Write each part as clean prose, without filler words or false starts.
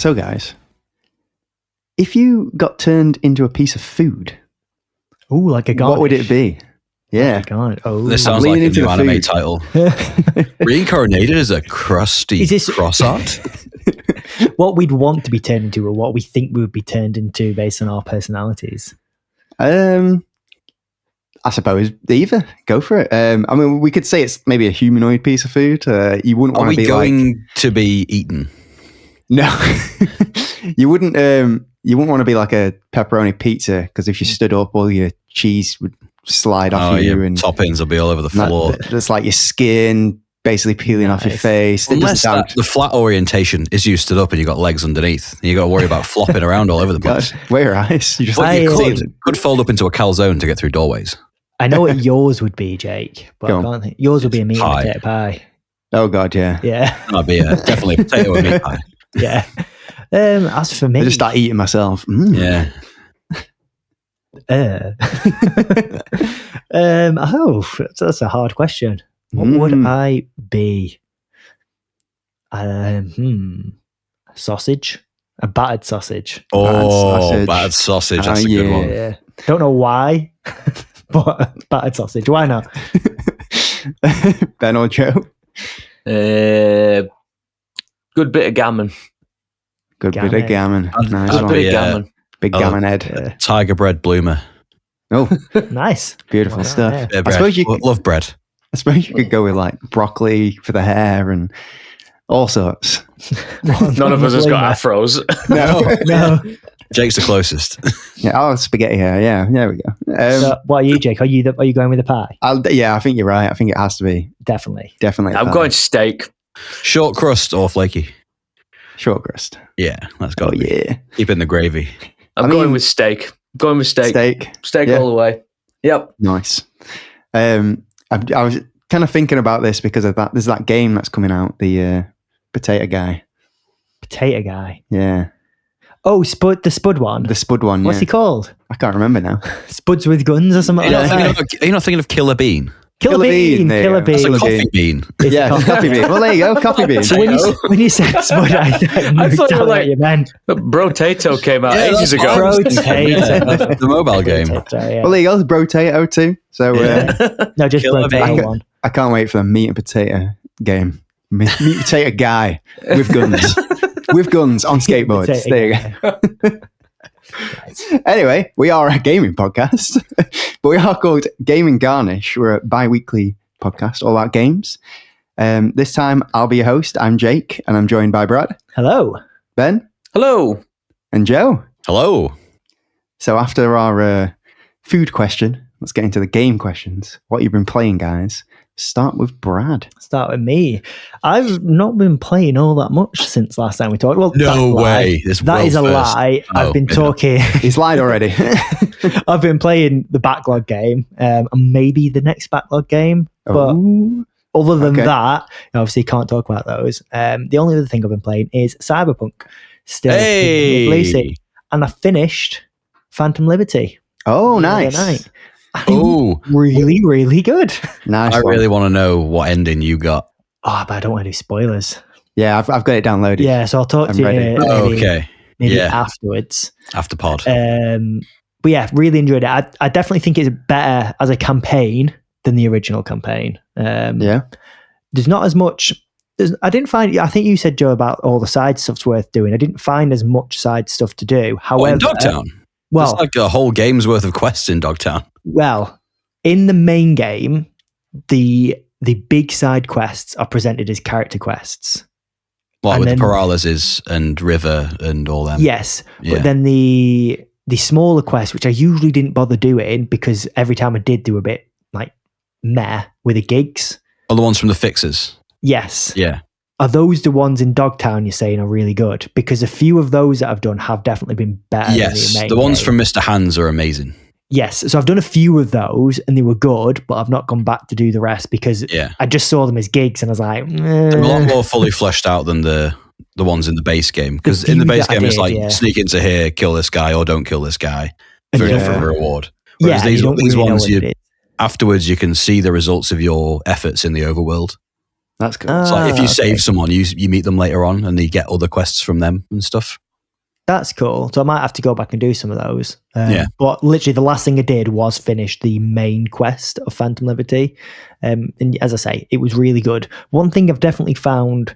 So, guys, if you got turned into a piece of food, like a garnish. what would it be? Yeah. This sounds like a new anime title. Reincarnated as a crusty croissant? What we'd want to be turned into, or what we think we would be turned into based on our personalities? I suppose either. Go for it. I mean, we could say it's maybe a humanoid piece of food. You wouldn't want to be to be eaten? No. You wouldn't want to be like a pepperoni pizza, because if you stood up, all your cheese would slide off you, and toppings will be all over the floor. That's like your skin basically peeling off your face. Unless the flat orientation is you stood up and you got legs underneath, and you got to worry about flopping around all over the place. Where your eyes? You could fold up into a calzone to get through doorways. I know what yours would be, Jake, but I can't think. Yours would be a meat and potato pie. Oh God, yeah. That'd be definitely a potato and meat pie. Yeah. As for me, I just start eating myself. Yeah. That's a hard question. What would I be? Sausage, a battered sausage. Battered sausage. That's a good one. Yeah. Don't know why, but battered sausage. Why not? Ben or Joe? Good bit of gammon. Good bit of gammon. Nice one. Bit of gammon. Big gammon head. Tiger bread bloomer. Oh, nice. Beautiful stuff. Yeah, I suppose you love bread. I suppose you could go with like broccoli for the hair and all sorts. None of us has got afros. No. Jake's the closest. Yeah, spaghetti hair. Yeah, there we go. So what are you, Jake? Are you going with the pie? I think you're right. I think it has to be. Definitely. I'm going steak. Short crust or flaky? Short crust. Yeah, let's go. Yeah. Keep in the gravy. I'm going with steak. Steak all the way. Yep. Nice. I was kind of thinking about this because of that. There's that game that's coming out, the Potato Guy. Potato Guy. Yeah. Oh, the Spud one. The Spud one. What's he called? I can't remember now. Spuds with guns or something. Are you not thinking of Killer Bean? Killer Bean. That's a coffee bean. Yeah, coffee bean. Well, there you go, coffee bean. So when you said Spud, I thought you were like, you meant. Brotato came out ages ago. Brotato. The mobile game. Well, there you go, Brotato too. So no, just Brotato one. I can't wait for the meat and potato game. Meat and potato guy with guns. With guns on skateboards. There you go. Anyway, we are a gaming podcast, but we are called Gaming Garnish. We're a bi-weekly podcast all about games. This time, I'll be your host. I'm Jake, and I'm joined by Brad. Hello. Ben. Hello. And Joe. Hello. So after our food question, let's get into the game questions. What you've been playing, guys? Start with Brad. Start with me. I've not been playing all that much since last time we talked. Well, no way. That is a lie. I've been talking. He's lied already. I've been playing the Backlog game, and maybe the next Backlog game. But other than that, obviously can't talk about those. The only other thing I've been playing is Cyberpunk. Still, Lucy, and I finished Phantom Liberty. Oh, nice. Oh, really, really good. Nice. I really want to know what ending you got. Oh, but I don't want to do spoilers. Yeah, I've got it downloaded. Yeah, so I'll talk to you maybe afterwards. After pod. But yeah, really enjoyed it. I definitely think it's better as a campaign than the original campaign. There's not as much. I didn't find. I think you said, Joe, about all the side stuff's worth doing. I didn't find as much side stuff to do. However, in Dogtown. Well, it's like a whole game's worth of quests in Dogtown. Well, in the main game, the big side quests are presented as character quests. What, with the Paralyses and River and all them? Yes. Yeah. But then the smaller quests, which I usually didn't bother doing because every time I did do a bit like meh with the gigs. Oh, the ones from the fixers? Yes. Yeah. Are those the ones in Dogtown you're saying are really good? Because a few of those that I've done have definitely been better than the main the ones game. from Mr. Hands are amazing. Yes, so I've done a few of those and they were good, but I've not gone back to do the rest because I just saw them as gigs and I was like, They're a lot more fully fleshed out than the ones in the base game. Because in the base game, it's like sneak into here, kill this guy, or don't kill this guy for a different reward. Whereas these ones, afterwards, you can see the results of your efforts in the overworld. That's cool. It's like if you save someone, you meet them later on and you get other quests from them and stuff. That's cool. So I might have to go back and do some of those. But literally the last thing I did was finish the main quest of Phantom Liberty. And as I say, it was really good. One thing I've definitely found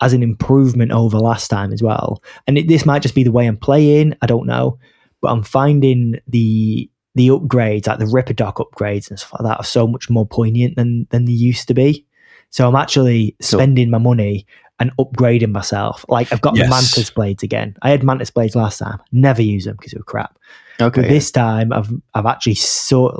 as an improvement over last time as well, and this might just be the way I'm playing, I don't know, but I'm finding the upgrades, like the Ripperdoc upgrades and stuff like that, are so much more poignant than they used to be. So I'm actually spending my money and upgrading myself. Like I've got the Mantis Blades again. I had Mantis Blades last time. Never use them because they were crap. Okay. But this time I've actually sort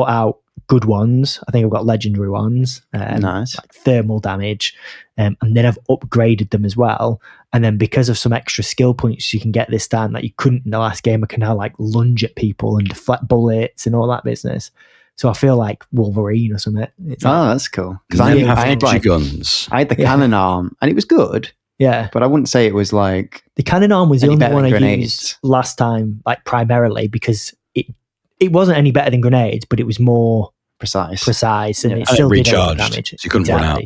out good ones. I think I've got legendary ones. Nice. Like thermal damage. And then I've upgraded them as well. And then because of some extra skill points you can get this time that you couldn't in the last game, I can now like lunge at people and deflect bullets and all that business. So I feel like Wolverine or something. That's cool. Because I had guns. I had the cannon arm, and it was good. Yeah, but I wouldn't say it was like the cannon arm was the only one I grenades. used last time, like primarily because it wasn't any better than grenades, but it was more precise, and it still did a lot of damage. So you couldn't run out.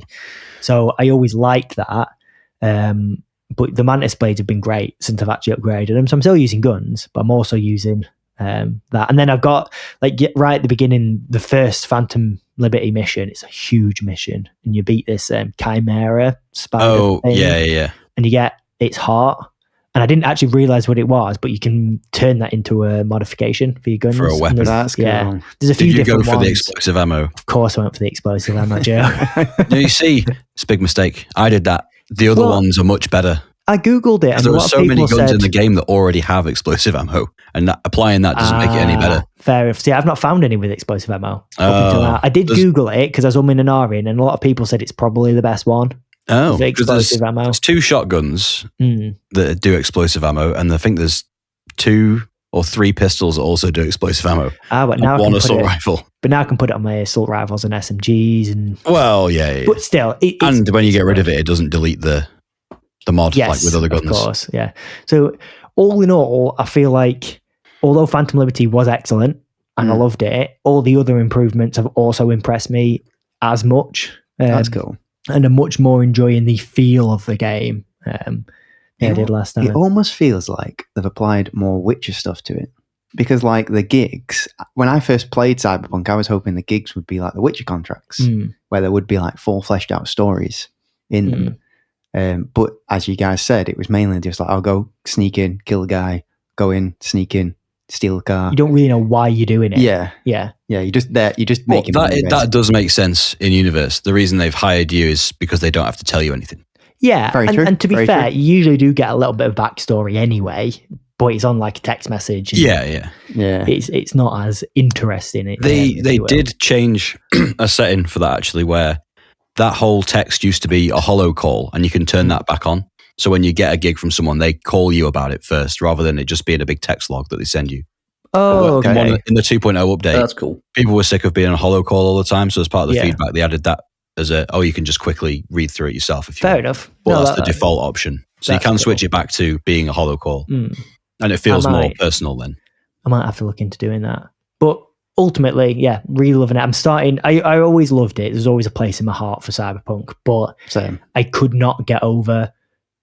So I always liked that. But the Mantis Blades have been great since I've actually upgraded them. So I'm still using guns, but I'm also using that. And then I've got right at the beginning, the first Phantom Liberty mission. It's a huge mission, and you beat this Chimera spider thing, yeah. And you get its heart. And I didn't actually realize what it was, but you can turn that into a modification for your guns. For a weapon. That's cool. Yeah. There's a few different ones. Did you go for the explosive ammo? Of course I went for the explosive ammo, Joe. No, you see, it's a big mistake. I did that. The other ones are much better. I Googled it. And there are so many guns in the game that already have explosive ammo, and applying that doesn't make it any better. Fair enough. See, I've not found any with explosive ammo up until now. I did Google it because I was umming and ahhing, and a lot of people said it's probably the best one. Oh, the explosive ammo. There's 2 shotguns that do explosive ammo, and I think there's 2 or 3 pistols that also do explosive ammo. But now one assault rifle. But now I can put it on my assault rifles and SMGs and. Well, yeah. But still, and when you get rid of it, it doesn't delete the mod like with other guns. Of course, yeah. So all in all, I feel like although Phantom Liberty was excellent and I loved it, all the other improvements have also impressed me as much. That's cool. And I'm much more enjoying the feel of the game than I did last time. It almost feels like they've applied more Witcher stuff to it. Because like the gigs, when I first played Cyberpunk, I was hoping the gigs would be like the Witcher contracts, where there would be like full fleshed out stories in them. But as you guys said, it was mainly just like, I'll go sneak in, kill a guy, go in, sneak in, steal a car. You don't really know why you're doing it. Yeah. You just make it. That does make sense in universe. The reason they've hired you is because they don't have to tell you anything. Yeah, Very true. And to be Very fair, true. you usually do get a little bit of backstory anyway, but it's on like a text message. Yeah. It's not as interesting. They did change a setting for that actually, where that whole text used to be a hollow call, and you can turn that back on. So when you get a gig from someone, they call you about it first, rather than it just being a big text log that they send you. Oh, okay. In the 2.0 update, that's cool. People were sick of being on a hollow call all the time, so as part of the feedback, they added that as you can just quickly read through it yourself if you want. Fair enough. Well, that's the default option. So you can switch it back to being a hollow call. And it feels more personal then. I might have to look into doing that. But ultimately, really loving it. I always loved it. There's always a place in my heart for Cyberpunk, but Same. I could not get over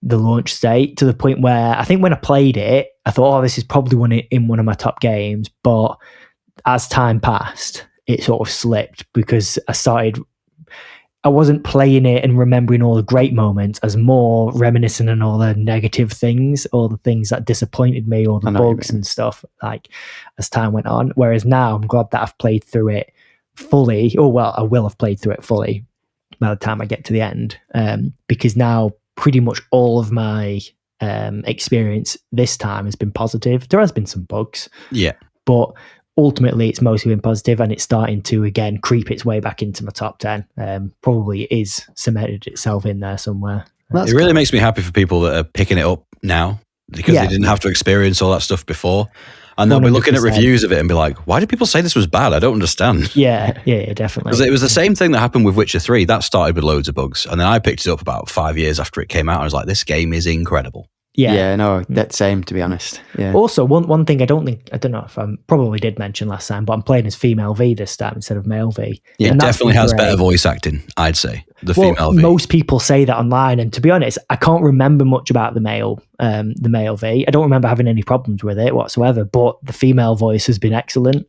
the launch state to the point where I think when I played it, I thought, this is probably one of my top games. But as time passed, it sort of slipped because I wasn't playing it and remembering all the great moments, as more reminiscent on all the negative things, all the things that disappointed me, all the bugs and stuff, like as time went on. Whereas now I'm glad that I've played through it fully. I will have played through it fully by the time I get to the end, because now pretty much all of my experience this time has been positive. There has been some bugs, but ultimately it's mostly been positive, and it's starting to again creep its way back into my top 10. Probably is cemented itself in there somewhere. It really makes me happy for people that are picking it up now, because they didn't have to experience all that stuff before. And they'll be looking at reviews of it and be like, why did people say this was bad? I don't understand. Yeah, definitely. Because it was the same thing that happened with Witcher 3. That started with loads of bugs. And then I picked it up about 5 years after it came out. And I was like, this game is incredible. Yeah, no, that's same, to be honest. Yeah. Also, one thing I don't know if I probably did mention last time, but I'm playing as female V this time instead of male V. It definitely has better voice acting, I'd say. Female V. Most people say that online, and to be honest, I can't remember much about the male V. I don't remember having any problems with it whatsoever, but the female voice has been excellent.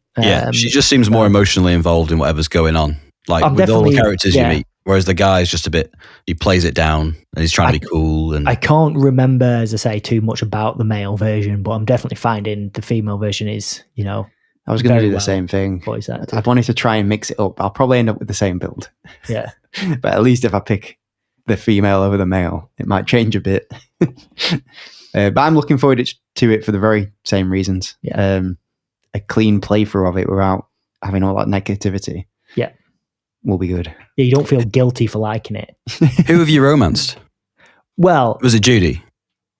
She just seems more emotionally involved in whatever's going on. Like with all the characters you meet. Whereas the guy is just a bit, he plays it down and he's trying to be cool. And I can't remember, as I say, too much about the male version, but I'm definitely finding the female version is, I was going to do the same thing. I wanted to try and mix it up. I'll probably end up with the same build. Yeah. But at least if I pick the female over the male, it might change a bit. But I'm looking forward to it for the very same reasons. Yeah. A clean playthrough of it without having all that negativity. Yeah. Will be good. Yeah, you don't feel guilty for liking it. Who have you romanced? Well, was it Judy?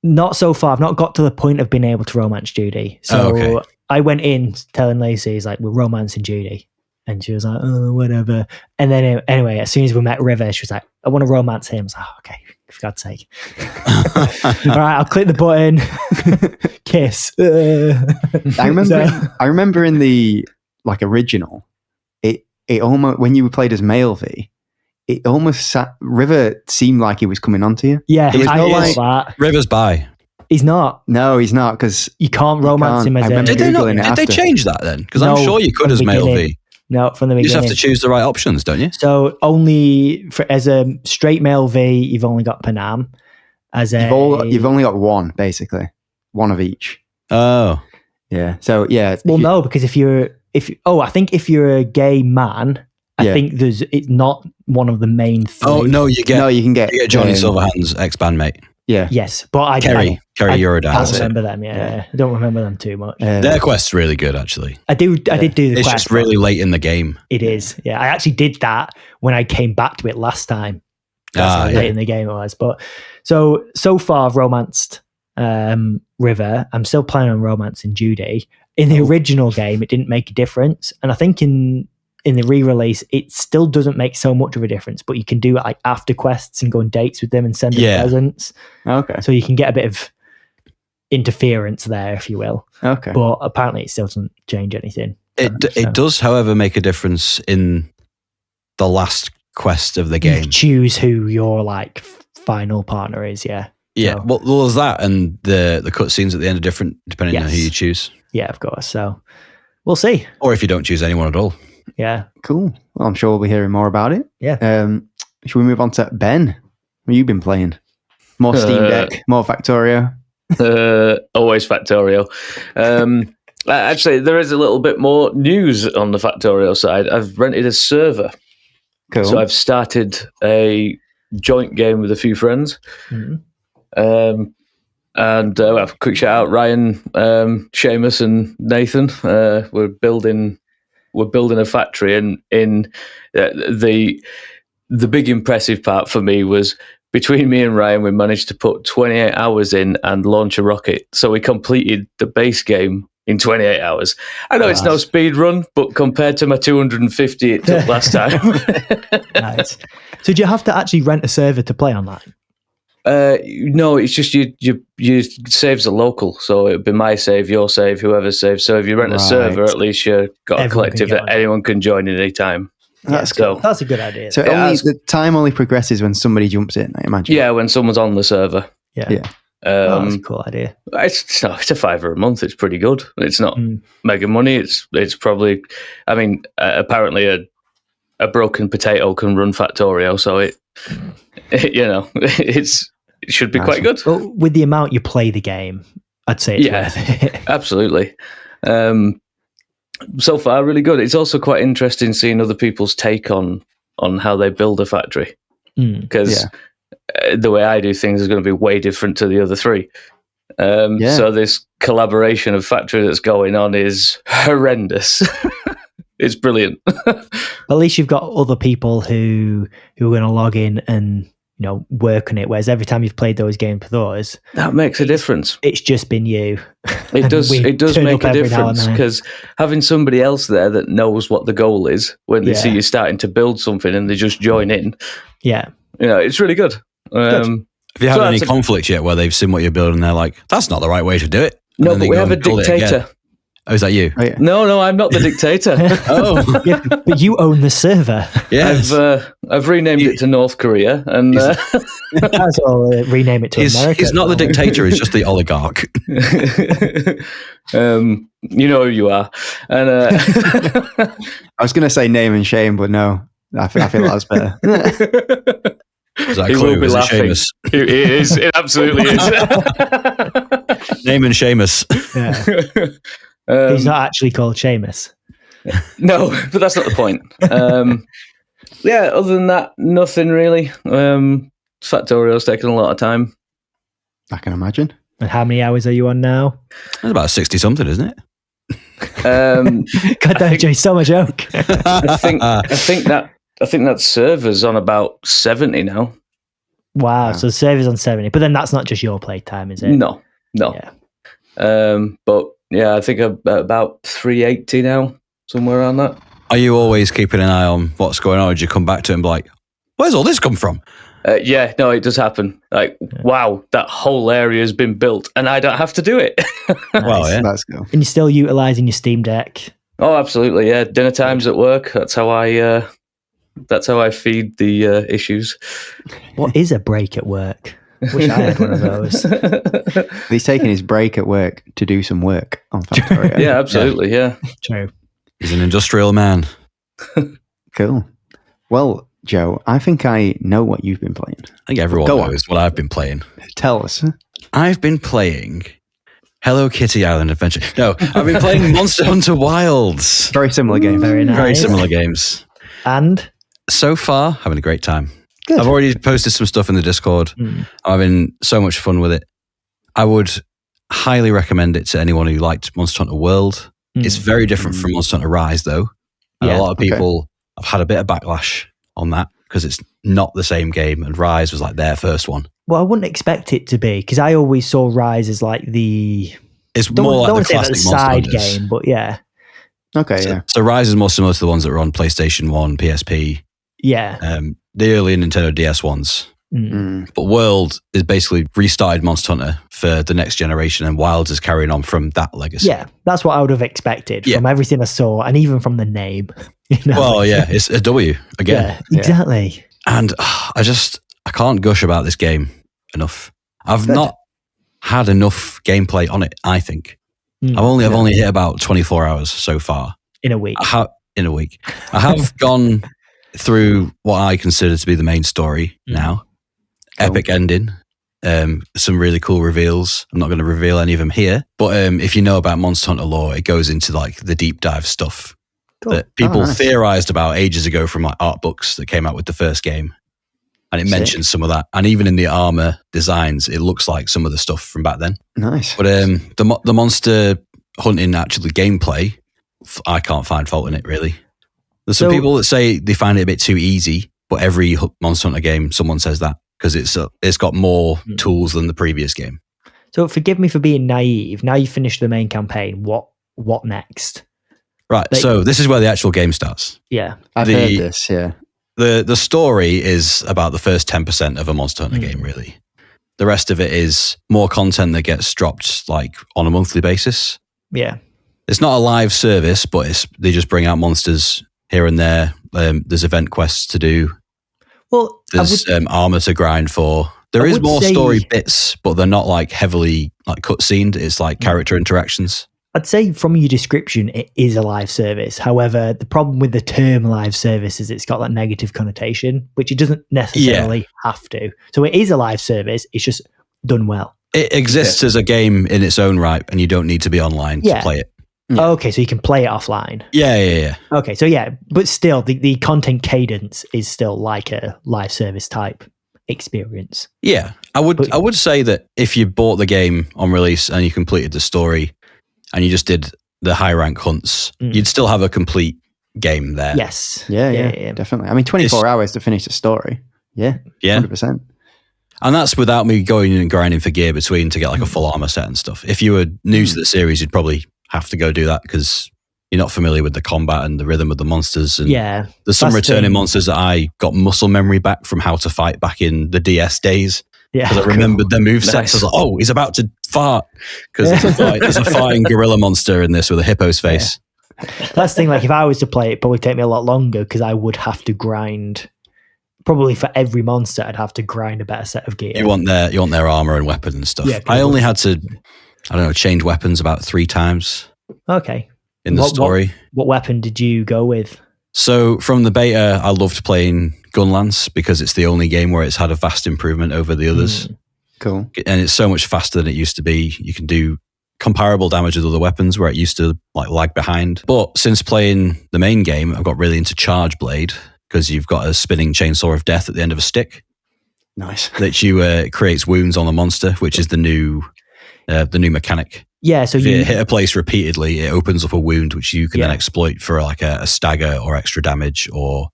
Not so far. I've not got to the point of being able to romance Judy. So I went in telling Lacey, like, we're romancing Judy. And she was like, oh, whatever. And then anyway, as soon as we met River, she was like, I want to romance him. I was like, oh, okay, for God's sake. All right, I'll click the button. Kiss. I remember in the original, it almost, when you played as male V, it almost River seemed like he was coming onto you. Yeah, that. River's bi. He's not. No, he's not, because you can't romance him as a... Did they change that then? Because I'm sure you could as male V. No, from the beginning. You just have to choose the right options, don't you? So only as a straight male V, you've only got Panam. You've only got one, basically. One of each. Oh. Yeah. So, yeah. Well, no, because I think if you're a gay man, I think it's not one of the main three. Oh, no, you can get Johnny Silverhand's ex-bandmate. Yeah. Yes, but Kerry Eurodan. I don't remember them. Yeah, I don't remember them too much. Their quest's really good, actually. I did do the quest. It's just really late in the game. It is. Yeah, I actually did that when I came back to it last time. That's how late in the game it was. But so far I've romanced River. I'm still planning on romancing Judy. In the original game, it didn't make a difference, and I think in the re-release, it still doesn't make so much of a difference, but you can do it like after quests and go on dates with them and send them presents. Okay. So you can get a bit of interference there, if you will. Okay. But apparently it still doesn't change anything. It does, however, make a difference in the last quest of the game. You choose who your final partner is, yeah. Yeah, so, well, there's that, and the cutscenes at the end are different depending on who you choose. Yeah, of course. So we'll see. Or if you don't choose anyone at all. Yeah. Cool. Well, I'm sure we'll be hearing more about it. Yeah. Should we move on to Ben? What have you been playing? More Steam Deck, more Factorio? Always Factorio. Actually, there is a little bit more news on the Factorio side. I've rented a server. Cool. So I've started a joint game with a few friends. Mm-hmm. And quick shout out, Ryan, Seamus and Nathan. We're building a factory, and in the big impressive part for me was between me and Ryan, we managed to put 28 hours in and launch a rocket. So we completed the base game in 28 hours. I know it's no speed run, but compared to my 250 it took last time. Nice. So do you have to actually rent a server to play online? No, it's just you saves are local, so it'd be my save, your save, whoever's save. So if you rent a server, at least you've got a collective that anyone can join at any time. That's cool. That's a good idea. So the time only progresses when somebody jumps in, I imagine. Yeah, when someone's on the server. Yeah. That's a cool idea. It's a $5 a month. It's pretty good. It's not mega money. It's probably, I mean, apparently a broken potato can run Factorio, so it should be quite good. Well, with the amount you play the game, I'd say it's worth it. Absolutely. So far, really good. It's also quite interesting seeing other people's take on how they build a factory, because the way I do things is going to be way different to the other three. So this collaboration of factory that's going on is horrendous. It's brilliant. At least you've got other people who are going to log in and work on it. Whereas every time you've played those games with us, that makes a difference. It's just been you. It does make a difference, because having somebody else there that knows what the goal is when they see you starting to build something and they just join in. Yeah, it's really good. I Have you had any conflict yet where they've seen what you're building and they're like, that's not the right way to do it? And no, but we have a dictator. Oh, is that you? Oh, yeah. No, I'm not the dictator. Oh. Yeah, but you own the server. Yes. I've renamed it to North Korea, and That's all. Rename it to America. He's not the dictator; he's just the oligarch. You know who you are. And I was going to say name and shame, but no, I feel that's better. Is that he clue? will be Is laughing. Seamus? It is. It absolutely is. Name and Seamus. Yeah. He's not actually called Seamus. No, but that's not the point. Yeah, other than that, nothing really. Factorial's taken a lot of time. I can imagine. And how many hours are you on now? That's about 60 something, isn't it? God damn, Jay, so much joke. I think that server's on about 70 now. Wow, so the server's on 70, but then that's not just your playtime, is it? No. Yeah. But yeah, I think I'm at about 380 now, somewhere around that. Are you always keeping an eye on what's going on? Or do you come back to it and be like, where's all this come from? Yeah, no, it does happen. Like, wow, that whole area has been built and I don't have to do it. Well, yeah. That's cool. And you're still utilising your Steam Deck? Oh, absolutely, yeah. Dinner times at work, that's how I feed the issues. What is a break at work? Wish I had one of those. He's taking his break at work to do some work on Factorio. Yeah, absolutely, yeah. True. He's an industrial man. Cool. Well, Joe, I think I know what you've been playing. I think everyone knows what I've been playing. Tell us. I've been playing Hello Kitty Island Adventure. No, I've been playing Monster Hunter Wilds. Very similar game. Very nice. Very similar games. And? So far, having a great time. Good. I've already posted some stuff in the Discord. I'm having so much fun with it. I would highly recommend it to anyone who liked Monster Hunter World. It's very different from Monster Hunter Rise, though. And a lot of people have had a bit of backlash on that because it's not the same game, and Rise was like their first one. Well, I wouldn't expect it to be, because I always saw Rise as like the... It's more like the classic side Monster Hunters. game, but yeah. Okay, yeah. So Rise is more similar to the ones that were on PlayStation 1, PSP, Yeah. the early Nintendo DS ones. But World is basically restarted Monster Hunter for the next generation, and Wilds is carrying on from that legacy. Yeah, that's what I would have expected from everything I saw, and even from the name. You know? Well, yeah, it's a W again. Yeah, exactly. And I can't gush about this game enough. I've not had enough gameplay on it, I think. I've only hit about 24 hours so far. In a week. I have gone through what I consider to be the main story now. Epic ending. Some really cool reveals. I'm not going to reveal any of them here, but if you know about Monster Hunter lore, it goes into like the deep dive stuff that people theorized about ages ago from like art books that came out with the first game. And it mentions some of that. And even in the armor designs, it looks like some of the stuff from back then. Nice. But the monster hunting actually gameplay, I can't find fault in it really. There's some people that say they find it a bit too easy, but every Monster Hunter game, someone says that because it's got more tools than the previous game. So forgive me for being naive. Now you finished the main campaign. What next? Right. So this is where the actual game starts. Yeah. I've heard this, yeah. The story is about the first 10% of a Monster Hunter game, really. The rest of it is more content that gets dropped like on a monthly basis. Yeah. It's not a live service, but they just bring out monsters here and there. There's event quests to do. Well, there's armor to grind for. There is more story bits, but they're not like heavily like cutscened. It's like character interactions. I'd say from your description, it is a live service. However, the problem with the term live service is it's got that negative connotation, which it doesn't necessarily have to. So it is a live service. It's just done well. It exists as a game in its own right, and you don't need to be online to play it. Yeah. Okay, so you can play it offline. Yeah. Okay, so but still, the content cadence is still like a live service type experience. Yeah, I would say that if you bought the game on release and you completed the story, and you just did the high rank hunts, you'd still have a complete game there. Yes. Yeah, definitely. I mean, 24 hours to finish the story. Yeah. 100%. And that's without me going and grinding for gear between to get like a full armor set and stuff. If you were new to the series, you'd probably have to go do that because you're not familiar with the combat and the rhythm of the monsters. And there's some returning monsters that I got muscle memory back from how to fight back in the DS days. Yeah, because I remembered their movesets. I was like, oh, he's about to fart because there's a farting gorilla monster in this with a hippo's face. That's the thing. Like, if I was to play it, it'd probably take me a lot longer because I would have to grind. Probably for every monster, I'd have to grind a better set of gear. You want their armor and weapon and stuff. Yeah, I only had to, change weapons about 3 times. Okay. In the story. What weapon did you go with? So from the beta, I loved playing Gunlance because it's the only game where it's had a vast improvement over the others. Cool. And it's so much faster than it used to be. You can do comparable damage with other weapons where it used to lag behind. But since playing the main game, I've got really into Charge Blade because you've got a spinning chainsaw of death at the end of a stick. Nice. That creates wounds on the monster, which is the new mechanic. Yeah, so if you hit a place repeatedly, it opens up a wound, which you can then exploit for like a stagger or extra damage, or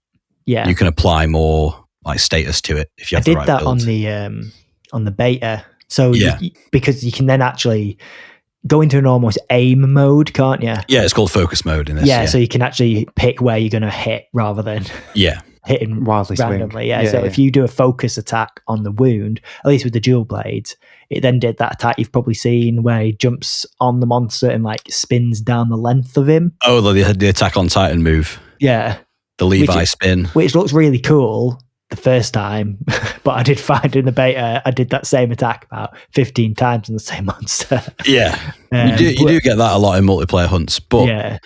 you can apply more like status to it if you have the right build. I did that on the beta. So because you can then actually go into an almost aim mode, can't you? Yeah, it's called focus mode in this. Yeah, so you can actually pick where you're going to hit rather than hitting wildly randomly. So if you do a focus attack on the wound, at least with the dual blades, it then did that attack you've probably seen where he jumps on the monster and like spins down the length of him. Oh, the Attack on Titan move. Yeah. The Levi spin. Which looks really cool the first time, but I did find in the beta, I did that same attack about 15 times on the same monster. Yeah. You do get that a lot in multiplayer hunts, but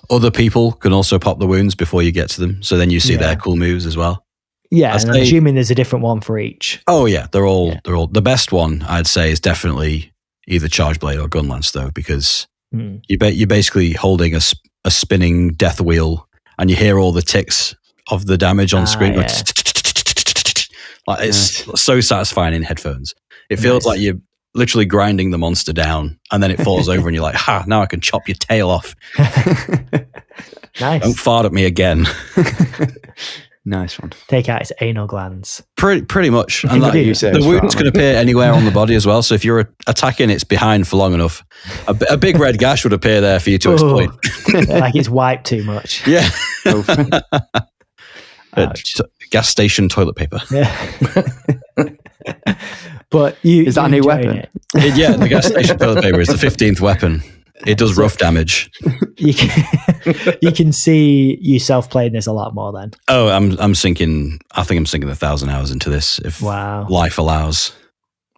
other people can also pop the wounds before you get to them. So then you see their cool moves as well. Yeah, and I'm assuming there's a different one for each. Oh yeah, they're all the best one I'd say is definitely either Charge Blade or Gunlance though, because you're basically holding a spinning death wheel and you hear all the ticks of the damage on screen. Like it's so satisfying in headphones. It feels like you're literally grinding the monster down and then it falls over and you're like, now I can chop your tail off. Nice. Don't fart at me again. Nice one. Take out its anal glands. Pretty much. And the wounds can appear anywhere on the body as well. So if you're attacking its behind for long enough, a big red gash would appear there for you to exploit. Like it's wiped too much. Yeah. Gas station toilet paper. Yeah. But is that a new weapon? Yeah, the gas station toilet paper is the 15th weapon. It does rough damage. You can see yourself playing this a lot more then. Oh, I'm sinking. I think I'm sinking 1,000 hours into this if life allows.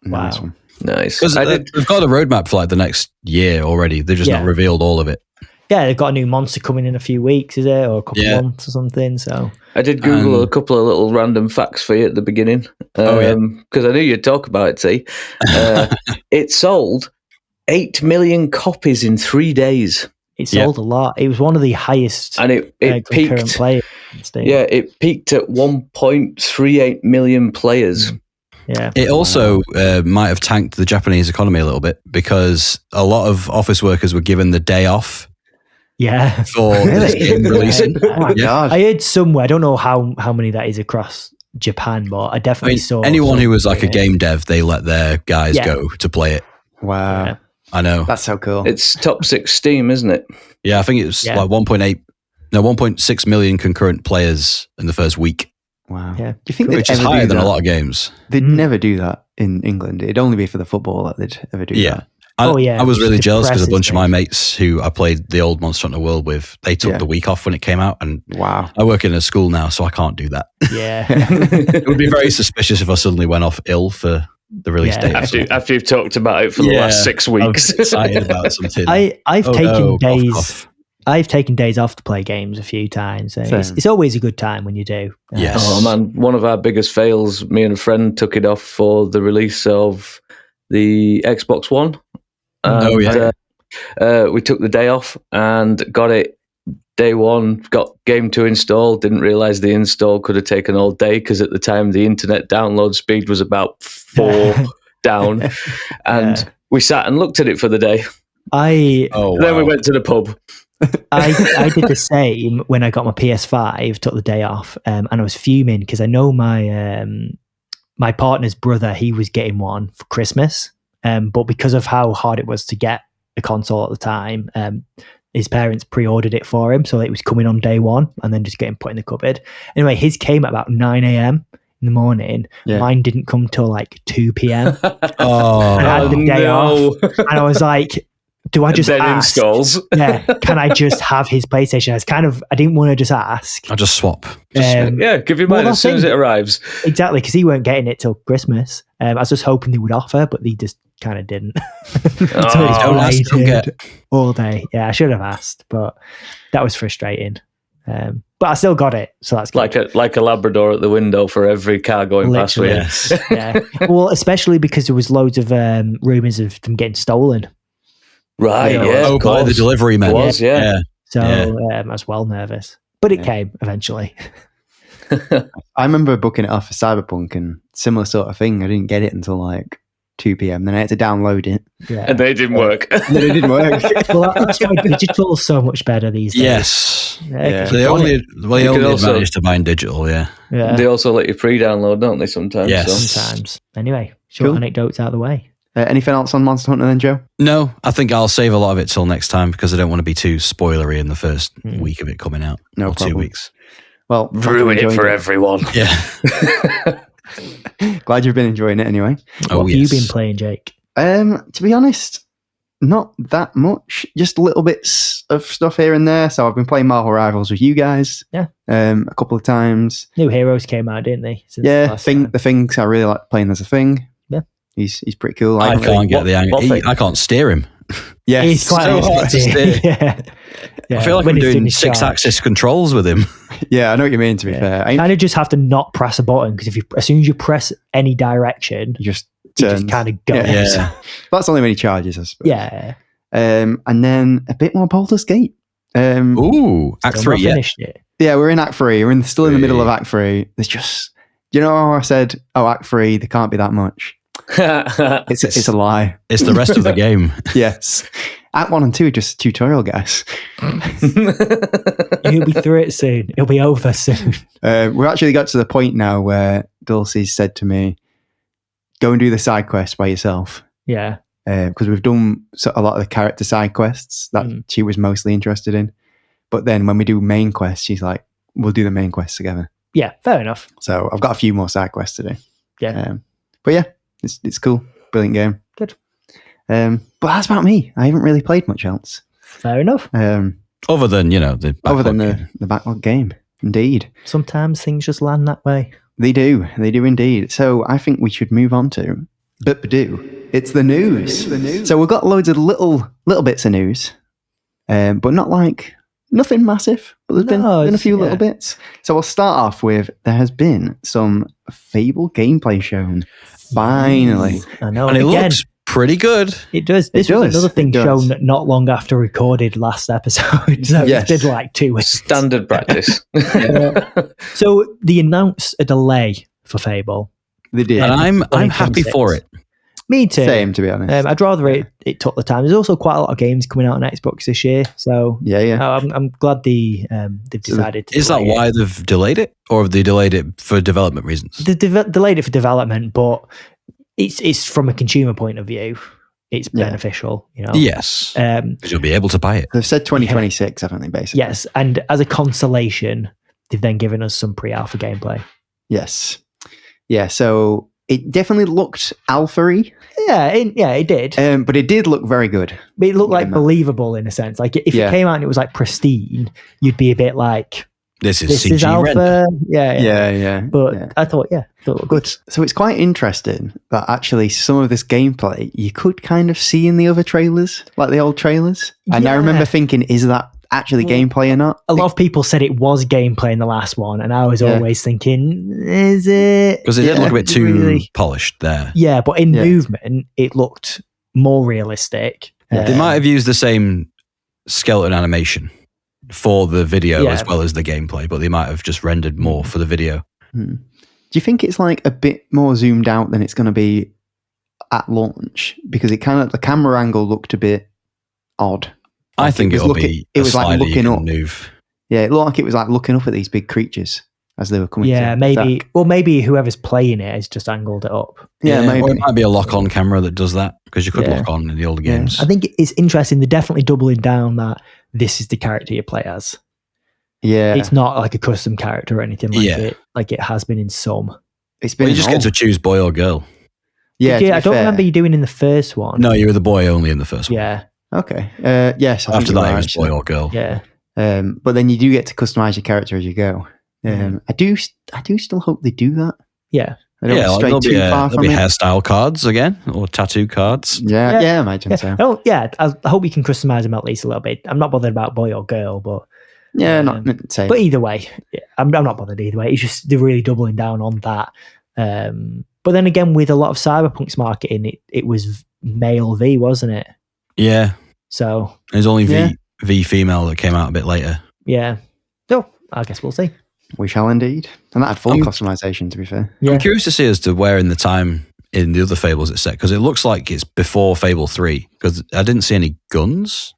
Wow, nice. Because they've got a roadmap for like the next year already. They've just not revealed all of it. Yeah, they've got a new monster coming in a few weeks, is it, or a couple of months or something? So I did Google a couple of little random facts for you at the beginning, because I knew you'd talk about it. T. It sold 8 million copies in 3 days. It sold a lot. It was one of the highest, and it peaked. Players. Yeah, it peaked at 1.38 million players. Yeah. It also might have tanked the Japanese economy a little bit because a lot of office workers were given the day off. Yeah, for this game releasing. Oh my God. I heard somewhere. I don't know how many that is across Japan, but I definitely saw anyone who was like a game dev. They let their guys go to play it. Wow. Yeah. I know. That's so cool. It's top 6 Steam, isn't it? Yeah, I think it's like 1.6 million concurrent players in the first week. Wow. Yeah. Do you think which is higher than a lot of games? They'd never do that in England. It'd only be for the football that they'd ever do that. I was really jealous because a bunch of my mates who I played the old Monster Hunter World with, they took the week off when it came out. And wow, I work in a school now, so I can't do that. Yeah. It would be very suspicious if I suddenly went off ill for the release date. After you've talked about it for the last 6 weeks. I was excited about something. I've taken days off to play games a few times. It's always a good time when you do. Yes. Oh man, one of our biggest fails, me and a friend took it off for the release of the Xbox One. We took the day off and got it day one, got game to install, didn't realise the install could have taken all day because at the time the internet download speed was about 4 down. And we sat and looked at it for the day. Then we went to the pub. I did the same when I got my PS5, took the day off, and I was fuming because I know my partner's brother, he was getting one for Christmas, but because of how hard it was to get a console at the time, his parents pre-ordered it for him, so it was coming on day one and then just getting put in the cupboard. Anyway, his came at about 9 a.m. in the morning. Yeah. Mine didn't come till like 2 p.m. Oh, I had the day off, and I was like, do I just then ask? installs. Yeah, can I just have his PlayStation? I didn't want to just ask. I'll just swap. Yeah, give you mine as soon as it arrives. Exactly, because he weren't getting it till Christmas. I was just hoping they would offer, but they just kind of didn't. So it's don't ask, don't waited all day. Yeah, I should have asked, but that was frustrating. But I still got it, so that's good. Like a Labrador at the window for every car going past me. Yes. Yeah. Well, especially because there was loads of rumours of them getting stolen. Right, yeah. Oh, by the delivery man. It was, yeah. So I was well nervous. But it came eventually. I remember booking it off for Cyberpunk and similar sort of thing. I didn't get it until like 2 p.m. Then I had to download it. Yeah. And they didn't work. Then it didn't work. Well, that's why digital's so much better these days. Yes. Yeah. So the only also- advantage to buying digital, yeah. Yeah. They also let you pre-download, don't they, sometimes? Yes. So. Sometimes. Anyway, short anecdotes out of the way. Anything else on Monster Hunter then, Joe? No, I think I'll save a lot of it till next time because I don't want to be too spoilery in the first week of it coming out. No or problem. 2 weeks. Well, Ruin it for everyone. Yeah. Glad you've been enjoying it anyway. What have you been playing, Jake? To be honest, not that much. Just little bits of stuff here and there. So I've been playing Marvel Rivals with you guys. Yeah. A couple of times. New Heroes came out, didn't they? The Things I really like playing as a thing. Yeah. He's pretty cool. I can't get the angle. I can't steer him. Yes. He's quite so hard to steer. Yeah. I feel like When I'm he's doing his charge. 6-axis controls with him. Yeah, I know what you mean, to be fair. Kind of just have to not press a button because as soon as you press any direction, You just he turns. just kind of goes. Yeah. That's only when he charges, I suppose. Yeah. And then a bit more Baldur's Gate. Ooh, Act Still 3, not yeah. finished it. Yeah, we're in Act 3. We're still in the middle of Act 3. There's just, you know how I said, Act 3, there can't be that much. It's a lie. It's the rest of the game. Yes. Act 1 and 2 are just tutorial guys. You'll be through it soon. It'll be over soon. We've actually got to the point now where Dulcie said to me, go and do the side quests by yourself. Yeah. Because we've done a lot of the character side quests that she was mostly interested in. But then when we do main quests, she's like, we'll do the main quests together. Yeah, fair enough. So I've got a few more side quests to do. Yeah. But yeah, it's cool. Brilliant game. Good. But that's about me. I haven't really played much else. Fair enough. Other than, the Other than backlog. the backlog game. Indeed. Sometimes things just land that way. They do. They do indeed. So I think we should move on to It's the news. So we've got loads of little bits of news, but not like nothing massive. But there's been a few little bits. So we'll start off with there has been some Fable gameplay shown. Finally, I know. And it Again, looks pretty good. it does. This was another thing shown not long after recorded last episode. So Yes. it's been like 2 weeks. Standard practice. So they announced a delay for Fable. they did. And I'm happy 2026. for it. Me too. Same, to be honest. I'd rather it took the time. There's also quite a lot of games coming out on Xbox this year, so Yeah. I'm glad they've decided to. Is that delay it. why they've delayed it? Or have they delayed it for development reasons? They delayed it for development? But it's from a consumer point of view, it's beneficial. Yes. Because you'll be able to buy it. They've said 2026, haven't they, basically? Yes, and as a consolation, they've then given us some pre-alpha gameplay. Yes. Yeah, so it definitely looked alpha-y. Yeah, it did. But it did look very good. But it looked like believable in a sense. Like if it came out and it was like pristine, you'd be a bit like, This is "This CG is alpha." render. Yeah. But I thought, it looked good. So it's quite interesting that actually some of this gameplay you could kind of see in the other trailers, like the old trailers. And I remember thinking, is that actually gameplay or not? A lot of people said it was gameplay in the last one, and I was always thinking, is it? Because it did look a bit too really? polished there. Yeah, but in movement, it looked more realistic. They might have used the same skeleton animation for the video as well as the gameplay, but they might have just rendered more for the video. Do you think it's like a bit more zoomed out than it's going to be at launch? Because it kind of, the camera angle looked a bit odd. I think it'll be it was like looking up. Move. Yeah, it looked like it was like looking up at these big creatures as they were coming. Yeah, to maybe. attack. Well, maybe whoever's playing it has just angled it up. Yeah, maybe. Or it might be a lock-on camera that does that, because you could lock on in the older games. I think it's interesting. They're definitely doubling down that this is the character you play as. Yeah, It's not like a custom character or anything like it has been in some. It's been. Well, you just get to choose boy or girl. Yeah, I don't remember you doing in the first one. No, you were the boy only in the first one. Yeah. Okay. Yes. After that, it was boy or girl. Yeah. But then you do get to customize your character as you go. I do still hope they do that. Yeah. I don't stray too far from there'll be it. hairstyle cards again, or tattoo cards. Yeah, I imagine so. Oh, yeah. I hope you can customize them at least a little bit. I'm not bothered about boy or girl, but yeah, not say. But either way, I'm not bothered either way. It's just they're really doubling down on that. But then again, with a lot of Cyberpunk's marketing, it was male V, wasn't it? Yeah. So there's only V female that came out a bit later. Yeah. So I guess we'll see. We shall indeed. And that had full customization, to be fair. Yeah. I'm curious to see as to where in the time in the other Fables it's set, because it looks like it's before Fable 3, because I didn't see any guns.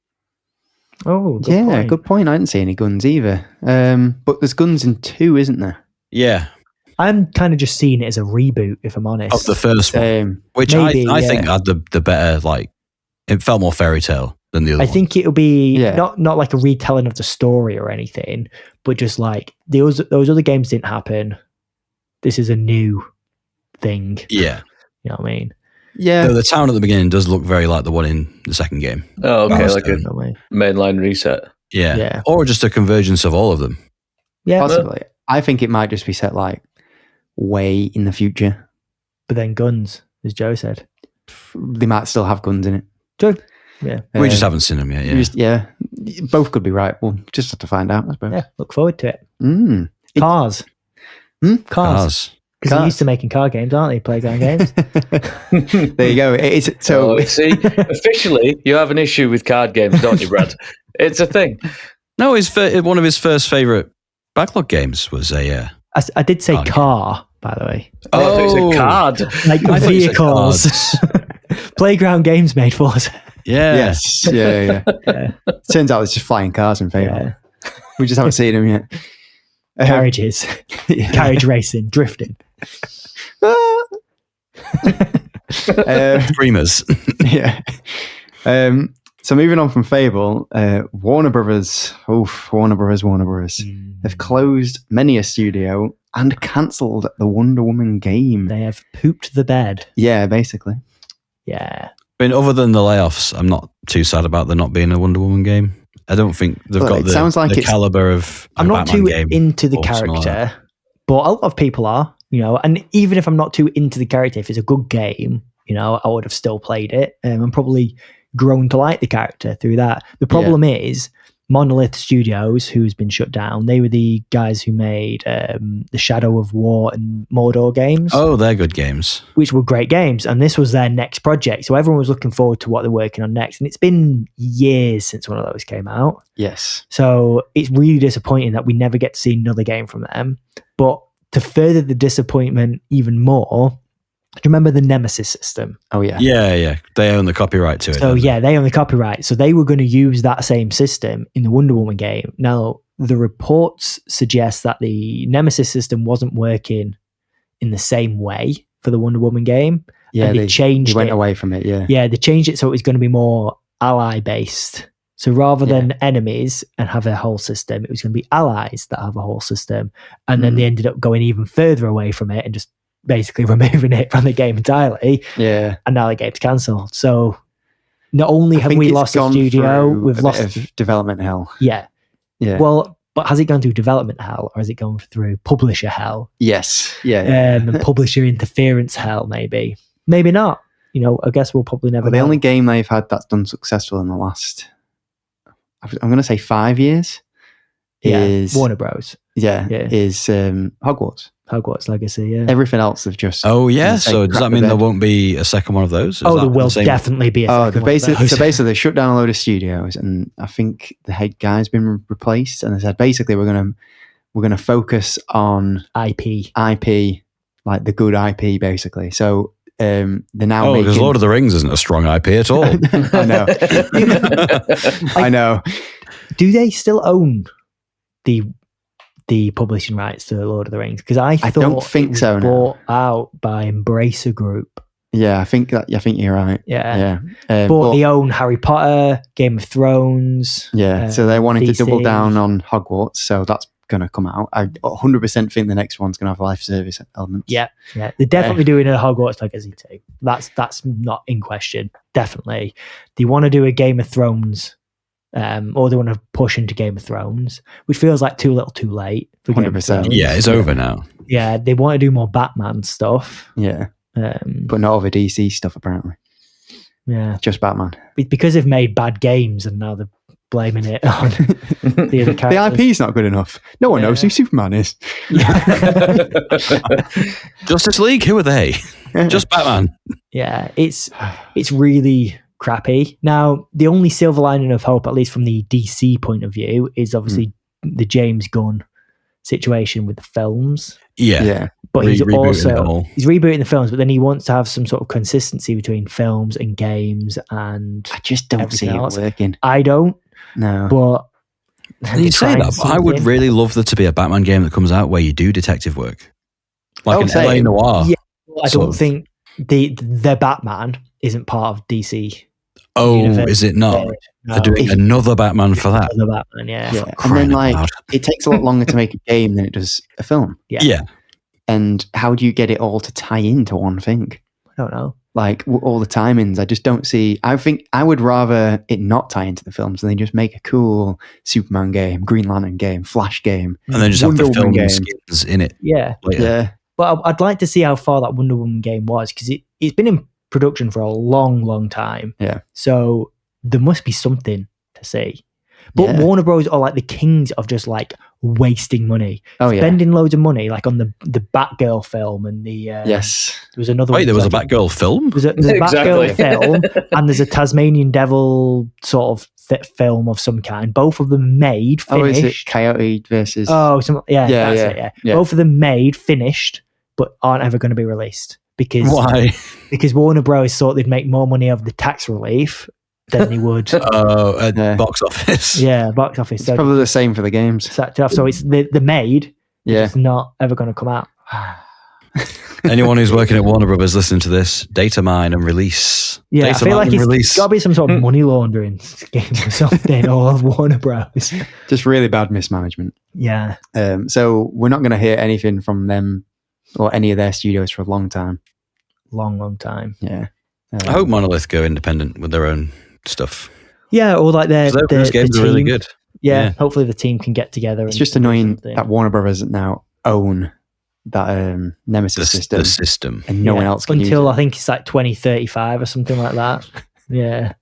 Oh, good point. Good point. I didn't see any guns either. But there's guns in 2, isn't there? Yeah. I'm kind of just seeing it as a reboot, if I'm honest. Of the first one. Which maybe, I think had the better, like, it felt more fairy tale than the other one. I think it'll be not like a retelling of the story or anything, but just like those other games didn't happen. This is a new thing. Yeah. You know what I mean? Yeah. So the town at the beginning does look very like the one in the second game. Oh, okay. Like a Definitely. mainline reset. Yeah. Or just a convergence of all of them. Yeah. Possibly. I think it might just be set like way in the future. But then guns, as Joe said. They might still have guns in it. True. Yeah. We just haven't seen them yet. Yeah. Both could be right. We'll just have to find out, I suppose. Yeah. Look forward to it. Cars. Cars. Cars. Because they're used to making car games, aren't they? Playground games. There you go. See, officially, you have an issue with card games, don't you, Brad? It's a thing. No, one of his first favourite Backlog games was a... I did say car, by the way. Oh, it's a card. Like vehicles. Playground games made for us. Yeah. Yes. Yeah. Turns out there's just flying cars in Fable. Yeah. We just haven't seen them yet. Carriages. Carriage racing. Drifting. Dreamers. Yeah. So moving on from Fable, Warner Brothers have closed many a studio and cancelled the Wonder Woman game. They have pooped the bed. Yeah, basically. Yeah. I mean, other than the layoffs, I'm not too sad about there not being a Wonder Woman game. I don't think they've got the caliber of I'm not Batman too game into the character, but a lot of people are, and even if I'm not too into the character, if it's a good game, I would have still played it and probably grown to like the character through that. The problem is Monolith Studios, who's been shut down, they were the guys who made the Shadow of War and Mordor games. Oh, they're good games. Which were great games. And this was their next project. So everyone was looking forward to what they're working on next. And it's been years since one of those came out. Yes. So it's really disappointing that we never get to see another game from them. But to further the disappointment even more, do you remember the Nemesis system? Oh, yeah. Yeah. They own the copyright to it. So, they own the copyright. So they were going to use that same system in the Wonder Woman game. Now, the reports suggest that the Nemesis system wasn't working in the same way for the Wonder Woman game. Yeah, and they went away from it, yeah. Yeah, they changed it so it was going to be more ally-based. So rather than enemies and have a whole system, it was going to be allies that have a whole system. And then they ended up going even further away from it and just basically removing it from the game entirely. Yeah. And now the game's cancelled. So not only have we lost a studio, we've lost of development hell. Yeah. Yeah. Well, but has it gone through development hell or has it gone through publisher hell? Yes. Yeah. And publisher interference hell, maybe. Maybe not. I guess we'll probably never know. The only game they've had that's done successful in the last, I'm going to say 5 years, is Warner Bros. Is Hogwarts. Hogwarts Legacy, yeah. Everything else they've just... Oh, yeah. So does that mean there won't be a second one of those? There will definitely be a second one of those. So basically they shut down a load of studios and I think the head guy's been replaced and they said basically we're going to focus on IP, like the good IP basically. So they're now because Lord of the Rings isn't a strong IP at all. I know. I know. Do they still own the publishing rights to Lord of the Rings? Because I don't think so. Bought out by Embracer Group. Yeah, I think you're right. Yeah. But they own Harry Potter, Game of Thrones. Yeah, so they wanted DC. to double down on Hogwarts, so that's going to come out. I 100% think the next one's going to have live service elements. Yeah. They're definitely doing a Hogwarts Legacy 2. That's not in question. Definitely. They want to do a Game of Thrones, or they want to push into Game of Thrones, which feels like too little too late for Game of 100%. Thrones. Yeah, it's over now. Yeah, they want to do more Batman stuff. Yeah. But not over DC stuff, apparently. Yeah. Just Batman. Because they've made bad games and now they're blaming it on the other characters. The IP's not good enough. No one knows who Superman is. Justice League, who are they? Just Batman. Yeah, it's really crappy. Now, the only silver lining of hope, at least from the DC point of view, is obviously the James Gunn situation with the films. Yeah. But he's rebooting he's rebooting the films, but then he wants to have some sort of consistency between films and games, and I just don't see it working. I don't. No. But you say that, but I would really love there to be a Batman game that comes out where you do detective work. Like an LA Noir. Yeah, I don't think the Batman isn't part of DC. Oh, is it not? No, they're doing another Batman for that. Another Batman, yeah. And then it takes a lot longer to make a game than it does a film. Yeah. And how do you get it all to tie into one thing? I don't know. Like all the timings, I just don't see. I think I would rather it not tie into the films and they just make a cool Superman game, Green Lantern game, Flash game, and then just have the film skins in it. Yeah, later. Yeah. But I'd like to see how far that Wonder Woman game was, because it's been in production for a long, long time. Yeah. So there must be something to see. But Warner Bros. Are like the kings of just like wasting money, spending loads of money, like on the Batgirl film and the yes. There was another. Wait, there was a Batgirl film. There's a Batgirl film, and there's a Tasmanian Devil sort of film of some kind. Both of them made, finished. Oh, is it Coyote versus? Oh, that's it. Yeah. Both of them made, finished, but aren't ever going to be released because why? Because Warner Bros. Thought they'd make more money off the tax relief than they would. Box office. Yeah, box office. It's probably the same for the games. So it's the made. Yeah, it's not ever going to come out. Anyone who's working at Warner Brothers listening to this, data mine and release. Yeah, data I feel like it's got to be some sort of money laundering scheme or something, or Warner Bros. Just really bad mismanagement. Yeah. So we're not going to hear anything from them or any of their studios for a long time. Long time. Yeah. I hope Monolith go independent with their own stuff. Yeah, or like their games are really good. Yeah, hopefully the team can get together. It's just annoying that Warner Brothers now own that Nemesis the system, and no one else can until use it. I think it's like 2035 or something like that. Yeah.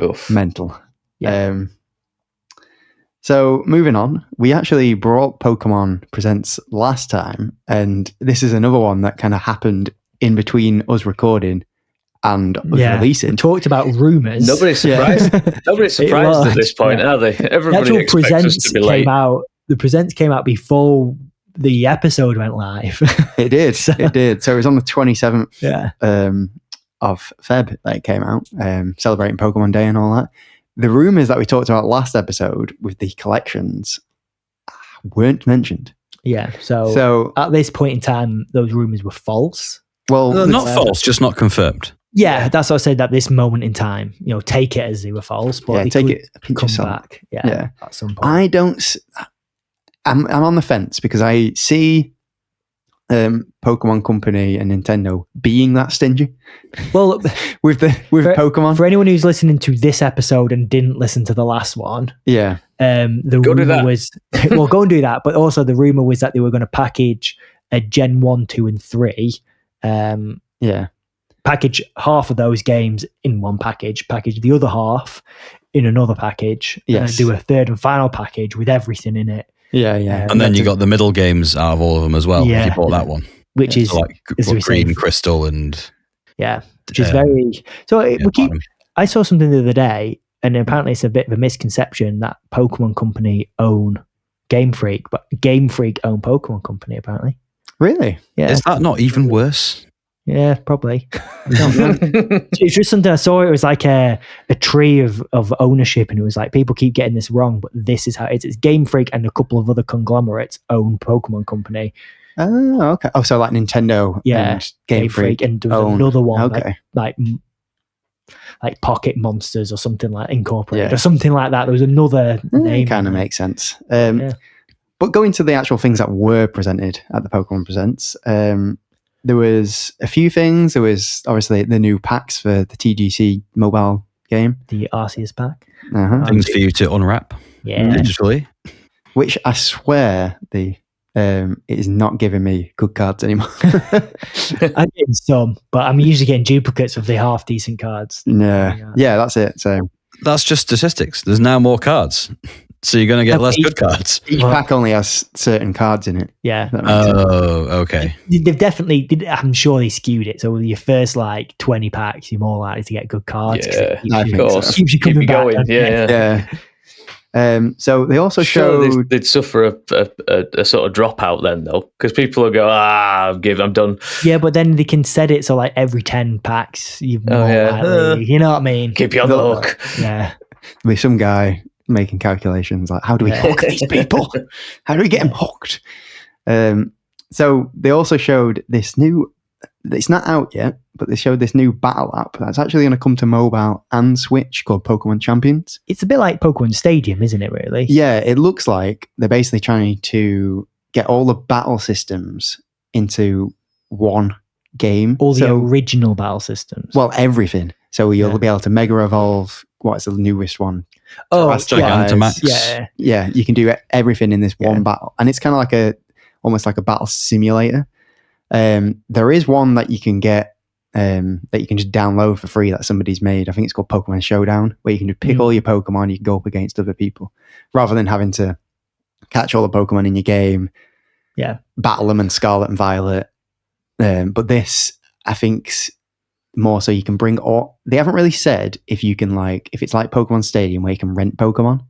Oof. Mental. Yeah. So moving on, we actually brought Pokémon Presents last time, and this is another one that kind of happened in between us recording and us releasing. We talked about rumours. Nobody's surprised. Nobody's surprised at this point, are they? Everybody expects us to be late. The Presents came out before the episode went live. It did. It did. So it was on the 27th of Feb that it came out, celebrating Pokemon Day and all that. The rumours that we talked about last episode with the collections weren't mentioned. Yeah. So at this point in time, those rumours were false. Well, not false, just not confirmed. Yeah, that's what I said at this moment in time. Take it as they were false, but take it come back. Yeah, at some point. I don't. I'm on the fence because I see Pokemon Company and Nintendo being that stingy. Well, with Pokemon. For anyone who's listening to this episode and didn't listen to the last one, the rumor was well, go and do that. But also the rumor was that they were going to package a Gen 1, 2, and 3. Package half of those games in one package the other half in another package, and do a third and final package with everything in it. And then you got the middle games out of all of them as well. If you bought that one, which is like Green Crystal and which is very. So I saw something the other day, and apparently it's a bit of a misconception that Pokemon Company own Game Freak, but Game Freak own Pokemon Company apparently. Really? Yeah. Is that not even worse? Yeah, probably. It's just something I saw. It was like a tree of ownership, and it was like people keep getting this wrong, but this is how it is. It's Game Freak and a couple of other conglomerates own Pokemon Company. Oh, okay. Oh, so like Nintendo, and Game Freak, and there was another one, okay, like Pocket Monsters or something like Incorporated or something like that. There was another name. Kind of makes sense. But But going to the actual things that were presented at the Pokemon Presents, there was a few things. There was obviously the new packs for the TGC mobile game. The Arceus pack. Things for you to unwrap digitally. Which I swear it is not giving me good cards anymore. I'm getting some, but I'm usually getting duplicates of the half decent cards. Yeah, that's it. So that's just statistics. There's now more cards. So you're going to get less good cards. Each pack only has certain cards in it. Yeah. Oh, okay. They've definitely, I'm sure they skewed it. So with your first 20 packs, you're more likely to get good cards. Yeah, of course. Keeps you coming back. Going. Yeah. So they also showed they'd suffer a sort of dropout then, though, because people will go, I'm done. Yeah, but then they can set it so every 10 packs, you're more likely. You know what I mean? Keep you on the hook. Yeah. There's some guy making calculations how do we hook these people? How do we get them hooked? So they also showed this new, it's not out yet, but they showed this new battle app that's actually going to come to mobile and Switch called Pokemon Champions. It's a bit like Pokemon Stadium, isn't it, really? Yeah, it looks like they're basically trying to get all the battle systems into one game. All the original battle systems. Well, everything. So you'll be able to Mega Evolve. What's the newest one? Gigantamax. Yeah, you can do everything in this one battle. And it's kind of almost like a battle simulator. There is one that you can get that you can just download for free that somebody's made. I think it's called Pokemon Showdown, where you can just pick all your Pokemon, you can go up against other people rather than having to catch all the Pokemon in your game, battle them in Scarlet and Violet. But this, I think, more so you can bring they haven't really said if you can if it's like Pokemon Stadium where you can rent Pokemon.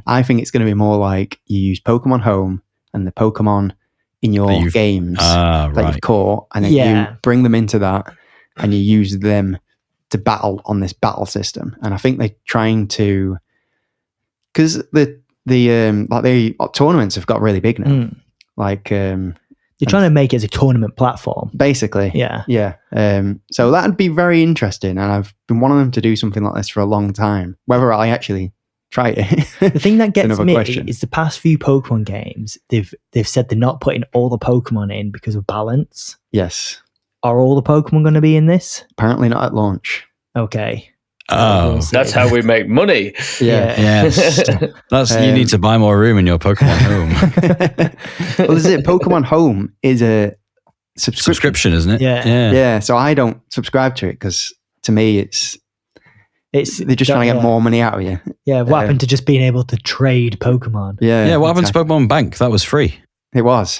I think it's going to be more like you use Pokemon Home and the Pokemon in your games that you've caught, and then you bring them into that and you use them to battle on this battle system. And I think they're trying to, because the tournaments have got really big now. You're trying to make it as a tournament platform. Basically. Yeah. So that'd be very interesting. And I've been wanting them to do something like this for a long time. Whether I actually try it. The thing that gets me question. is the past few Pokemon games, they've said they're not putting all the Pokemon in because of balance. Yes. Are all the Pokemon going to be in this? Apparently not at launch. Okay. Oh, that's how we make money. Yeah. Yes. You need to buy more room in your Pokemon Home. Well, is it Pokemon Home is a subscription, isn't it? Yeah. So I don't subscribe to it because to me they're just trying to get more money out of you. Yeah. What happened to just being able to trade Pokemon? Yeah. What happened to Pokemon Bank? That was free. It was.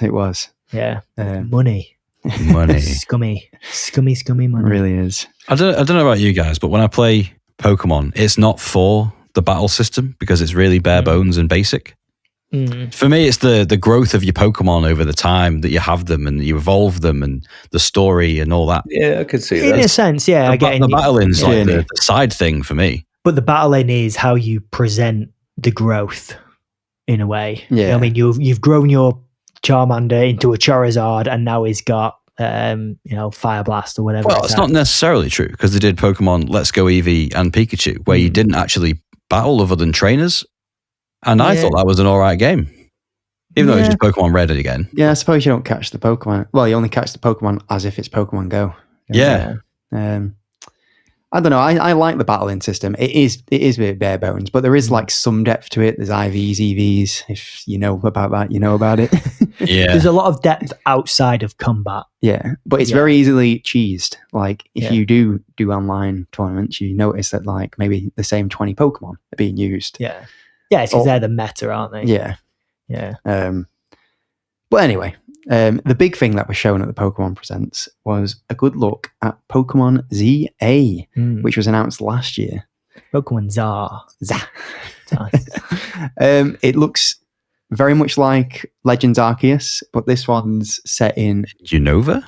Yeah. Money. Scummy money. It really is. I don't know about you guys, but when I play Pokemon, it's not for the battle system because it's really bare bones and basic. For me, it's the growth of your Pokemon over the time that you have them and you evolve them and the story and all that. Yeah, I could see that. In a sense, yeah. The battling's like the side thing for me. But the battling is how you present the growth in a way. Yeah. I mean, you've grown your Charmander into a Charizard and now he's got Fire Blast or whatever. Well, it's not necessarily true because they did Pokemon Let's Go Eevee and Pikachu where you didn't actually battle other than trainers. And I thought that was an alright game. Even though it's just Pokemon Red again. Yeah, I suppose you don't catch the Pokemon. Well, you only catch the Pokemon as if it's Pokemon Go. Yeah. I don't know. I like the battling system. It is a bit bare bones, but there is some depth to it. There's IVs, EVs. If you know about that, you know about it. Yeah. There's a lot of depth outside of combat. Yeah, but it's very easily cheesed. If you do online tournaments, you notice that maybe the same 20 Pokemon are being used. Yeah. Yeah, it's because they're the meta, aren't they? Yeah. Yeah. But anyway, the big thing that was shown at the Pokemon Presents was a good look at Pokemon ZA, which was announced last year. Pokemon Zar. It looks very much like Legends Arceus, but this one's set in Unova?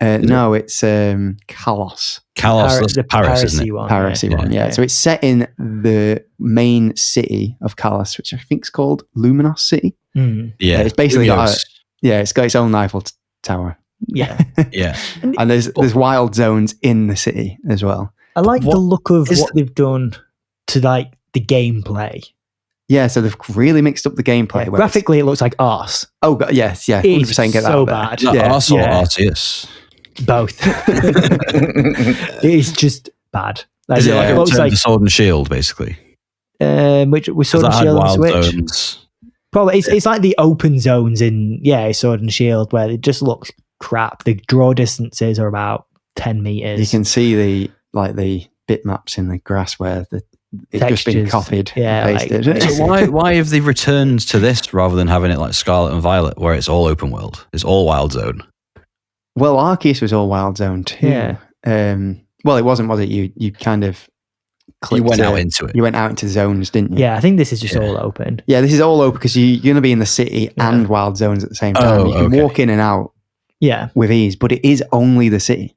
No, it's Kalos. Kalos, that's the Paris, isn't it? one. Paris one, yeah. So it's set in the main city of Kalos, which I think is called Luminos City. Yeah. It's basically it's got its own Eiffel Tower. Yeah. Yeah. And there's wild zones in the city as well. I like the look of what they've done to the gameplay. Yeah, so they've really mixed up the gameplay. Graphically, it looks like arse. Oh, yes, yeah. 100% get that so out bad. Is that Yeah. arse or RTS? Both. It is just bad. Like, Is it like it a looks return like to Sword and Shield, basically? which was Sword and That had Shield on the wild Switch? zones. Probably it's like the open zones in Sword and Shield where it just looks crap. The draw distances are about 10 meters. You can see the bitmaps in the grass where it's just been Textures. copied Yeah, and pasted. like- So why have they returned to this rather than having it like Scarlet and Violet, where it's all open world? It's all wild zone. Well, Arceus was all wild zone too. Yeah. Well, it wasn't, was it? You kind of You went clicked out into it. You went out into zones, didn't you? Yeah, I think this is just all open. Yeah, this is all open because you're going to be in the city and wild zones at the same time. Oh, You can okay. walk in and out Yeah. with ease, but it is only the city.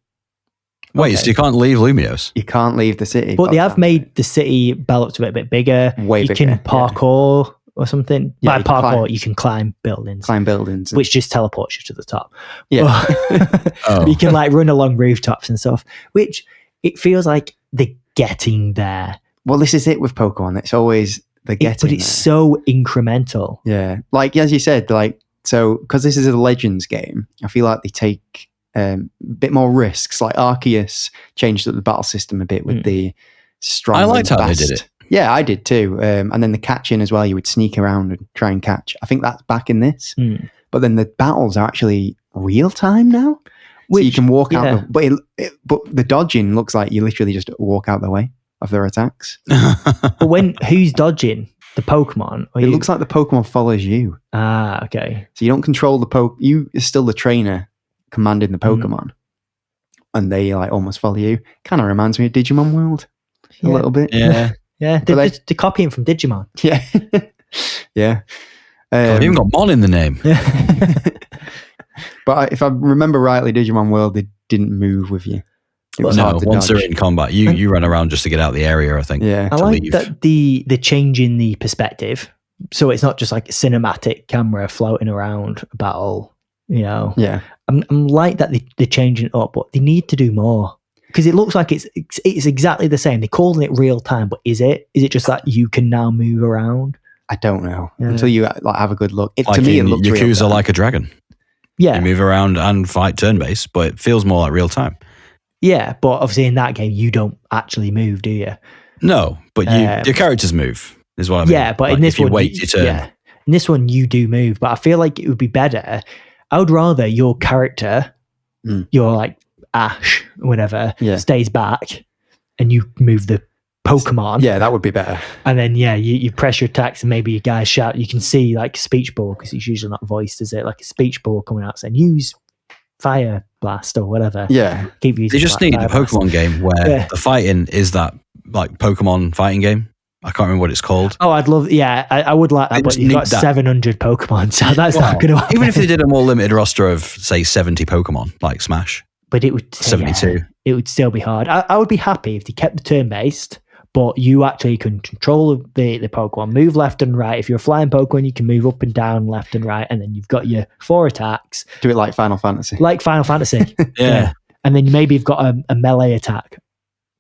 Wait, so you can't leave Lumios? You can't leave the city. But they have made the city Baldur a bit bigger. Way you bigger, can yeah. parkour or something. Yeah, By you can parkour, climb. you can climb buildings, climb buildings. which just teleports you to the top. Yeah. Oh. You can like run along rooftops and stuff, which it feels like they're getting there. Well, this is it with Pokemon. It's always the getting But it's there. so incremental. Yeah. Like, as you said, so because this is a Legends game, I feel like they take a bit more risks. Like Arceus changed up the battle system a bit with the strong. I liked and how they fast. did it. Yeah, I did too. And then the catching as well, you would sneak around and try and catch. I think that's back in this. Mm. But then the battles are actually real time now. So you can walk out, but the dodging looks like you literally just walk out the way of their attacks. But who's dodging? The Pokemon? Or It looks like the Pokemon follows you. Ah, okay. So you don't control the you are still the trainer commanding the Pokemon. And they like almost follow you. Kind of reminds me of Digimon World a little bit. Yeah. Yeah, they're copying from Digimon. Yeah. Yeah. They've even got Mon in the name. But if I remember rightly, Digimon World, they didn't move with you. It was No, hard to once dodge. they're in combat, you ran around just to get out the area, I think. Yeah. I to like leave. that the change in the perspective. So it's not just like a cinematic camera floating around a battle, Yeah. I'm like that they're changing it up, but they need to do more. Because it looks like it's exactly the same. They're calling it real time, but is it? Is it just that you can now move around? I don't know until you have a good look. Like To me, it in looks real Yakuza time. like a dragon. Yeah. You move around and fight turn-based, but it feels more like real time. Yeah, but obviously in that game, you don't actually move, do you? No, but your characters move, is what I mean. Yeah, but Like, in this if you one, wait your turn. yeah, in this one you do move. But I feel like it would be better. I would rather your character, your like Ash, or whatever, stays back, and you move the Pokemon. Yeah, that would be better. And then you press your attacks, and maybe a guy shout. You can see like a speech bubble because it's usually not voiced, is it? Like a speech bubble coming out saying use Fire Blast or whatever. Yeah, keep using. They just need a Fire Blast. Pokemon game where the fighting is that like Pokemon fighting game. I can't remember what it's called. Oh, I'd love. Yeah, I would like that, They but just you've got need that. 700 Pokemon, so that's not going to happen. Even if they did a more limited roster of say 70 Pokemon, like Smash, but it would 72. It would still be hard. I would be happy if they kept the turn based, but you actually can control the Pokemon, move left and right. If you're a flying Pokemon, you can move up and down, left and right, and then you've got your 4 attacks. Do it like Final Fantasy. Like Final Fantasy. Yeah. And then maybe you've got a melee attack.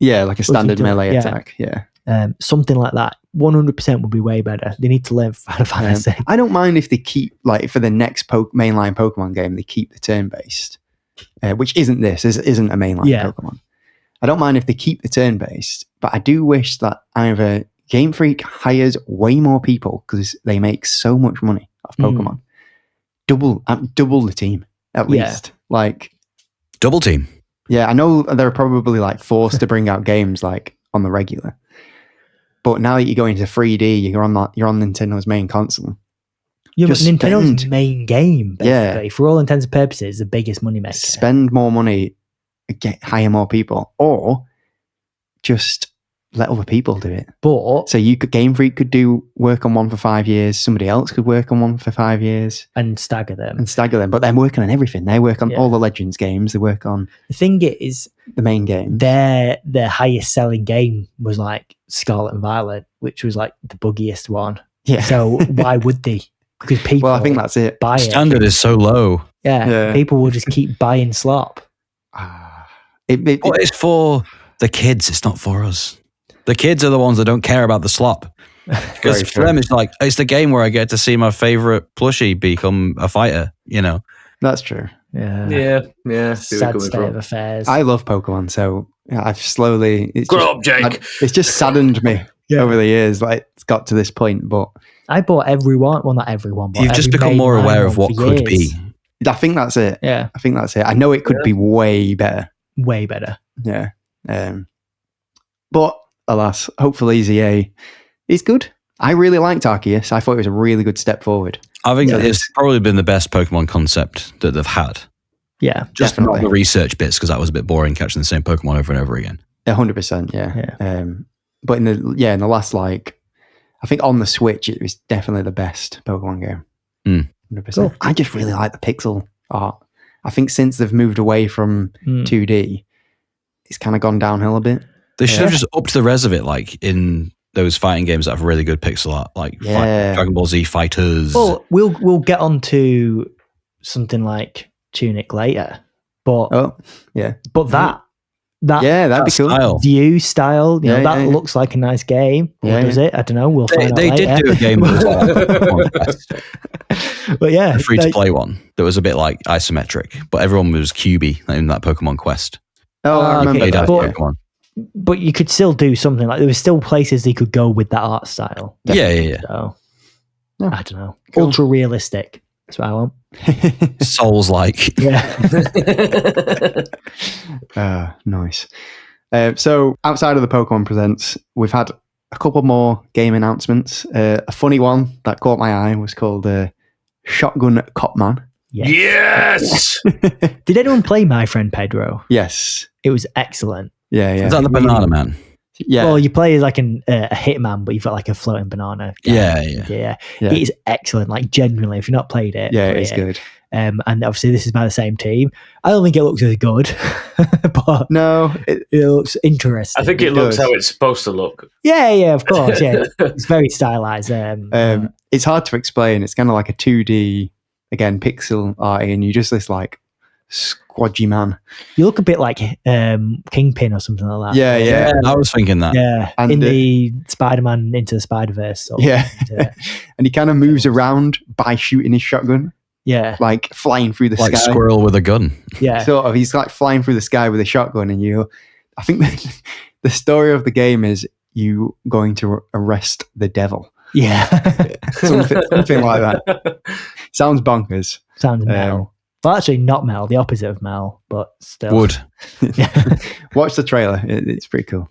Yeah, like a standard melee yeah. attack. Yeah. Something like that. 100% would be way better. They need to learn Final Fantasy. I don't mind if they keep, like, for the next mainline Pokemon game, they keep the turn-based, which isn't this, isn't a mainline Pokemon. I don't mind if they keep the turn-based, but I do wish that either Game Freak hires way more people because they make so much money off Pokemon. Double the team, at least. Like, double team. Yeah, I know they're probably, like, forced to bring out games, like, on the regular. But now that you go into 3D, you're on Nintendo's main console. Yeah, but Nintendo's main game, basically, for all intents and purposes, the biggest money maker. Spend more money, hire more people, or just let other people do it. But so Game Freak could do work on one for 5 years. Somebody else could work on one for 5 years and stagger them. But they're working on everything. They work on all the Legends games. They work on the thing is the main game. Their highest selling game was like Scarlet and Violet, which was like the buggiest one. Yeah. So why would they? Because people. Well, I think that's it. Buy Standard is so low. Yeah. People will just keep buying slop. It's for the kids. It's not for us. The kids are the ones that don't care about the slop. Because for them, it's the game where I get to see my favorite plushie become a fighter. That's true. Yeah. Sad state of affairs. I love Pokemon, so I've slowly. Grow up, Jake. It's just saddened me over the years. Like it's got to this point, but I bought everyone. Well, not everyone. But you've just become more aware of what could be. I think that's it. Yeah, I think that's it. I know it could be way better. Way better. Yeah. But alas, hopefully ZA is good. I really liked Arceus. I thought it was a really good step forward. I think it's probably been the best Pokemon concept that they've had. Yeah, just not the research bits, because that was a bit boring catching the same Pokemon over and over again. 100%, yeah. But in the last, I think on the Switch, it was definitely the best Pokemon game. 100%. Cool. I just really like the pixel art. I think since they've moved away from 2D, it's kind of gone downhill a bit. They should have just upped the res of it, like in those fighting games that have really good pixel art, like Dragon Ball Z Fighters. Well, we'll get on to something like Tunic later, but that that'd be cool. Style. View style, that looks like a nice game. Does it? I don't know. We'll find out later. They did do a game but a free to play one that was a bit like isometric, but everyone was cubey in that Pokemon Quest. I remember that. But you could still do something like there were still places they could go with that art style. Yeah. So I don't know. Cool. Ultra realistic. That's what I want. Souls like. Yeah. Nice. So outside of the Pokemon Presents, we've had a couple more game announcements. A funny one that caught my eye was called Shotgun Copman. Yes! Did anyone play My Friend Pedro? Yes. It was excellent. Yeah. Is that the Banana Man? Yeah. Well, you play as like a hitman, but you've got like a floating banana. Yeah. It is excellent. Like genuinely, if you've not played it, it's good. And obviously, this is by the same team. I don't think it looks as good, but no, it looks interesting. I think it looks how it's supposed to look. Yeah, of course. Yeah, it's very stylized. It's hard to explain. It's kind of like a 2D again pixel art, and you just this like squodgy man. You look a bit like Kingpin or something like that. Yeah. I was thinking that. Yeah, and in the Spider-Man Into the Spider-Verse. And he kind of moves around by shooting his shotgun. Yeah, like flying through the sky. Like squirrel with a gun. Yeah, sort of. He's like flying through the sky with a shotgun, and I think the story of the game is you going to arrest the devil. Yeah, something like that. Sounds bonkers. Sounds metal. Well, actually, not metal. The opposite of metal, but still. Wood. Watch the trailer. It's pretty cool.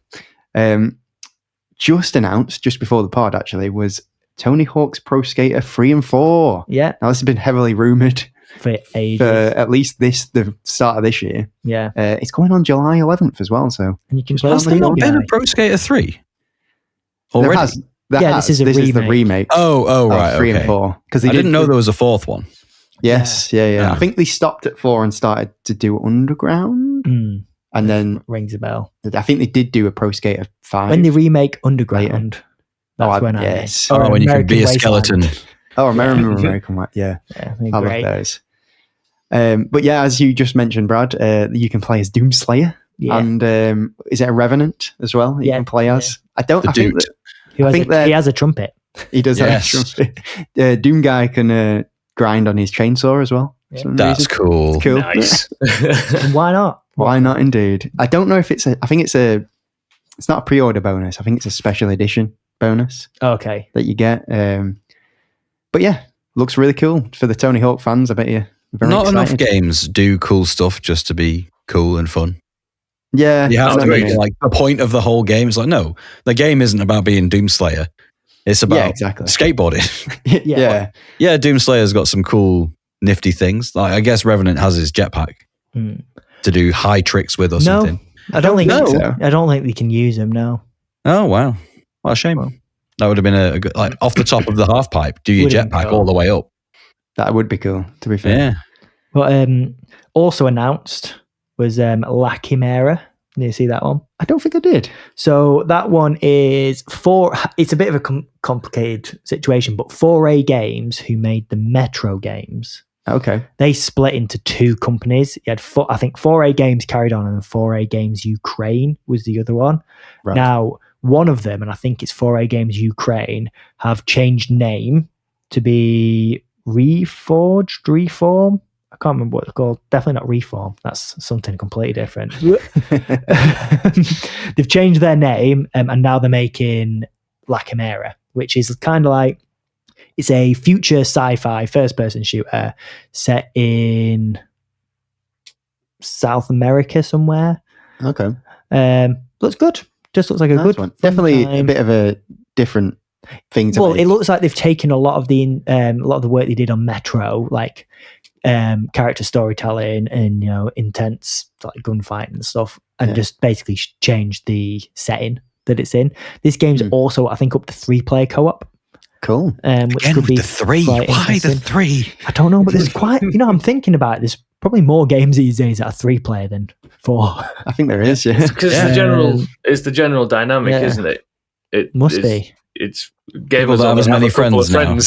Just announced, just before the pod, actually, was Tony Hawk's Pro Skater 3 and 4. Yeah. Now, this has been heavily rumoured for ages. For at least the start of this year. Yeah. It's going on July 11th as well, so. And you can play Has there not been a Pro Skater 3? Already? This is is the remake. Oh, right. 3 and 4. I didn't know there was a fourth one. Yes, yeah. I think they stopped at 4 and started to do Underground. And then rings a bell. I think they did do a Pro Skater 5. When they remake Underground, that's when yes. when you can be a skeleton. Oh, American Way. Yeah, I love those. But yeah, as you just mentioned, Brad, you can play as Doomslayer. Yeah. And is it a Revenant as well? You can play as. Yeah. He has a trumpet. He does have a trumpet. Doom Guy can grind on his chainsaw as well. Yeah. That's cool. It's cool. Nice. Why not? Why not? Indeed. I don't know if it's I think it's not a pre-order bonus. I think it's a special edition bonus. Okay. That you get. But yeah, looks really cool for the Tony Hawk fans. I bet you. Not enough games do cool stuff just to be cool and fun. Yeah. You have to make it like the point of the whole game. It's like, no, the game isn't about being Doomslayer. It's about skateboarding. Yeah. Yeah, Doomslayer's got some cool, nifty things. Like I guess Revenant has his jetpack to do high tricks with or something. I don't think so. I don't think we can use them, no. Oh, wow. What a shame. That would have been a good, like off the top of the half pipe, do your jetpack all the way up. That would be cool, to be fair. Yeah. But also announced was La Chimera. Did you see that one? I don't think I did. So that one is it's a bit of a complicated situation, but 4A Games, who made the Metro games, they split into two companies. You had I think 4A Games carried on, and 4A Games Ukraine was the other one. Right. Now, one of them, and I think it's 4A Games Ukraine, have changed name to be Reform. I can't remember what it's called. Definitely not Reform. That's something completely different. They've changed their name, and now they're making La Chimera, which is kind of like, it's a future sci-fi first-person shooter set in South America somewhere. Okay. Looks good. Just looks like a good one. Definitely a bit of a different thing to make. It looks like they've taken a lot of the work they did on Metro, like character storytelling and intense like gunfight and stuff, and just basically changed the setting that it's in. This game's also, I think, up to 3-player co-op. Cool. Which could be the 3. Why the 3? I don't know, but there's quite. I'm thinking about it. There's probably more games these days that are 3-player than 4. I think there is. Yeah, because it's the general dynamic, isn't it? It must be. It's gamers that have as many friends now.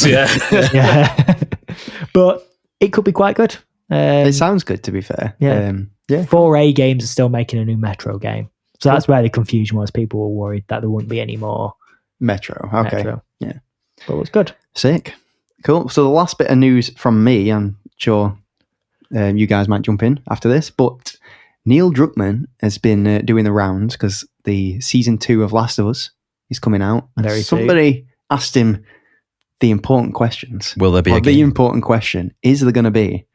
Yeah. But it could be quite good. It sounds good, to be fair. Yeah. 4A Games are still making a new Metro game. So that's where the confusion was. People were worried that there wouldn't be any more Metro. Okay. Metro. Yeah. But it was good. Sick. Cool. So the last bit of news from me, I'm sure you guys might jump in after this, but Neil Druckmann has been doing the rounds because the season 2 of Last of Us is coming out. And somebody asked him the important questions. Will there be a game? The important question, is there going to be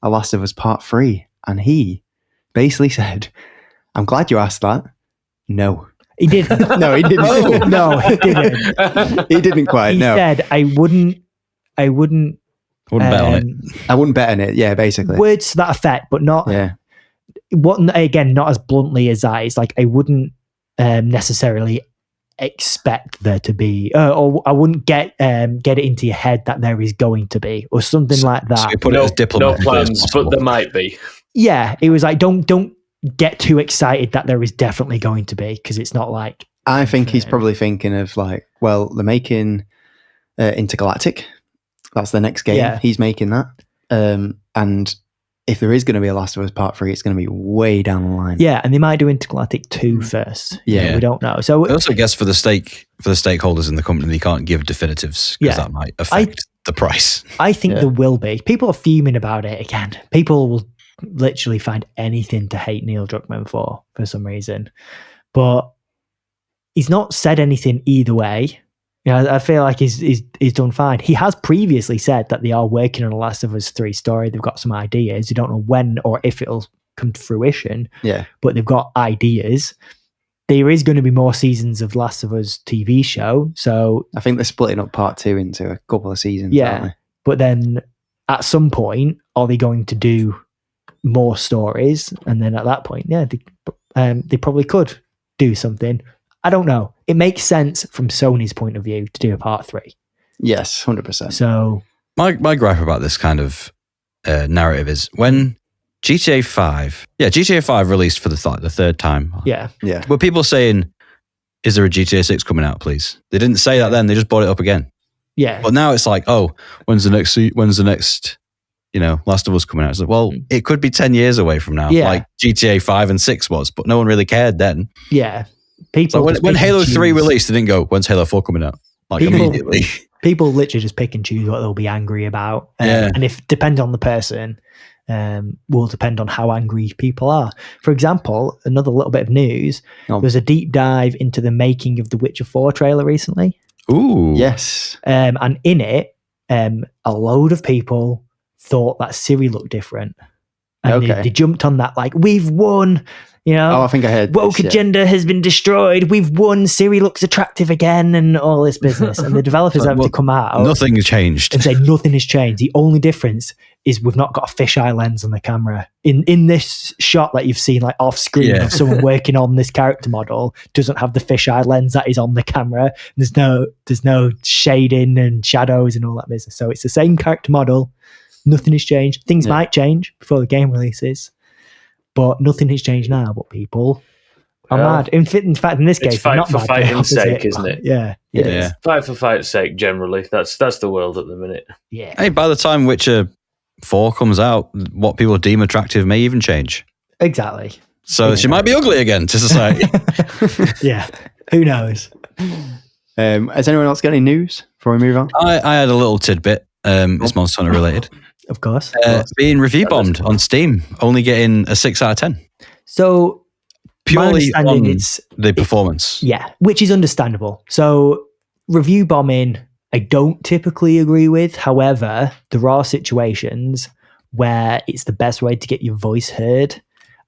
a Last of Us Part 3? And he basically said, I'm glad you asked that. No. He didn't. No, he didn't. No, he didn't. He didn't quite, He said, I wouldn't bet on it. I wouldn't bet on it, yeah, basically. Words to that effect, but not, not as bluntly as that. It's like, I wouldn't necessarily expect there to be, or I wouldn't get it into your head that there is going to be, or something like that. So you put it as diplomatic. No plans, but there might be. Yeah, it was like, don't get too excited that there is definitely going to be, because it's not like. I think he's probably thinking of like, well, they're making Intergalactic. That's the next game. Yeah. He's making that. And if there is going to be a Last of Us Part 3, it's going to be way down the line. Yeah, and they might do Intergalactic 2 first. Yeah. We don't know. So I also guess for the stakeholders in the company, they can't give definitives because that might affect the price. I think there will be. People are fuming about it again. People will literally find anything to hate Neil Druckmann for some reason. But he's not said anything either way. I feel like he's done fine. He has previously said that they are working on a Last of Us 3 story. They've got some ideas. You don't know when or if it'll come to fruition. Yeah. But they've got ideas. There is going to be more seasons of Last of Us TV show. So I think they're splitting up Part 2 into a couple of seasons. Yeah. Aren't they? But then at some point, are they going to do more stories? And then at that point, they probably could do something. I don't know. It makes sense from Sony's point of view to do a Part 3. Yes, 100%. So my gripe about this kind of narrative is when GTA 5 released for the third time. Yeah. Were people saying, is there a GTA 6 coming out, please? They didn't say that then. They just brought it up again. Yeah. But now it's like, oh, when's the next Last of Us coming out? It's like, well, it could be 10 years away from now. Yeah. Like GTA 5 and 6 was, but no one really cared then. Yeah. People when Halo 3 released, they didn't go, when's Halo 4 coming out? Like immediately. People literally just pick and choose what they'll be angry about. And if depends on the person, will depend on how angry people are. For example, another little bit of news, there was a deep dive into the making of the Witcher 4 trailer recently. Ooh. Yes. And in it, a load of people thought that Ciri looked different. And they jumped on that like, we've won. I think I heard woke agenda has been destroyed. We've won. Siri looks attractive again, and all this business. And the developers have to come out. Nothing has changed. And say nothing has changed. The only difference is we've not got a fisheye lens on the camera. In this shot that you've seen like off screen of someone working on this character model doesn't have the fisheye lens that is on the camera. There's no shading and shadows and all that business. So it's the same character model. Nothing has changed. Things might change before the game releases. But nothing has changed now, but people are mad. In fact, in this case, it's fight for fighting's sake, isn't it? Yeah. It is. Fight for fight's sake, generally. That's the world at the minute. Yeah. Hey, by the time Witcher 4 comes out, what people deem attractive may even change. Exactly. So she might be ugly again to society. Yeah. Who knows? Has anyone else got any news before we move on? I had a little tidbit. It's Monster Hunter related. Of course. Being review bombed on Steam, only getting a 6 out of 10. So Purely my understanding on it's the performance. Yeah, which is understandable. So review bombing, I don't typically agree with. However, there are situations where it's the best way to get your voice heard.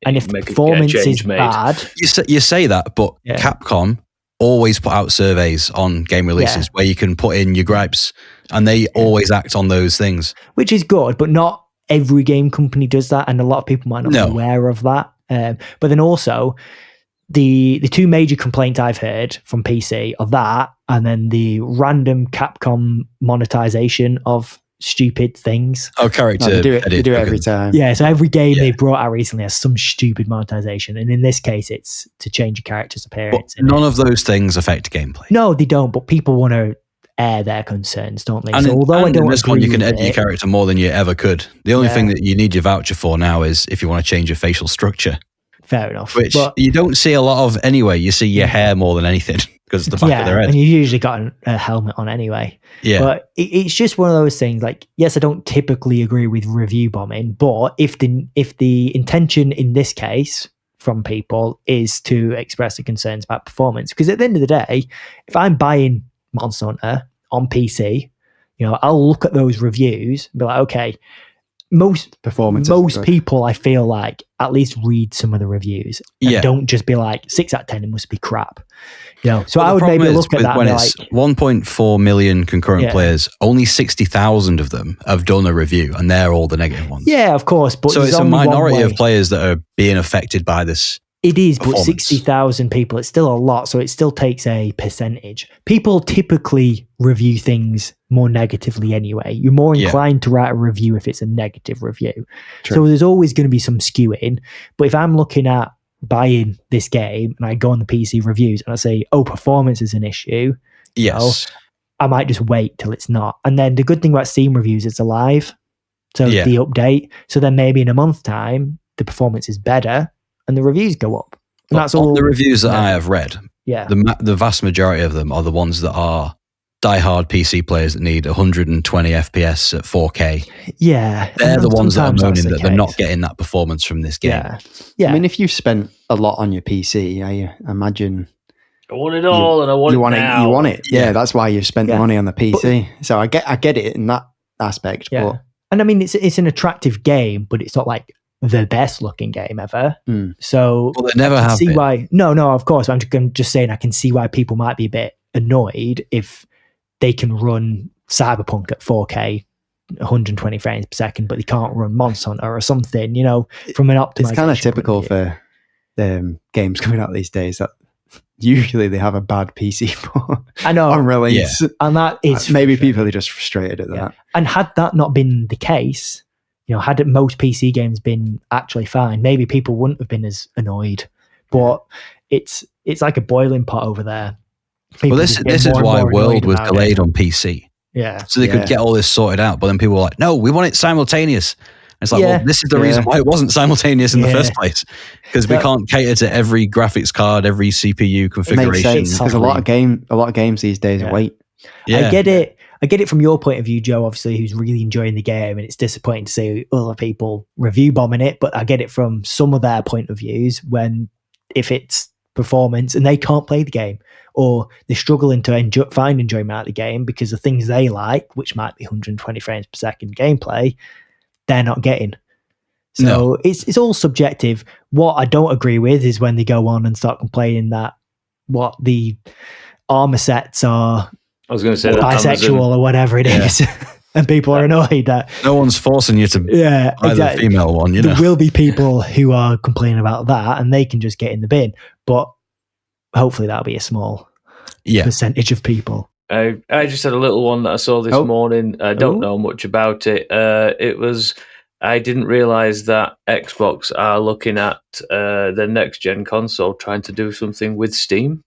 And if the performance is bad... You say that, but Capcom always put out surveys on game releases where you can put in your gripes, and they always act on those things. Which is good, but not every game company does that, and a lot of people might not be aware of that. But then also, the two major complaints I've heard from PC are that, and then the random Capcom monetization of stupid things. Oh, character edit. They do it every time. Yeah, so every game they've brought out recently has some stupid monetization, and in this case, it's to change your character's appearance. But none of those things affect gameplay. No, they don't, but people want to air their concerns, don't they? So although I don't in this agree one, you can with edit your character more than you ever could. The only thing that you need your voucher for now is if you want to change your facial structure. Fair enough. Which you don't see a lot of anyway. You see your hair more than anything because it's the back of their head. And you usually got a helmet on anyway. Yeah. But it's just one of those things, like, yes, I don't typically agree with review bombing, but if the intention in this case from people is to express the concerns about performance, because at the end of the day, if I'm buying Monster Hunter on PC, I'll look at those reviews and be like, okay, most people, I feel like, at least read some of the reviews and don't just be like 6 out of 10, it must be crap. So I would maybe look at that when it's 1.4 million concurrent players, only 60,000 of them have done a review, and they're all the negative ones. Yeah, of course. But so it's a minority of players that are being affected by this. It is, but 60,000 people, it's still a lot, so it still takes a percentage. People typically review things more negatively anyway. You're more inclined to write a review if it's a negative review. True. So there's always going to be some skewing. But if I'm looking at buying this game and I go on the PC reviews and I say, performance is an issue, I might just wait till it's not. And then the good thing about Steam reviews, it's alive. So the update. So then maybe in a month's time, the performance is better and the reviews go up. And that's all. The reviews that I have read, the vast majority of them are the ones that are diehard PC players that need 120 FPS at 4K. Yeah. They're the ones that are moaning that they're not getting that performance from this game. Yeah. I mean, if you've spent a lot on your PC, I imagine... I want it all, and I want it now. You want it. Yeah, that's why you've spent the money on the PC. So I get it in that aspect. Yeah. But... And I mean, it's an attractive game, but it's not like the best looking game ever. So they never have see why. No, of course. I'm just saying I can see why people might be a bit annoyed if they can run Cyberpunk at 4K, 120 frames per second, but they can't run Monster Hunter or something, from an optimization. It's kind of typical for games coming out these days that usually they have a bad PC port on release. Yeah. And that is maybe people are just frustrated at that. And had that not been the case, had most PC games been actually fine, maybe people wouldn't have been as annoyed. But it's like a boiling pot over there. Well, this is why World was delayed on PC. Yeah. So they could get all this sorted out, but then people were like, no, we want it simultaneous. And it's like, well, this is the reason why it wasn't simultaneous in the first place. Because we can't cater to every graphics card, every CPU configuration. It makes sense, because a lot of games these days wait. Yeah. I get it from your point of view, Joe, obviously, who's really enjoying the game, and it's disappointing to see other people review bombing it, but I get it from some of their point of views when if it's performance and they can't play the game, or they're struggling to find enjoyment out of the game because the things they like, which might be 120 frames per second gameplay, they're not getting. So it's all subjective. What I don't agree with is when they go on and start complaining that what the armor sets are, I was going to say bisexual or whatever it is. And people are annoyed that no one's forcing you to buy the female one. There will be people who are complaining about that, and they can just get in the bin. But hopefully that'll be a small percentage of people. I just had a little one that I saw this morning. I don't know much about it. I didn't realize that Xbox are looking at their next gen console, trying to do something with Steam.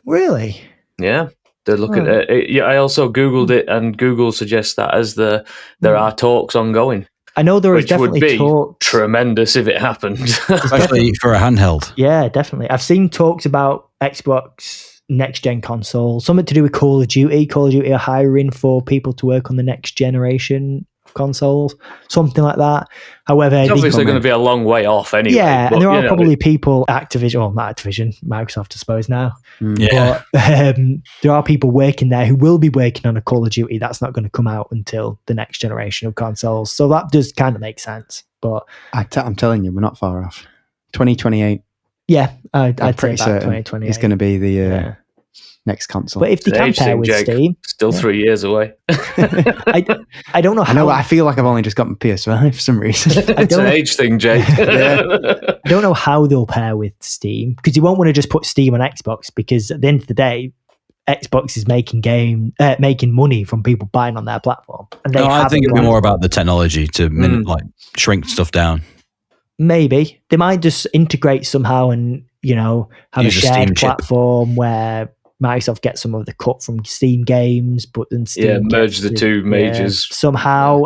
Really? Yeah. They're looking at it. Yeah, I also Googled it, and Google suggests that as there are talks ongoing. I know there is definitely would be talks. Tremendous if it happened. Especially for a handheld. Yeah, definitely. I've seen talks about Xbox next gen console, something to do with Call of Duty. Call of Duty are hiring for people to work on the next generation of consoles, something like that. However, it's obviously going to be a long way off anyway. Yeah, and there are probably people, Activision, well, not Activision, Microsoft, I suppose now. Yeah. But there are people working there who will be working on a Call of Duty that's not going to come out until the next generation of consoles. So that does kind of make sense. But I'm telling you, we're not far off. 2028. Yeah, I'd pretty say certain 2028 it's going to be the next console. But if they can pair with Jake, Steam, still 3 years away. I don't know how. I know. I feel like I've only just gotten PS5 for some reason. It's an age thing, Jake. I don't know how they'll pair with Steam, because you won't want to just put Steam on Xbox, because at the end of the day, Xbox is making money from people buying on their platform. And I think it'd be more about the technology to like shrink stuff down. Maybe they might just integrate somehow and have Use a a shared Steam chip. platform where Microsoft gets some of the cut from Steam games, but then Steam merge the two majors somehow.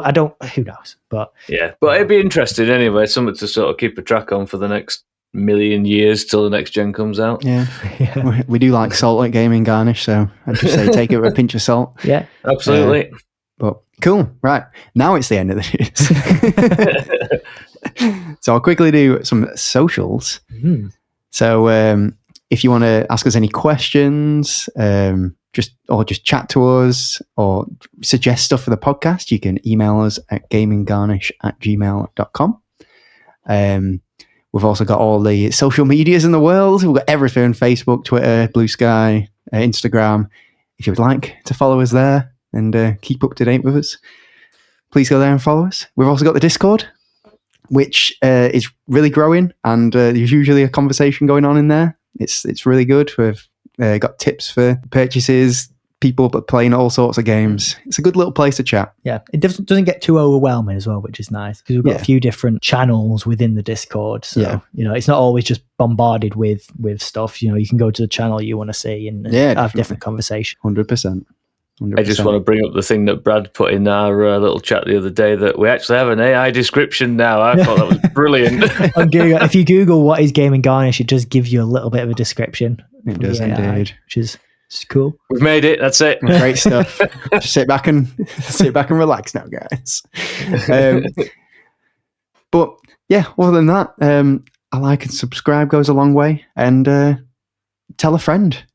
Who knows? But it'd be interesting anyway. Something to sort of keep a track on for the next million years till the next gen comes out. Yeah. We do like salt at Gaming Garnish, so I'd just say take it with a pinch of salt. Yeah, absolutely. But cool, right? Now it's the end of the news. So I'll quickly do some socials. So if you want to ask us any questions, just chat to us or suggest stuff for the podcast, you can email us at gaminggarnish@gmail.com. We've also got all the social medias in the world. We've got everything: Facebook, Twitter, Blue Sky, Instagram. If you would like to follow us there and keep up to date with us, please go there and follow us. We've also got the Discord, which is really growing, and there's usually a conversation going on in there. It's really good. We've got tips for purchases, people playing all sorts of games. It's a good little place to chat. Yeah, it doesn't get too overwhelming as well, which is nice, because we've got a few different channels within the Discord. So it's not always just bombarded with stuff. You can go to the channel you want to see and have different conversation. 100%. I just want to bring up the thing that Brad put in our little chat the other day, that we actually have an AI description now. I thought that was brilliant. If you Google what is Gaming Garnish, it does give you a little bit of a description. It does indeed, which is cool. We've made it. That's it. Great stuff. Just sit back and relax now, guys. But yeah, other than that, a like and subscribe goes a long way, and tell a friend.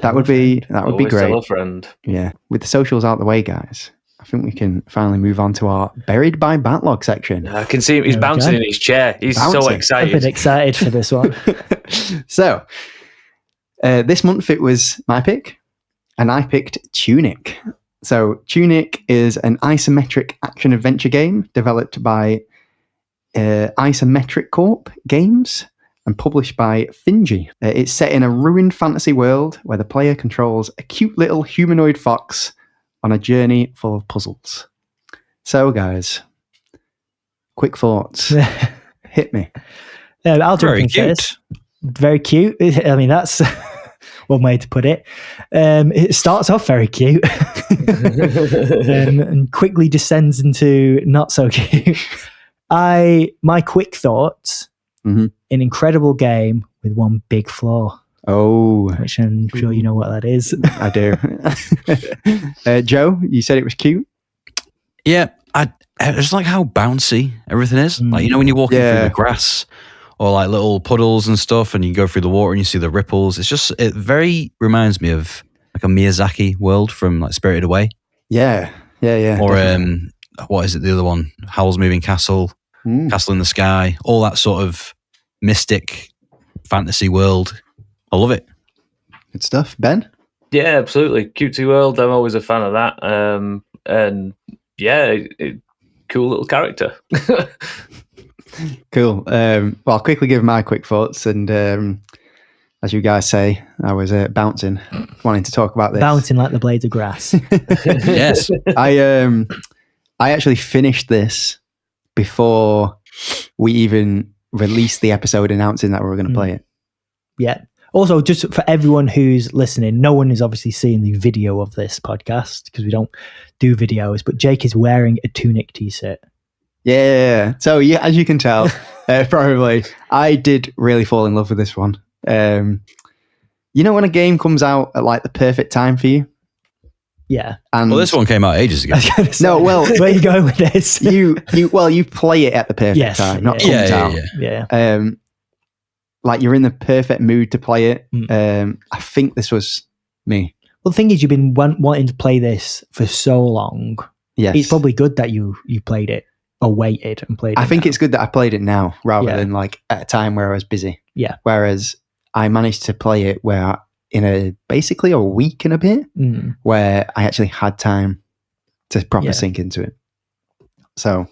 That would be great. Tell a friend. Yeah. With the socials out the way, guys, I think we can finally move on to our Buried by Backlog section. I can see him. He's bouncing in his chair. He's so excited. I've been excited for this one. So, this month it was my pick, and I picked Tunic. So, Tunic is an isometric action-adventure game developed by Isometric Corp Games and published by Finji. It's set in a ruined fantasy world where the player controls a cute little humanoid fox on a journey full of puzzles. So, guys, quick thoughts. Hit me. I'll jump Very in cute. first. Very cute. I mean, that's one way to put it. It starts off very cute and quickly descends into not so cute. My quick thoughts: an incredible game with one big flaw. Oh, which I'm sure you know what that is. I do. Joe, you said it was cute. Yeah, I just like how bouncy everything is. Like, when you're walking through the grass or like little puddles and stuff, and you go through the water and you see the ripples. It very reminds me of like a Miyazaki world from like Spirited Away. Yeah. Or what is it? The other one, Howl's Moving Castle, Castle in the Sky, all that sort of mystic fantasy world. I love it. Good stuff. Ben? Yeah, absolutely. Cutesy world. I'm always a fan of that. And yeah, cool little character. Cool. Well, I'll quickly give my quick thoughts. And as you guys say, I was bouncing, wanting to talk about this. Bouncing like the blades of grass. Yes. I actually finished this before we even released the episode announcing that we were going to play it. Yeah. Also, just for everyone who's listening, no one is obviously seeing the video of this podcast because we don't do videos, but Jake is wearing a Tunic t-shirt. Yeah. So, yeah, as you can tell, probably, I did really fall in love with this one. You know when a game comes out at like the perfect time for you? Yeah. And Well, this one came out ages ago. no, well, where are you going with this? you play it at the perfect time, not comes out. Yeah. Like you're in the perfect mood to play it. I think this was me. Well, the thing is, you've been wanting to play this for so long. Yes. It's probably good that you played it or waited and played it. I think now. it's good that I played it now rather than like at a time where I was busy. Yeah. Whereas I managed to play it in basically a week and a bit where I actually had time to proper sink into it. So.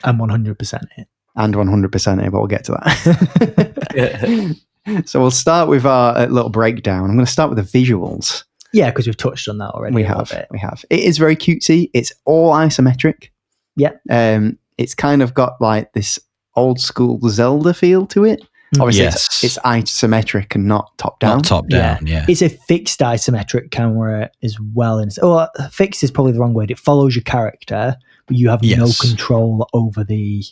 I'm 100% it. And 100% it, but we'll get to that. So we'll start with our little breakdown. I'm going to start with the visuals. Yeah, because we've touched on that already. We have. It is very cutesy. It's all isometric. Yeah. It's kind of got like this old school Zelda feel to it. Obviously, it's isometric and not top down. Not top down, yeah. It's a fixed isometric camera as well. Fixed is probably the wrong word. It follows your character, but you have no control over the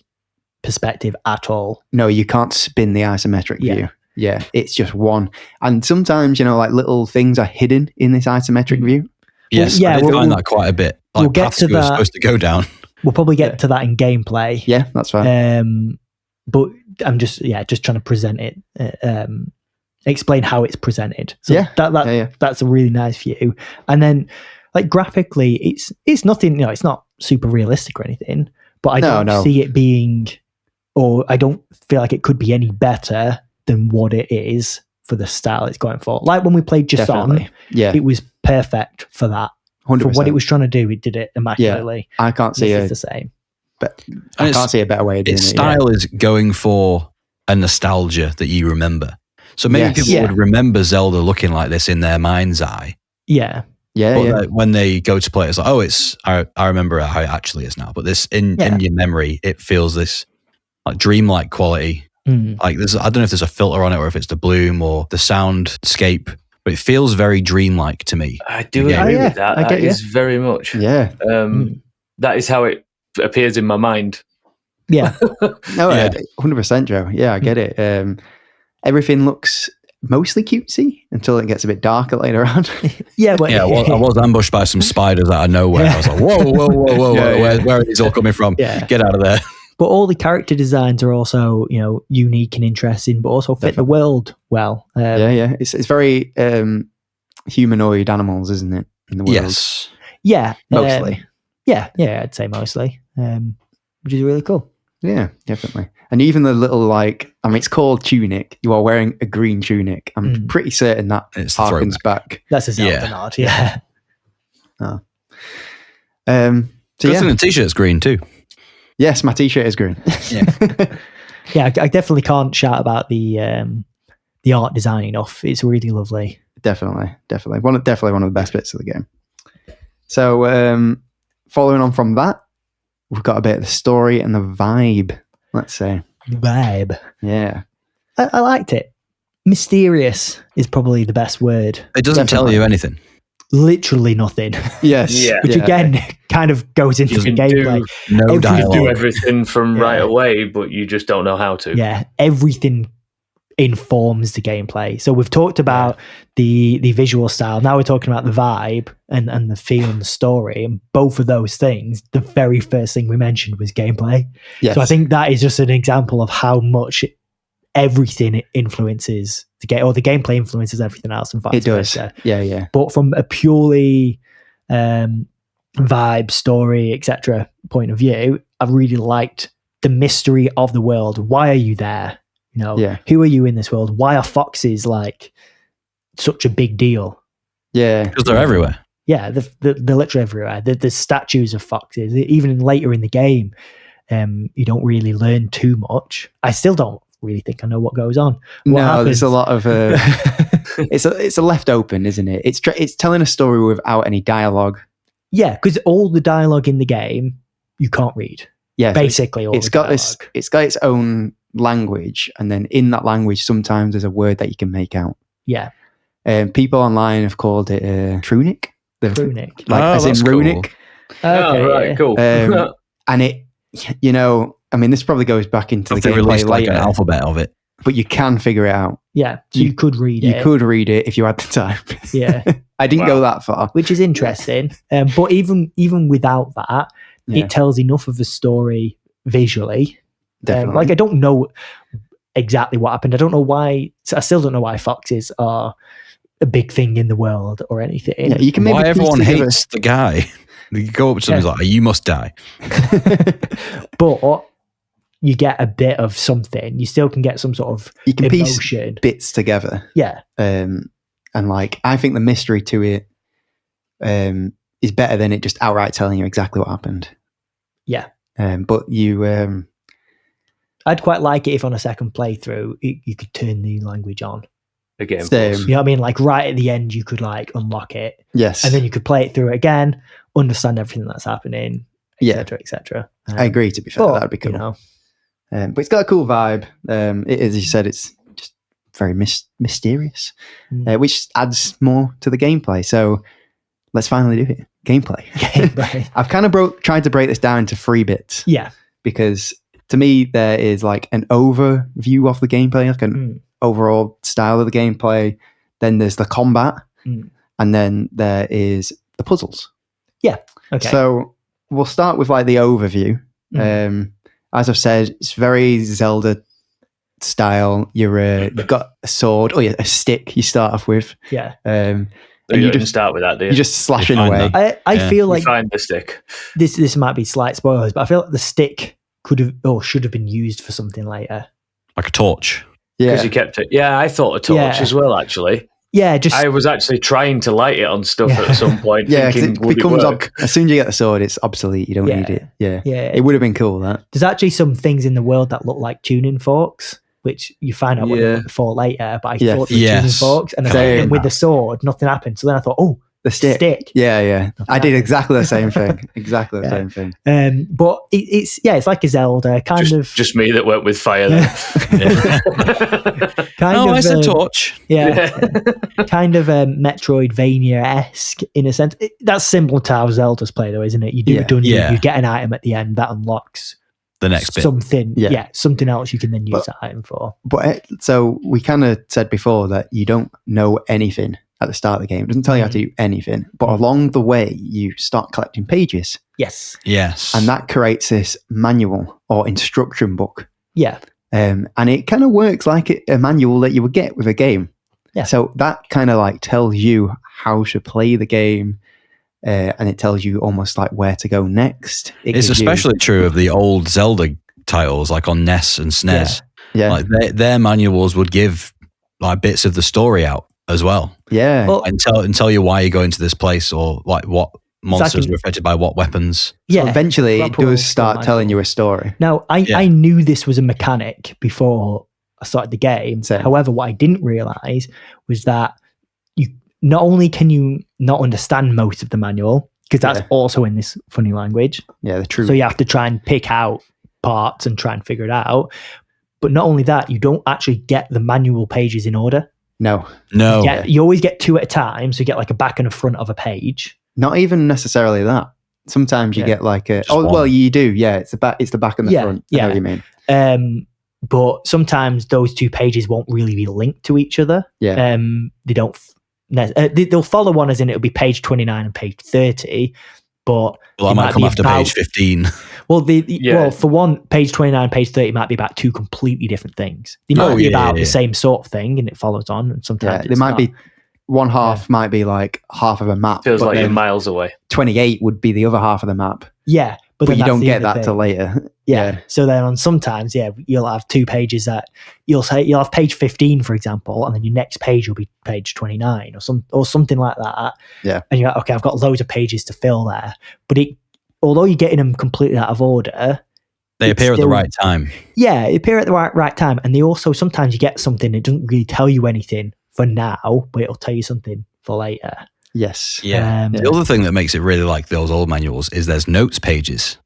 perspective at all. No, you can't spin the isometric view. Yeah, it's just one. And sometimes, like little things are hidden in this isometric view. Yes, I did find that quite a bit. Like we'll get to that. Supposed to go down. We'll probably get to that in gameplay. Yeah, that's fine. But I'm just trying to present it, explain how it's presented. So that's a really nice view. And then, like graphically, it's nothing. It's not super realistic or anything. But I don't see it being, or I don't feel like it could be any better than what it is for the style it's going for. Like when we played Just On, it was perfect for that. 100%. For what it was trying to do, it did it immaculately. I can't see it the same. But I can't see a better way of doing it. Its style is going for a nostalgia that you remember. So maybe people would remember Zelda looking like this in their mind's eye. Yeah. But when they go to play it, it's like, I remember how it actually is now. But this in your memory, it feels this like dreamlike quality. Like I don't know if there's a filter on it or if it's the bloom or the soundscape, but it feels very dreamlike to me. I do agree with that. That is very much. Yeah. That is how it appears in my mind. Yeah. 100%, Joe. Yeah, I get it. Everything looks mostly cutesy until it gets a bit darker later on. But I was ambushed by some spiders out of nowhere. I was like, whoa, where are these all coming from? Get out of there. But all the character designs are also, unique and interesting, but also fit the world well. It's very humanoid animals, isn't it? In the world. Yes. Yeah. Mostly. I'd say mostly, which is really cool. Yeah, definitely. And even the little it's called Tunic. You are wearing a green tunic. I'm pretty certain that harkens back. That's a Zelda nod. Yeah. Oh. The t-shirt's green too. Yes, my t-shirt is green. I definitely can't shout about the art design enough. It's really lovely. Definitely one of the best bits of the game. So, following on from that, we've got a bit of the story and the vibe. Let's say vibe. Yeah, I liked it. Mysterious is probably the best word. It doesn't tell you anything. Literally nothing. Yes. Which again kind of goes into the gameplay. No dialogue. You do everything from right away, but you just don't know how to. Yeah, everything informs the gameplay. So we've talked about the visual style. Now we're talking about the vibe and the feel and the story. And both of those things, the very first thing we mentioned was gameplay. Yes. So I think that is just an example of how much everything influences the game, or the gameplay influences everything else, and vice versa. Yeah. But from a purely vibe, story, etc. point of view, I really liked the mystery of the world. Why are you there? Who are you in this world? Why are foxes like such a big deal? Yeah, because they're everywhere. Yeah, they're literally everywhere. There's statues of foxes. Even later in the game, you don't really learn too much. I still don't really think I know what goes on. There's a lot of it's a left open, isn't it? It's telling a story without any dialogue. Yeah, because all the dialogue in the game you can't read. Yeah, basically all. It's got its own language, and then in that language sometimes there's a word that you can make out. Yeah. People online have called it Tunic. Tunic. As in runic. Cool. Okay, right, cool. And it, this probably goes back into the gameplay released later, an alphabet of it, but you can figure it out. Yeah, so you could read it. You could read it if you had the time. Yeah. I didn't go that far. Which is interesting. But even without that, it tells enough of the story visually. Definitely. Like, I don't know exactly what happened. I don't know why. I still don't know why foxes are a big thing in the world or anything. Yeah, you can maybe why everyone together. hates the guy. You go up to someone who's like, you must die. But you get a bit of something. You still can get some sort of you can emotion. Piece bits together. Yeah. And like, I think the mystery to it is better than it just outright telling you exactly what happened. Yeah. But you... I'd quite like it if on a second playthrough, you could turn the language on. Again, Same. You know what I mean? Like, right at the end, you could like unlock it. Yes. And then you could play it through again, understand everything that's happening, etc., etc. I agree, to be fair. That'd be cool. You know. But it's got a cool vibe. It, as you said, it's just very mysterious, which adds more to the gameplay. So let's finally do it. Gameplay. I've kind of tried to break this down into 3 bits. Yeah. Because to me, there is like an overview of the gameplay, like an overall style of the gameplay. Then there's the combat. And then there is the puzzles. Yeah. Okay. So we'll start with like the overview. As I've said, it's very Zelda style. You've got a sword, a stick you start off with. Yeah. And you just start with that, do you? You're just slashing away. I feel like you find the stick. This might be slight spoilers, but I feel like the stick could have or should have been used for something later. Like a torch. Yeah. Because you kept it. Yeah, I thought a torch as well, actually. Yeah, I was actually trying to light it on stuff at some point. Yeah, thinking, it becomes work? as soon as you get the sword, it's obsolete. You don't need it. Yeah, it would have been cool. That there's actually some things in the world that look like tuning forks, which you find out what they're for later. But I thought they were tuning forks, and then with the sword, nothing happened. So then I thought, oh, the stick. Yeah. I did exactly the same thing. Same thing. But it's like a Zelda kind of. Just me that went with fire. Then. I said torch. Yeah. Kind of Metroidvania-esque in a sense. That's similar to how Zelda's play, though, isn't it? You do a dungeon, you get an item at the end that unlocks the next bit. Something. Something else you can then use that item for. But so we kind of said before that you don't know anything at the start of the game. It doesn't tell you how to do anything. But along the way, you start collecting pages. Yes. And that creates this manual or instruction book. Yeah. And it kind of works like a manual that you would get with a game. Yeah. So that kind of like tells you how to play the game. And it tells you almost like where to go next. It's especially true of the old Zelda titles, like on NES and SNES. Yeah. Like their manuals would give like bits of the story out as well. Yeah. Well, and tell you why you're going to this place or like what monsters were affected by what weapons. So eventually it does start telling you a story. Now, I knew this was a mechanic before I started the game. Same. However, what I didn't realize was that you not only can you not understand most of the manual, because that's also in this funny language. Yeah, the truth. So you have to try and pick out parts and try and figure it out. But not only that, you don't actually get the manual pages in order. No. You always get 2 at a time. So you get like a back and a front of a page. Not even necessarily that. Sometimes you get like a... well, you do. Yeah, it's the back and the front. I know what you mean. But sometimes those 2 pages won't really be linked to each other. Yeah. They don't... they'll follow one as in it'll be page 29 and page 30. But I might come after page 15. Well, well, for one, page 29 and page 30 might be about 2 completely different things. They might be about the same sort of thing, and it follows on. And sometimes they might be one half might be like half of a map. Feels like you're miles away. 28 would be the other half of the map. Yeah, but you don't get that till later. Yeah. So then on sometimes, you'll have 2 pages that you'll have page 15, for example, and then your next page will be page 29 or something like that. Yeah. And you're like, okay, I've got loads of pages to fill there. But although you're getting them completely out of order, they appear at the right time. Yeah, they appear at the right time. And they also, sometimes you get something that doesn't really tell you anything for now, but it'll tell you something for later. Yes. Yeah. The other thing that makes it really like those old manuals is there's notes pages,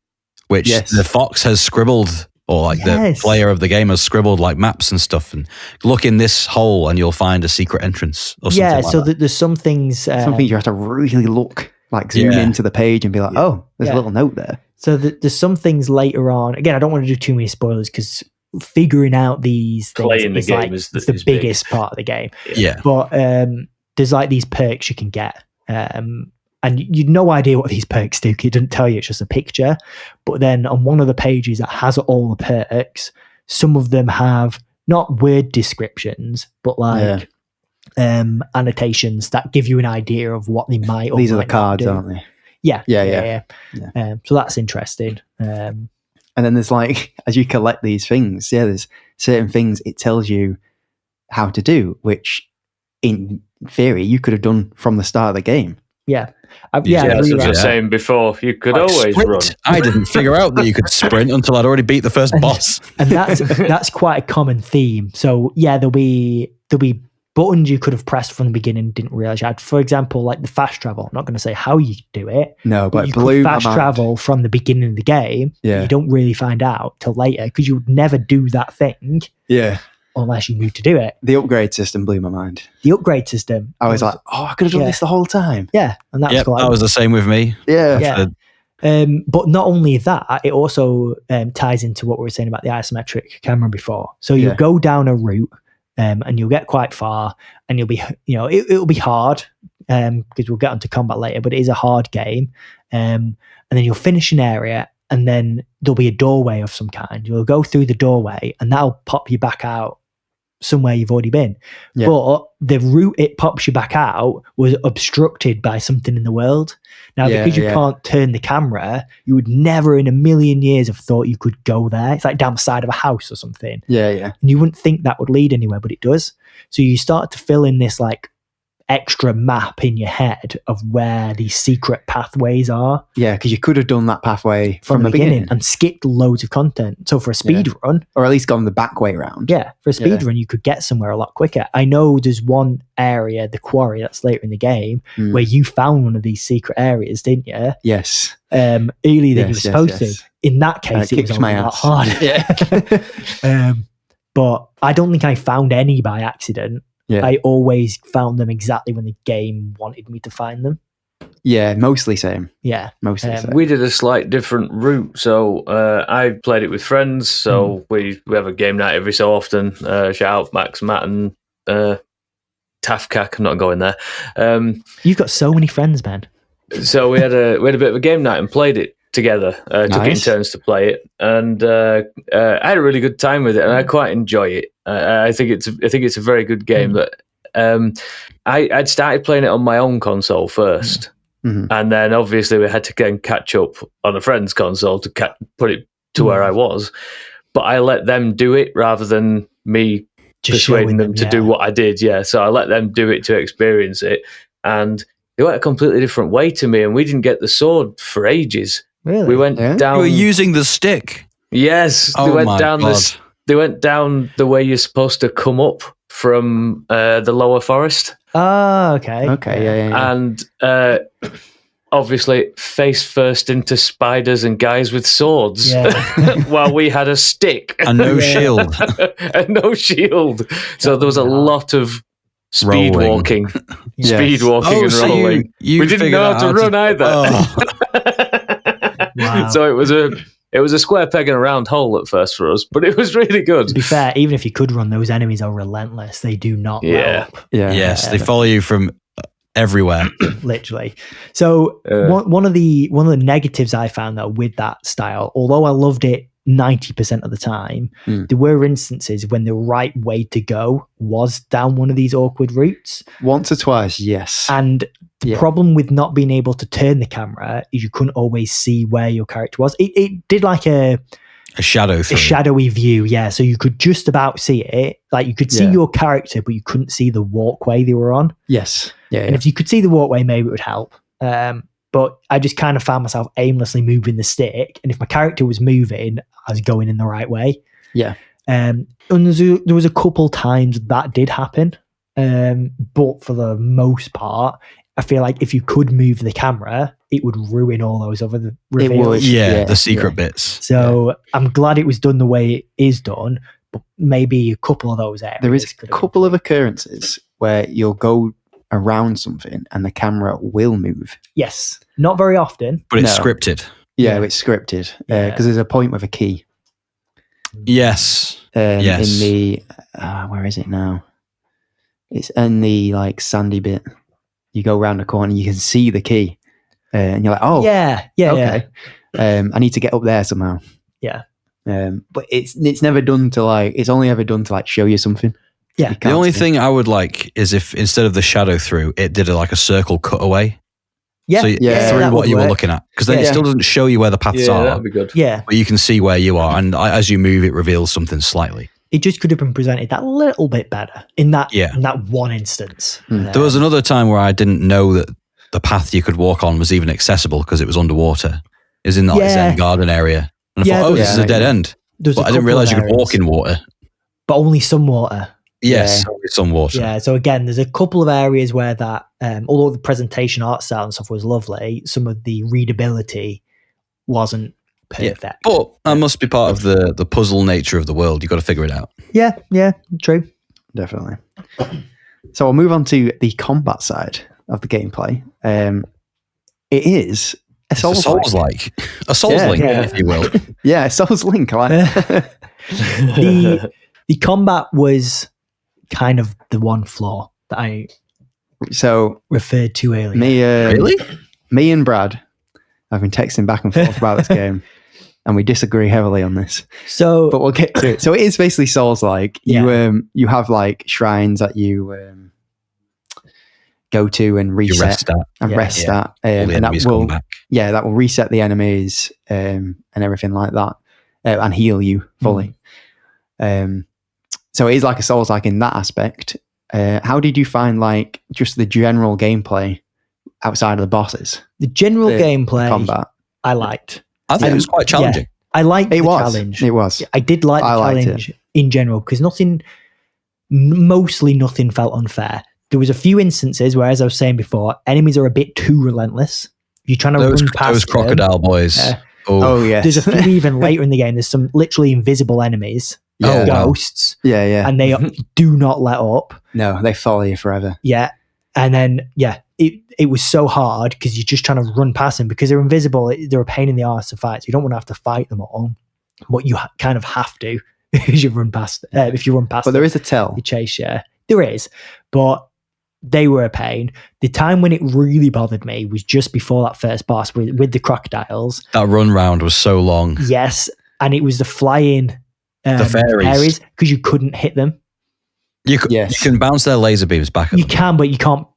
which the fox has scribbled, or like the player of the game has scribbled like maps and stuff, and look in this hole and you'll find a secret entrance or something like that. There's some things... some things you have to really look, like zoom into the page and be like, oh, there's a little note there. So there's some things later on. Again, I don't want to do too many spoilers because figuring out these things Playing the is game like is the biggest part of the game. Yeah. But there's like these perks you can get. And you'd no idea what these perks do. It doesn't tell you, it's just a picture. But then on one of the pages that has all the perks, some of them have not word descriptions, but like annotations that give you an idea of what they might or These are might the cards, not do. aren't they? Yeah. Yeah. So that's interesting. And then there's like, as you collect these things, there's certain things it tells you how to do, which in theory you could have done from the start of the game. Yeah. As I was saying before, you could always sprint. run. I didn't figure out that you could sprint until I'd already beat the first boss. And that's quite a common theme. So yeah, there'll be buttons you could have pressed from the beginning, didn't realize you had. For example, like the fast travel. I'm not going to say how you do it. No, but you blew could fast my mind. travel from the beginning of the game. Yeah. You don't really find out till later because you would never do that thing. Yeah. Unless you knew to do it. The upgrade system blew my mind. The upgrade system. I was like, I could have done this the whole time. Yeah. And that's that was the same with me. Yeah. But not only that, it also ties into what we were saying about the isometric camera before. So you go down a route and you'll get quite far and you'll be, it'll be hard because we'll get onto combat later, but it is a hard game. And then you'll finish an area and then there'll be a doorway of some kind. You'll go through the doorway and that'll pop you back out somewhere you've already been. Yeah. But the route it pops you back out was obstructed by something in the world. Now, because you can't turn the camera, you would never in a million years have thought you could go there. It's like down the side of a house or something. Yeah. And you wouldn't think that would lead anywhere, but it does. So you start to fill in this like extra map in your head of where these secret pathways are. Yeah, because you could have done that pathway from the beginning and skipped loads of content. So for a speed run, or at least gone the back way round. Yeah, for a speed run, you could get somewhere a lot quicker. I know there's one area, the quarry, that's later in the game, where you found one of these secret areas, didn't you? Yes. Earlier than you were supposed to. In that case, it was a lot harder. Yeah. But I don't think I found any by accident. Yeah. I always found them exactly when the game wanted me to find them. Yeah, mostly same. Yeah. Mostly same. We did a slight different route. So I played it with friends. So we have a game night every so often. Shout out Max, Matt and Tafkak. I'm not going there. You've got so many friends, man. So we had a bit of a game night and played it together. Took it in turns to play it, and I had a really good time with it, and I quite enjoy it. I think it's a very good game. But I'd started playing it on my own console first, and then obviously we had to catch up on a friend's console to put it to where I was. But I let them do it rather than me just persuading them to do what I did. Yeah, so I let them do it to experience it, and it went a completely different way to me. And we didn't get the sword for ages. Really? We went down. You were using the stick. Yes, they went down this. They went down the way you're supposed to come up from the lower forest. Oh, okay. Okay, yeah. And obviously, face first into spiders and guys with swords, while we had a stick and no shield. And no shield. So there was a lot of speed walking, and rolling. We didn't know how to run either. Oh. Wow. So it was a square peg in a round hole at first for us, but it was really good. To be fair, even if you could run, those enemies are relentless. They do not let up. Yeah. Yes, they follow you from everywhere. Literally. So one of the negatives I found though with that style, although I loved it 90% of the time, there were instances when the right way to go was down one of these awkward routes. Once or twice, yes. And the problem with not being able to turn the camera is you couldn't always see where your character was. It did like a shadowy view, yeah. So you could just about see it. Like you could see your character, but you couldn't see the walkway they were on. Yes. Yeah. And if you could see the walkway, maybe it would help. But I just kind of found myself aimlessly moving the stick. And if my character was moving, I was going in the right way. Yeah. And there was a couple times that did happen. But for the most part, I feel like if you could move the camera, it would ruin all those other reveals. It would, the secret bits. So I'm glad it was done the way it is done, but maybe a couple of those areas. There is a couple of occurrences where you'll go around something and the camera will move. Yes. Not very often. But it's scripted. Yeah, it's scripted. Because there's a point with a key. Yes. Yes. In the where is it now? It's in the like sandy bit. You go around the corner, you can see the key, and you're like, "Oh, yeah, okay." I need to get up there somehow. Yeah. But it's never done to like. It's only ever done to like show you something. Yeah. You The can't only see. thing I would like is if instead of the shadow through, it did like a circle cutaway. Yeah, So yeah, through that what would you were work. looking at, because then Yeah. it still doesn't show you where the paths Yeah, are, that'd be good. Yeah, but you can see where you are, and as you move, it reveals something slightly. it just could have been presented that little bit better in that one instance. There was another time where I didn't know that the path you could walk on was even accessible because it was underwater. Is in that Zen garden area, and I thought, this is a dead end. But I didn't realize you could walk in water. But only some water. Yes, only some water. Yeah, so again, there's a couple of areas where that, although the presentation art style and stuff was lovely, some of the readability wasn't perfect. Yeah. But that must be part of the puzzle nature of the world. You've got to figure it out. Yeah, true. Definitely. So I'll move on to the combat side of the gameplay. It is a Souls-like. A Souls-like, if you will. Yeah, Souls-link. I like the combat was kind of the one flaw that I referred to earlier. Me and Brad have been texting back and forth about this game, and we disagree heavily on this. So, but we'll get to it. So it is basically Souls-like. You have like shrines that you go to and reset and that will that will reset the enemies and everything like that, and heal you fully. So it is like a Souls-like in that aspect. How did you find like just the general gameplay outside of the bosses? The general gameplay combat I liked. I think it was quite challenging. I liked the challenge. It was. I did like the challenge in general because mostly nothing felt unfair. There was a few instances where, as I was saying before, enemies are a bit too relentless. You're trying to run past those crocodile boys. Oh yeah. There's a few even later in the game. There's some literally invisible enemies, ghosts. Yeah. And they do not let up. No, they follow you forever. Yeah. And then it was so hard because you're just trying to run past them because they're invisible. They're a pain in the arse to fight. So you don't want to have to fight them all, but you kind of have to because you run past. If you run past, but there is a tell. You chase. Yeah, there is, but. They were a pain. The time when it really bothered me was just before that first boss with the crocodiles. That run round was so long. Yes, and it was the flying the fairies because you couldn't hit them. You can bounce their laser beams back at them. You can, but you can't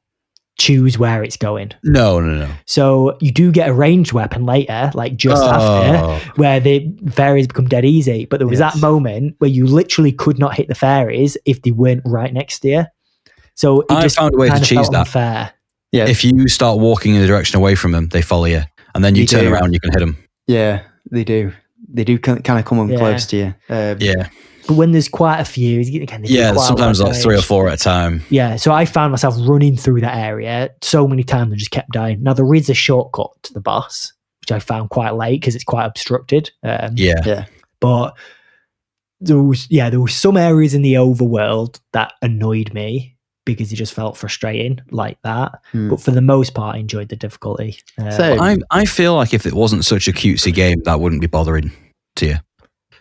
choose where it's going. No. So you do get a ranged weapon later, like just after, where the fairies become dead easy. But there was that moment where you literally could not hit the fairies if they weren't right next to you. So I found a way to cheese that. Unfair. Yeah. If you start walking in the direction away from them, they follow you, and then you turn around, you can hit them. Yeah, they do. They do kind of come on close to you. But when there's quite a few, sometimes like 3 or 4 at a time. Yeah, so I found myself running through that area so many times and just kept dying. Now there is a shortcut to the boss, which I found quite late because it's quite obstructed. But there was some areas in the overworld that annoyed me because it just felt frustrating like that. But for the most part, I enjoyed the difficulty. I feel like if it wasn't such a cutesy game, that wouldn't be bothering to you.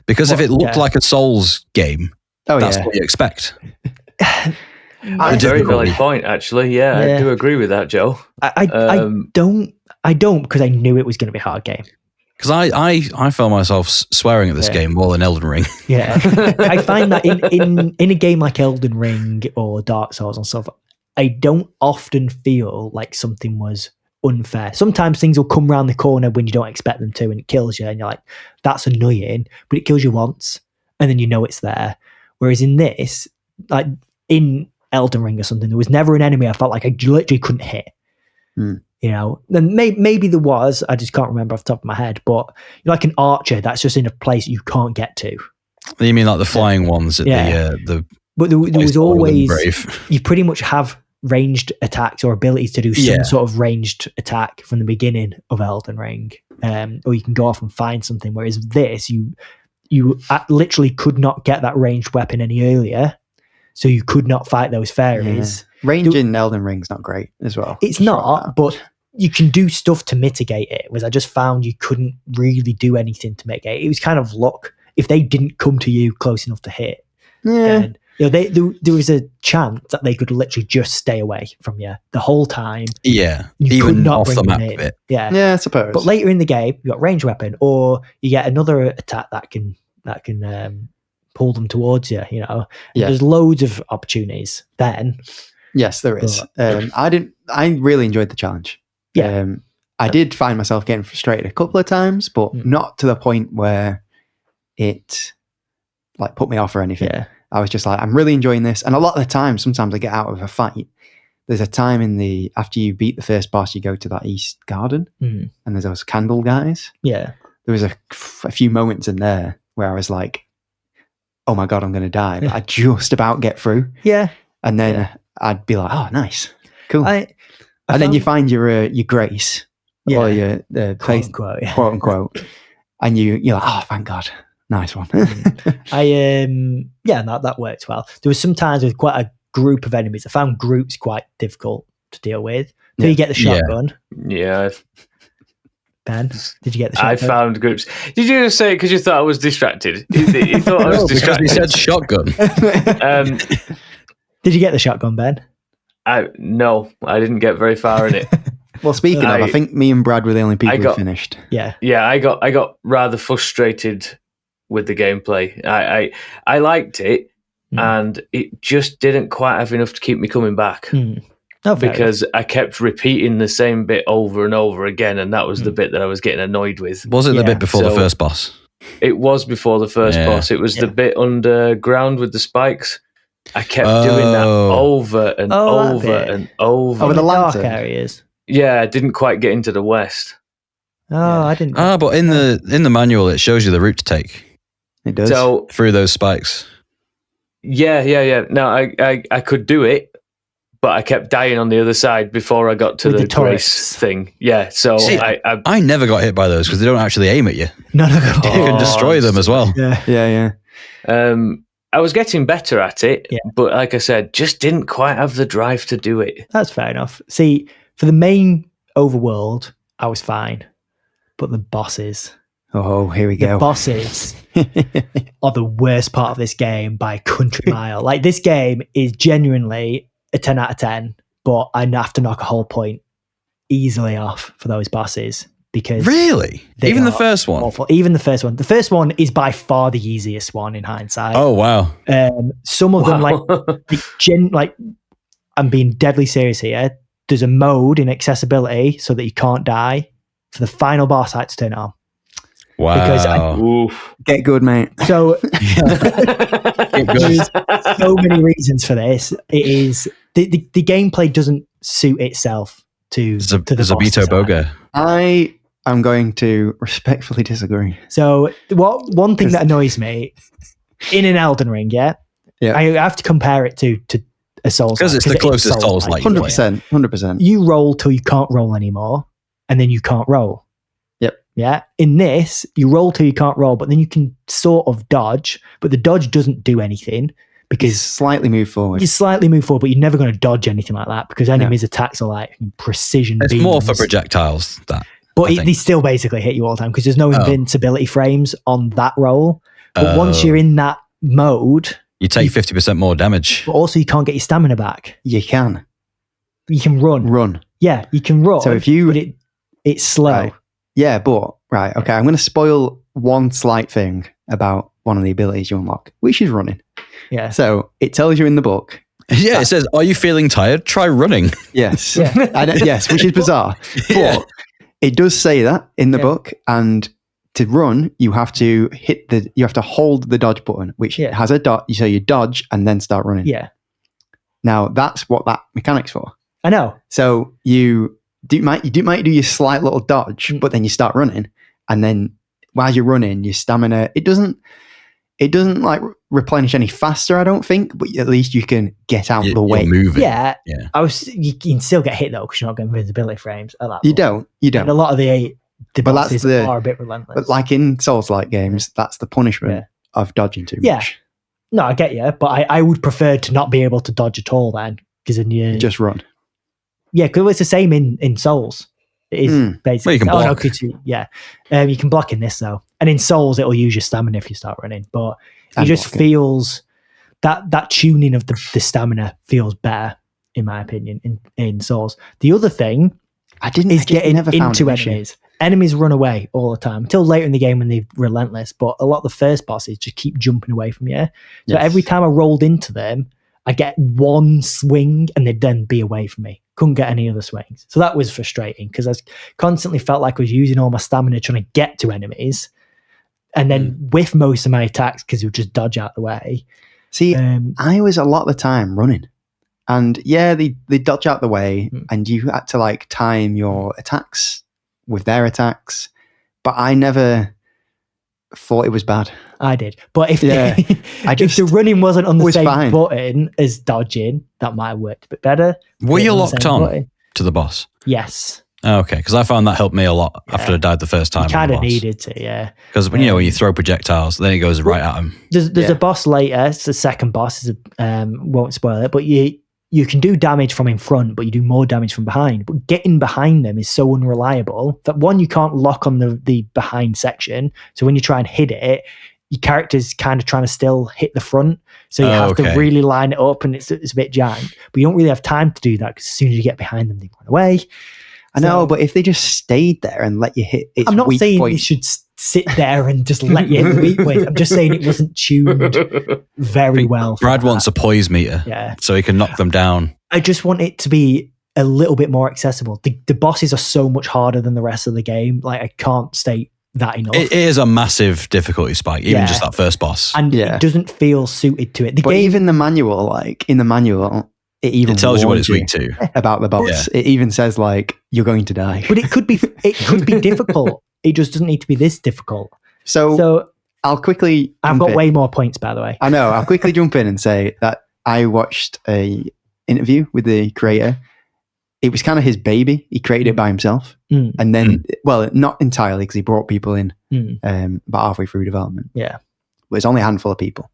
Because if it looked like a Souls game, that's what you expect. A very valid point, actually. Yeah, I do agree with that, Joe. I don't because I knew it was going to be a hard game. Because I found myself swearing at this game more than Elden Ring. Yeah, I find that in a game like Elden Ring or Dark Souls and stuff, I don't often feel like something was unfair. Sometimes things will come around the corner when you don't expect them to, and it kills you, and you're like, "That's annoying," but it kills you once, and then you know it's there. Whereas in this, like in Elden Ring or something, there was never an enemy I felt like I literally couldn't hit. You know, then maybe there was, I just can't remember off the top of my head, but you're like an archer that's just in a place you can't get to. You mean like the flying ones at the but there was always, you pretty much have ranged attacks or abilities to do some sort of ranged attack from the beginning of Elden Ring. Or you can go off and find something, whereas this, you literally could not get that ranged weapon any earlier, so you could not fight those fairies. Range in Elden Ring's not great as well. It's not, but you can do stuff to mitigate it. Whereas I just found you couldn't really do anything to mitigate it. It was kind of luck. if they didn't come to you close enough to hit, Yeah. then there was a chance that they could literally just stay away from you the whole time. Yeah, You could even not off bring the them map in. a bit. Yeah, I suppose. But later in the game, you got ranged weapon, or you get another attack that can pull them towards you. You know, Yeah. There's loads of opportunities. Then, yes, there is. I really enjoyed the challenge. Yeah. I did find myself getting frustrated a couple of times, but not to the point where it like put me off or anything. Yeah. I was just like, I'm really enjoying this. And a lot of the time, sometimes I get out of a fight. There's a time after you beat the first boss, you go to that East Garden and there's those candle guys. Yeah. There was a few moments in there where I was like, oh my God, I'm going to die. But I just about get through. Yeah. And then I'd be like, oh, nice. Cool. And then you find your grace or your quote unquote, quote unquote. And you're like, oh, thank God. Nice one. That worked well. There was some times with quite a group of enemies. I found groups quite difficult to deal with. Till you get the shotgun. Yeah. Ben, did you get the shotgun? I found groups. Did you just say it because you thought I was distracted? You thought I was distracted. Because we said shotgun. Did you get the shotgun, Ben? No, I didn't get very far in it. Well, speaking of, I think me and Brad were the only people who finished. Yeah. Yeah, I got rather frustrated with the gameplay. I liked it, and it just didn't quite have enough to keep me coming back. Because I kept repeating the same bit over and over again, and that was the bit that I was getting annoyed with. Was it the bit before the first boss? It was before the first boss. It was the bit underground with the spikes. I kept doing that over and over and over. Oh, with the dark lantern areas. Yeah, I didn't quite get into the west. I didn't. But in the manual, it shows you the route to take. It does. So through those spikes. Yeah. No, I could do it, but I kept dying on the other side before I got to the grace thing. Yeah, so see, I never got hit by those because they don't actually aim at you. None of them do. You can destroy them as well. Yeah. I was getting better at it, but like I said, just didn't quite have the drive to do it. That's fair enough. See, for the main overworld, I was fine, but the bosses. Oh, here we go. The bosses are the worst part of this game by a country mile. Like, this game is genuinely a 10 out of 10, but I have to knock a whole point easily off for those bosses because really, even the first one, awful. Even the first one. The first one is by far the easiest one in hindsight. Oh wow! Some of them, like I'm being deadly serious here. There's a mode in accessibility so that you can't die. For the final boss, I had to turn it on. Wow! Because get good, mate. So there's so many reasons for this. It is the gameplay doesn't suit itself to the Zabito Boga. I am going to respectfully disagree. So one thing that annoys me in an Elden Ring, I have to compare it to a Souls because it's the closest Souls like. 100%. You roll till you can't roll anymore, and then you can't roll. Yeah. In this, you roll till you can't roll, but then you can sort of dodge, but the dodge doesn't do anything because you slightly move forward. You slightly move forward, but you're never going to dodge anything like that because enemies' attacks are like precision. It's beams. more for projectiles. But they still basically hit you all the time because there's no invincibility frames on that roll. But once you're in that mode, you take 50% more damage. But also, you can't get your stamina back. You can. You can run. Yeah, you can run. So but it's slow. Right. Yeah, but okay. I'm going to spoil one slight thing about one of the abilities you unlock, which is running. Yeah. So it tells you in the book. Yeah, it says, "Are you feeling tired? Try running." Yes. Yes, which is bizarre. But it does say that in the book, and to run, you have to hold the dodge button, which has a dot. So you dodge and then start running. Yeah. Now that's what that mechanic's for. I know. So you might do your slight little dodge, but then you start running, and then while you're running, your stamina it doesn't like replenish any faster, I don't think, but at least you can get out the way. Moving. Yeah. You can still get hit though because you're not getting visibility frames at that point. You don't. And a lot of the bosses are a bit relentless. But like in Souls-like games, that's the punishment of dodging too much. No, I get you, but I would prefer to not be able to dodge at all then because then you just run. Yeah, because it's the same in Souls. It is basically. Well, you can block. You can block in this though, and in Souls it'll use your stamina if you start running. But it And just block it. feels that tuning of the stamina feels better, in my opinion, in Souls. The other thing is getting into enemies. Enemies run away all the time until later in the game when they're relentless. But a lot of the first bosses just keep jumping away from you. So every time I rolled into them, I get one swing and they'd then be away from me. Couldn't get any other swings. So that was frustrating because I constantly felt like I was using all my stamina trying to get to enemies and then whiff most of my attacks because it would just dodge out the way. See, I was a lot of the time running. And they dodge out the way and you had to like time your attacks with their attacks. But I never thought it was bad. I did. But if the running wasn't on the same button as dodging, that might have worked a bit better. Were you locked on to the boss? Yes. Oh, okay, because I found that helped me a lot after I died the first time. You kind of needed to, yeah. Because when you throw projectiles, then it goes right at him. There's a boss later. It's the second boss. Won't spoil it, but you can do damage from in front, but you do more damage from behind. But getting behind them is so unreliable that one, you can't lock on the behind section. So when you try and hit it, your character's kind of trying to still hit the front. So you have to really line it up and it's a bit giant. But you don't really have time to do that because as soon as you get behind them, they run away. I know, but if they just stayed there and let you hit its I'm not weak saying point. you should sit there and just let you hit the weak point. I'm just saying it wasn't tuned very well. Brad wants a poise meter, so he can knock them down. I just want it to be a little bit more accessible. The bosses are so much harder than the rest of the game. Like, I can't state that enough. It is a massive difficulty spike, even just that first boss. And it doesn't feel suited to it. But even the manual, like in the manual, it tells you what it's weak to about the boss. It even says like you're going to die. But it could be difficult. It just doesn't need to be this difficult. So I'll quickly. I've got way more points, by the way. I know. I'll quickly jump in and say that I watched a interview with the creator. It was kind of his baby. He created it by himself, and then, well, not entirely because he brought people in about halfway through development. Yeah, but it's only a handful of people.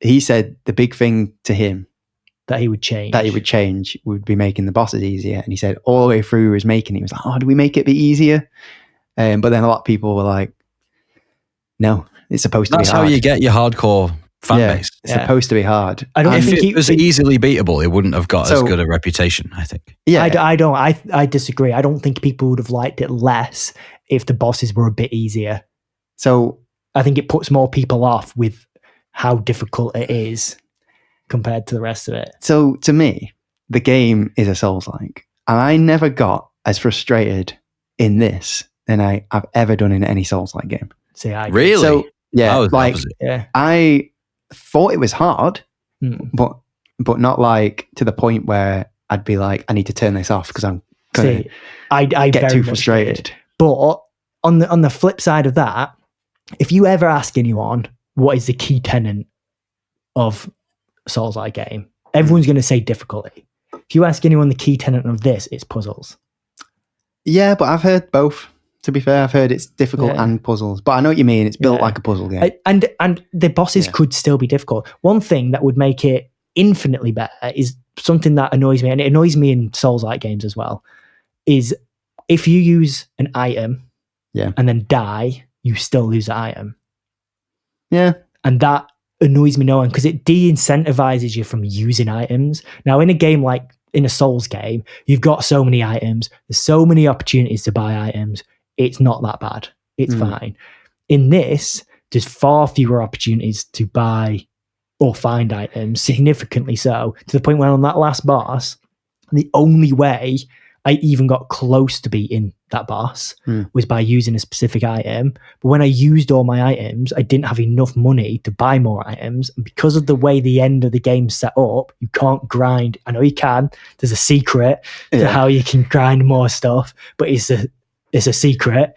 He said the big thing to him that he would change would be making the bosses easier. And he said all the way through he was making it, he was like, oh, do we make it a bit easier? But then a lot of people were like, no, it's supposed to be hard. That's how you get your hardcore fan base. It's supposed to be hard. I don't if think it was easily beatable, it wouldn't have got as good a reputation, I think. Yeah, I disagree. I don't think people would have liked it less if the bosses were a bit easier. So I think it puts more people off with how difficult it is compared to the rest of it. So to me, the game is a Souls-like. And I never got as frustrated in this than I've ever done in any Souls-like game. See, really? So, I thought it was hard, but not like to the point where I'd be like, I need to turn this off because I'm going to get too frustrated. But on the flip side of that, if you ever ask anyone what is the key tenet of Souls-like game, everyone's going to say difficulty. If you ask anyone the key tenet of this, it's puzzles. Yeah, but I've heard both. To be fair, I've heard it's difficult and puzzles, but I know what you mean. It's built like a puzzle game. And the bosses could still be difficult. One thing that would make it infinitely better is something that annoys me, and it annoys me in Souls-like games as well, is if you use an item and then die, you still lose the item. Yeah. And that annoys me no end because it de-incentivizes you from using items. Now, in a game like in a Souls game, you've got so many items, there's so many opportunities to buy items. It's not that bad. It's fine. In this, there's far fewer opportunities to buy or find items, significantly so, to the point where on that last boss, the only way I even got close to beating that boss was by using a specific item. But when I used all my items, I didn't have enough money to buy more items. And because of the way the end of the game's set up, you can't grind. I know you can. There's a secret to how you can grind more stuff, but it's a secret.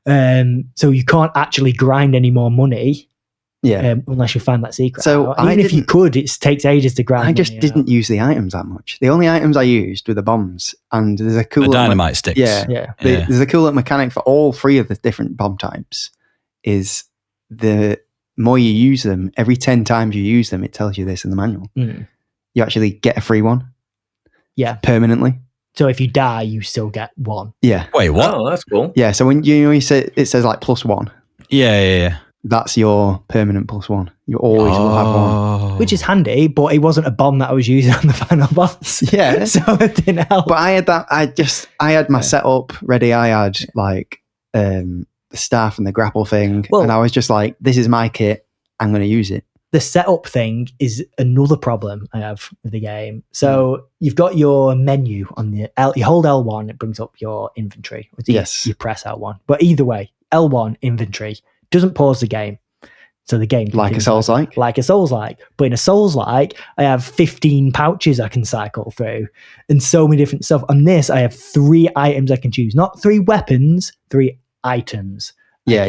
So you can't actually grind any more money unless you find that secret. So even if you could, it takes ages to grind. I just didn't use the items that much. The only items I used were the bombs, and there's a cool dynamite sticks. There's a cool little mechanic for all three of the different bomb types. Is the more you use them, every 10 times you use them, it tells you this in the manual. You actually get a free one. Yeah, permanently. So if you die, you still get 1. Yeah. Wait, what? Oh, that's cool. Yeah. So when you say it says like +1, Yeah. that's your permanent +1. You always will have 1. Which is handy, but it wasn't a bomb that I was using on the final boss. Yeah. So it didn't help. But I had that. I had my setup ready. I had like the staff and the grapple thing, and I was just like, "This is my kit. I'm going to use it." The setup thing is another problem I have with the game. So you've got your menu on the you hold L1, it brings up your inventory. Yes. You press L1. But either way, L1 inventory doesn't pause the game. So the game Like a Souls-like? Like a Souls-like. But in a Souls-like, I have 15 pouches I can cycle through and so many different stuff. On this, I have 3 items I can choose. Not 3 weapons, 3 items. Yeah,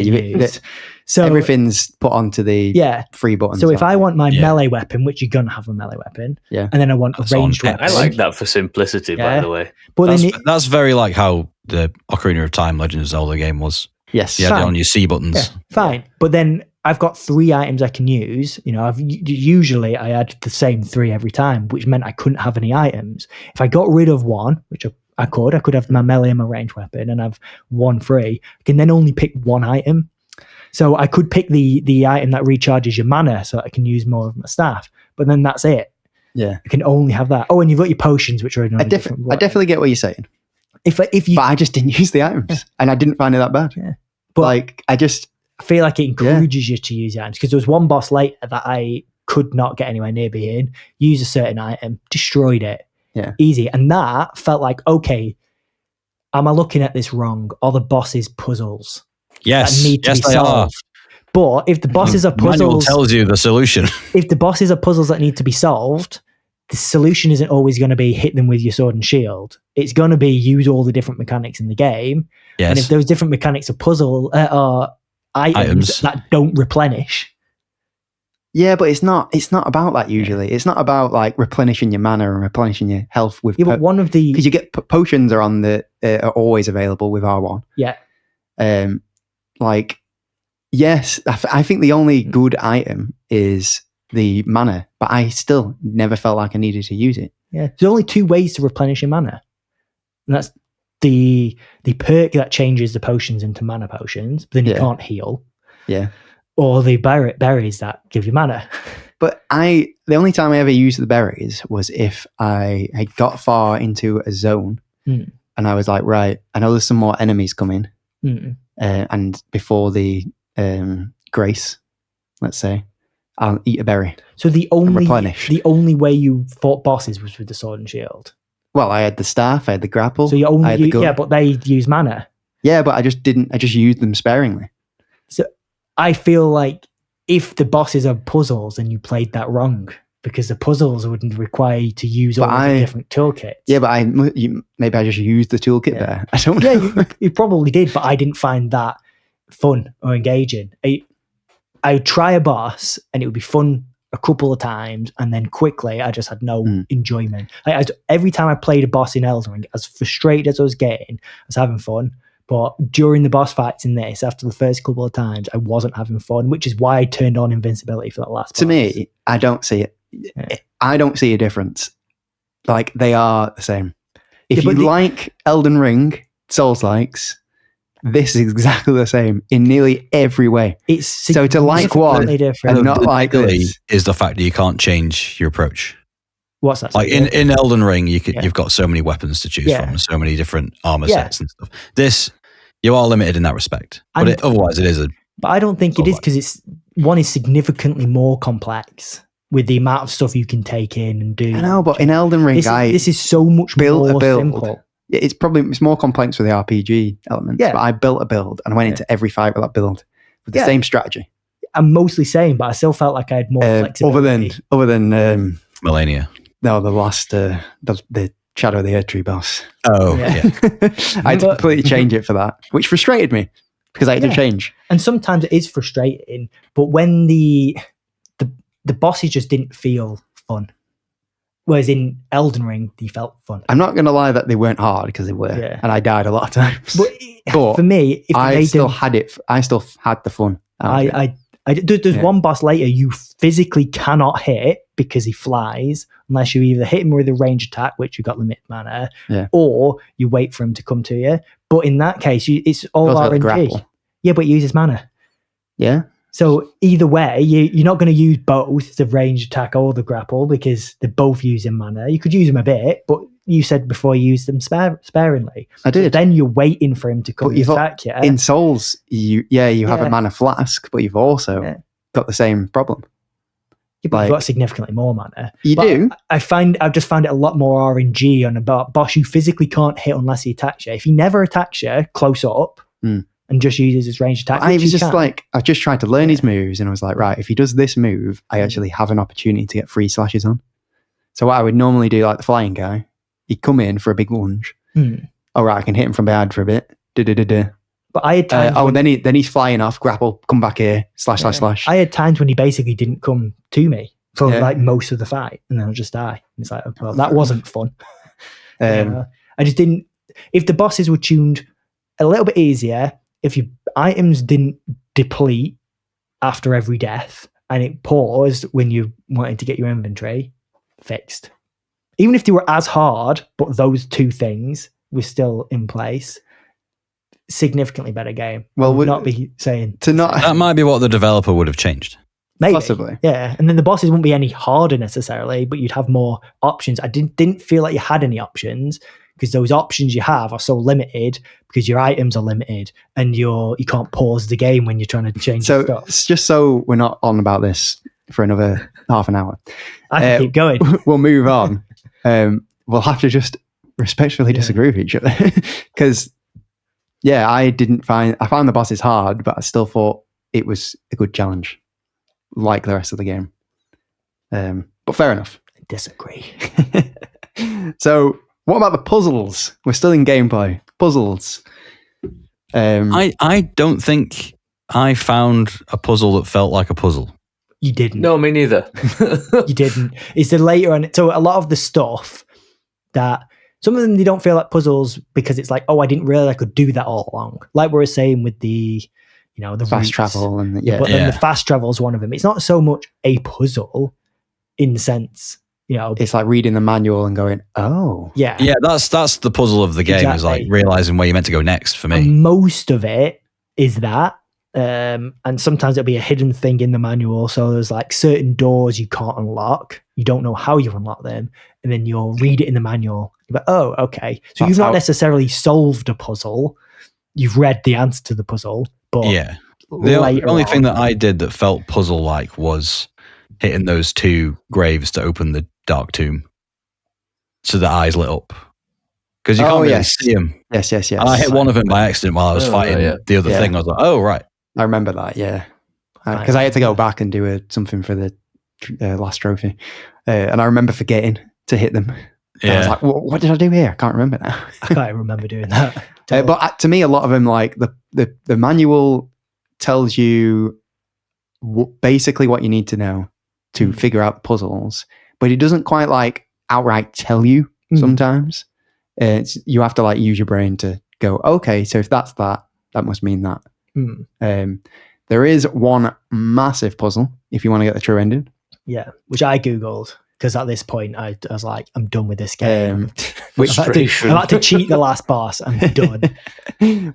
so everything's put onto the free button. So if I want my melee weapon, which you're gonna have a melee weapon, and then I want a ranged weapon. I like that for simplicity, by the way. But that's very like how the Ocarina of Time Legend of Zelda game was. Yes, you had it on your C buttons. Yeah, fine, but then I've got 3 items I can use. You know, usually I had the same 3 every time, which meant I couldn't have any items. If I got rid of one, which I could have my melee and my ranged weapon and have 1 free. I can then only pick 1 item. So I could pick the item that recharges your mana so I can use more of my staff. But then that's it. Yeah. I can only have that. Oh, and you've got your potions, which are in I definitely get what you're saying. But I just didn't use the items and I didn't find it that bad. Yeah. But like, I feel like it encourages you to use the items because there was one boss later that I could not get anywhere near being, use a certain item, destroyed it. Yeah. Easy. And that felt like, okay, am I looking at this wrong? Are the bosses puzzles? Yes. That need to be solved? But if the bosses are puzzles, manual tells you the solution. If the bosses are puzzles that need to be solved, the solution isn't always going to be hit them with your sword and shield. It's going to be use all the different mechanics in the game. Yes. And if those different mechanics are puzzle or items that don't replenish. Yeah, but it's not about that usually. It's not about like replenishing your mana and replenishing your health with. Yeah, but one of the because you get potions are are always available with R1. Yeah. Like, yes, I think the only good item is the mana, but I still never felt like I needed to use it. Yeah, there's only 2 ways to replenish your mana, and that's the perk that changes the potions into mana potions, but then you can't heal. Yeah. Or the berries that give you mana. But the only time I ever used the berries was if I had got far into a zone and I was like, right, I know there's some more enemies coming. And before the grace, let's say, I'll eat a berry. So the only way you fought bosses was with the sword and shield. Well, I had the staff, I had the grapple. So you only but they use mana. Yeah, but I just used them sparingly. So I feel like if the bosses are puzzles, then you played that wrong because the puzzles would require you to use all the different toolkits. Yeah, but maybe I just used the toolkit there. I don't know. Yeah, you probably did, but I didn't find that fun or engaging. I would try a boss and it would be fun a couple of times, and then quickly I just had no enjoyment. Every time I played a boss in Elden Ring, as frustrated as I was getting, I was having fun. But during the boss fights in this, after the first couple of times, I wasn't having fun, which is why I turned on invincibility for that last boss. To me, I don't see it. Yeah. I don't see a difference. Like, they are the same. If you like Elden Ring, Souls-likes, this is exactly the same in nearly every way. It's so to like one and not like this is the fact that you can't change your approach. What's that? Like in Elden Ring, you've got so many weapons to choose from, so many different armor sets and stuff. This, you are limited in that respect, but otherwise it is a. But I don't think it is because one is significantly more complex with the amount of stuff you can take in and do. I know, but in Elden Ring, this is so much more simple. It's more complex with the RPG elements. Yeah. But I built a build and I went into every fight with that build with the same strategy. I'm mostly same, but I still felt like I had more flexibility. Other than Millennia. No, the last the Shadow of the Erdtree boss. Oh, yeah. I had to completely change it for that, which frustrated me because I had to change. And sometimes it is frustrating, but when the bosses just didn't feel fun. Whereas in Elden Ring, they felt fun. I'm not going to lie that they weren't hard because they were, and I died a lot of times. But for me, I still had the fun. There's one boss later you physically cannot hit because he flies, unless you either hit him with a range attack, which you've got limited mana, or you wait for him to come to you. But in that case, it's all RNG. Grapple. Yeah, but it uses mana. Yeah. So either way, you're not going to use both the range attack or the grapple because they're both using mana. You could use them a bit, but you said before you used them sparingly. I did. So then you're waiting for him to come and attack you. In Souls, you have a mana flask, but you've also got the same problem. Yeah, but you've got significantly more mana. Do. I've just found it a lot more RNG on a boss you physically can't hit unless he attacks you. If he never attacks you close up and just uses his range attack, I was just like, I just tried to learn his moves, and I was like, right, if he does this move, I actually have an opportunity to get 3 slashes on. So what I would normally do, like the flying guy, he'd come in for a big lunge. All right, I can hit him from behind for a bit. But I had times then he's flying off, grapple, come back here, slash. I had times when he basically didn't come to me for like most of the fight, and then I'll just die. And it's like, well, that wasn't fun. I just didn't. If the bosses were tuned a little bit easier, if your items didn't deplete after every death and it paused when you wanted to get your inventory fixed, even if they were as hard, but those 2 things were still in place, significantly better game. Well, would not be saying that might be what the developer would have changed. Maybe. Possibly. Yeah. And then the bosses wouldn't be any harder necessarily, but you'd have more options. I didn't feel like you had any options because those options you have are so limited because your items are limited and you can't pause the game when you're trying to change stuff. So just so we're not on about this for another half an hour. I can keep going. We'll move on. We'll have to just respectfully disagree with each other because I found the bosses hard, but I still thought it was a good challenge, like the rest of the game. But fair enough. I disagree. So, what about the puzzles? We're still in gameplay. Puzzles. I don't think I found a puzzle that felt like a puzzle. You didn't. No, me neither. You didn't. It's the later on. So a lot of the stuff that some of them they don't feel like puzzles because it's like, oh, I didn't realize I could do that all along. Like we were saying with the, the fast routes. travel and then the fast travel is one of them. It's not so much a puzzle in the sense, it's like reading the manual and going, oh, yeah. That's the puzzle of the game. Exactly. Is like realizing where you're meant to go next. For me, and most of it is that. And sometimes it'll be a hidden thing in the manual. So there's like certain doors you can't unlock. You don't know how you unlock them. And then you'll read it in the manual. You're like, oh, okay. So you've not necessarily solved a puzzle. You've read the answer to the puzzle. But the only thing that I did that felt puzzle-like was hitting those 2 graves to open the dark tomb. So the eyes lit up. Because you can't really see them. Yes. And I hit one of them by accident while I was fighting the other thing. I was like, oh, right. I remember that, because I had to go back and do something for the last trophy. And I remember forgetting to hit them. And I was like, what did I do here? I can't remember now. I can't remember doing that. But to me, a lot of them, like the manual tells you basically what you need to know to figure out the puzzles, but it doesn't quite like outright tell you sometimes. You have to like use your brain to go, okay, so if that's that must mean that. There is one massive puzzle if you want to get the true ending. Yeah, which I Googled because at this point I was like, I'm done with this game. Which I'm about to cheat the last boss. I'm done.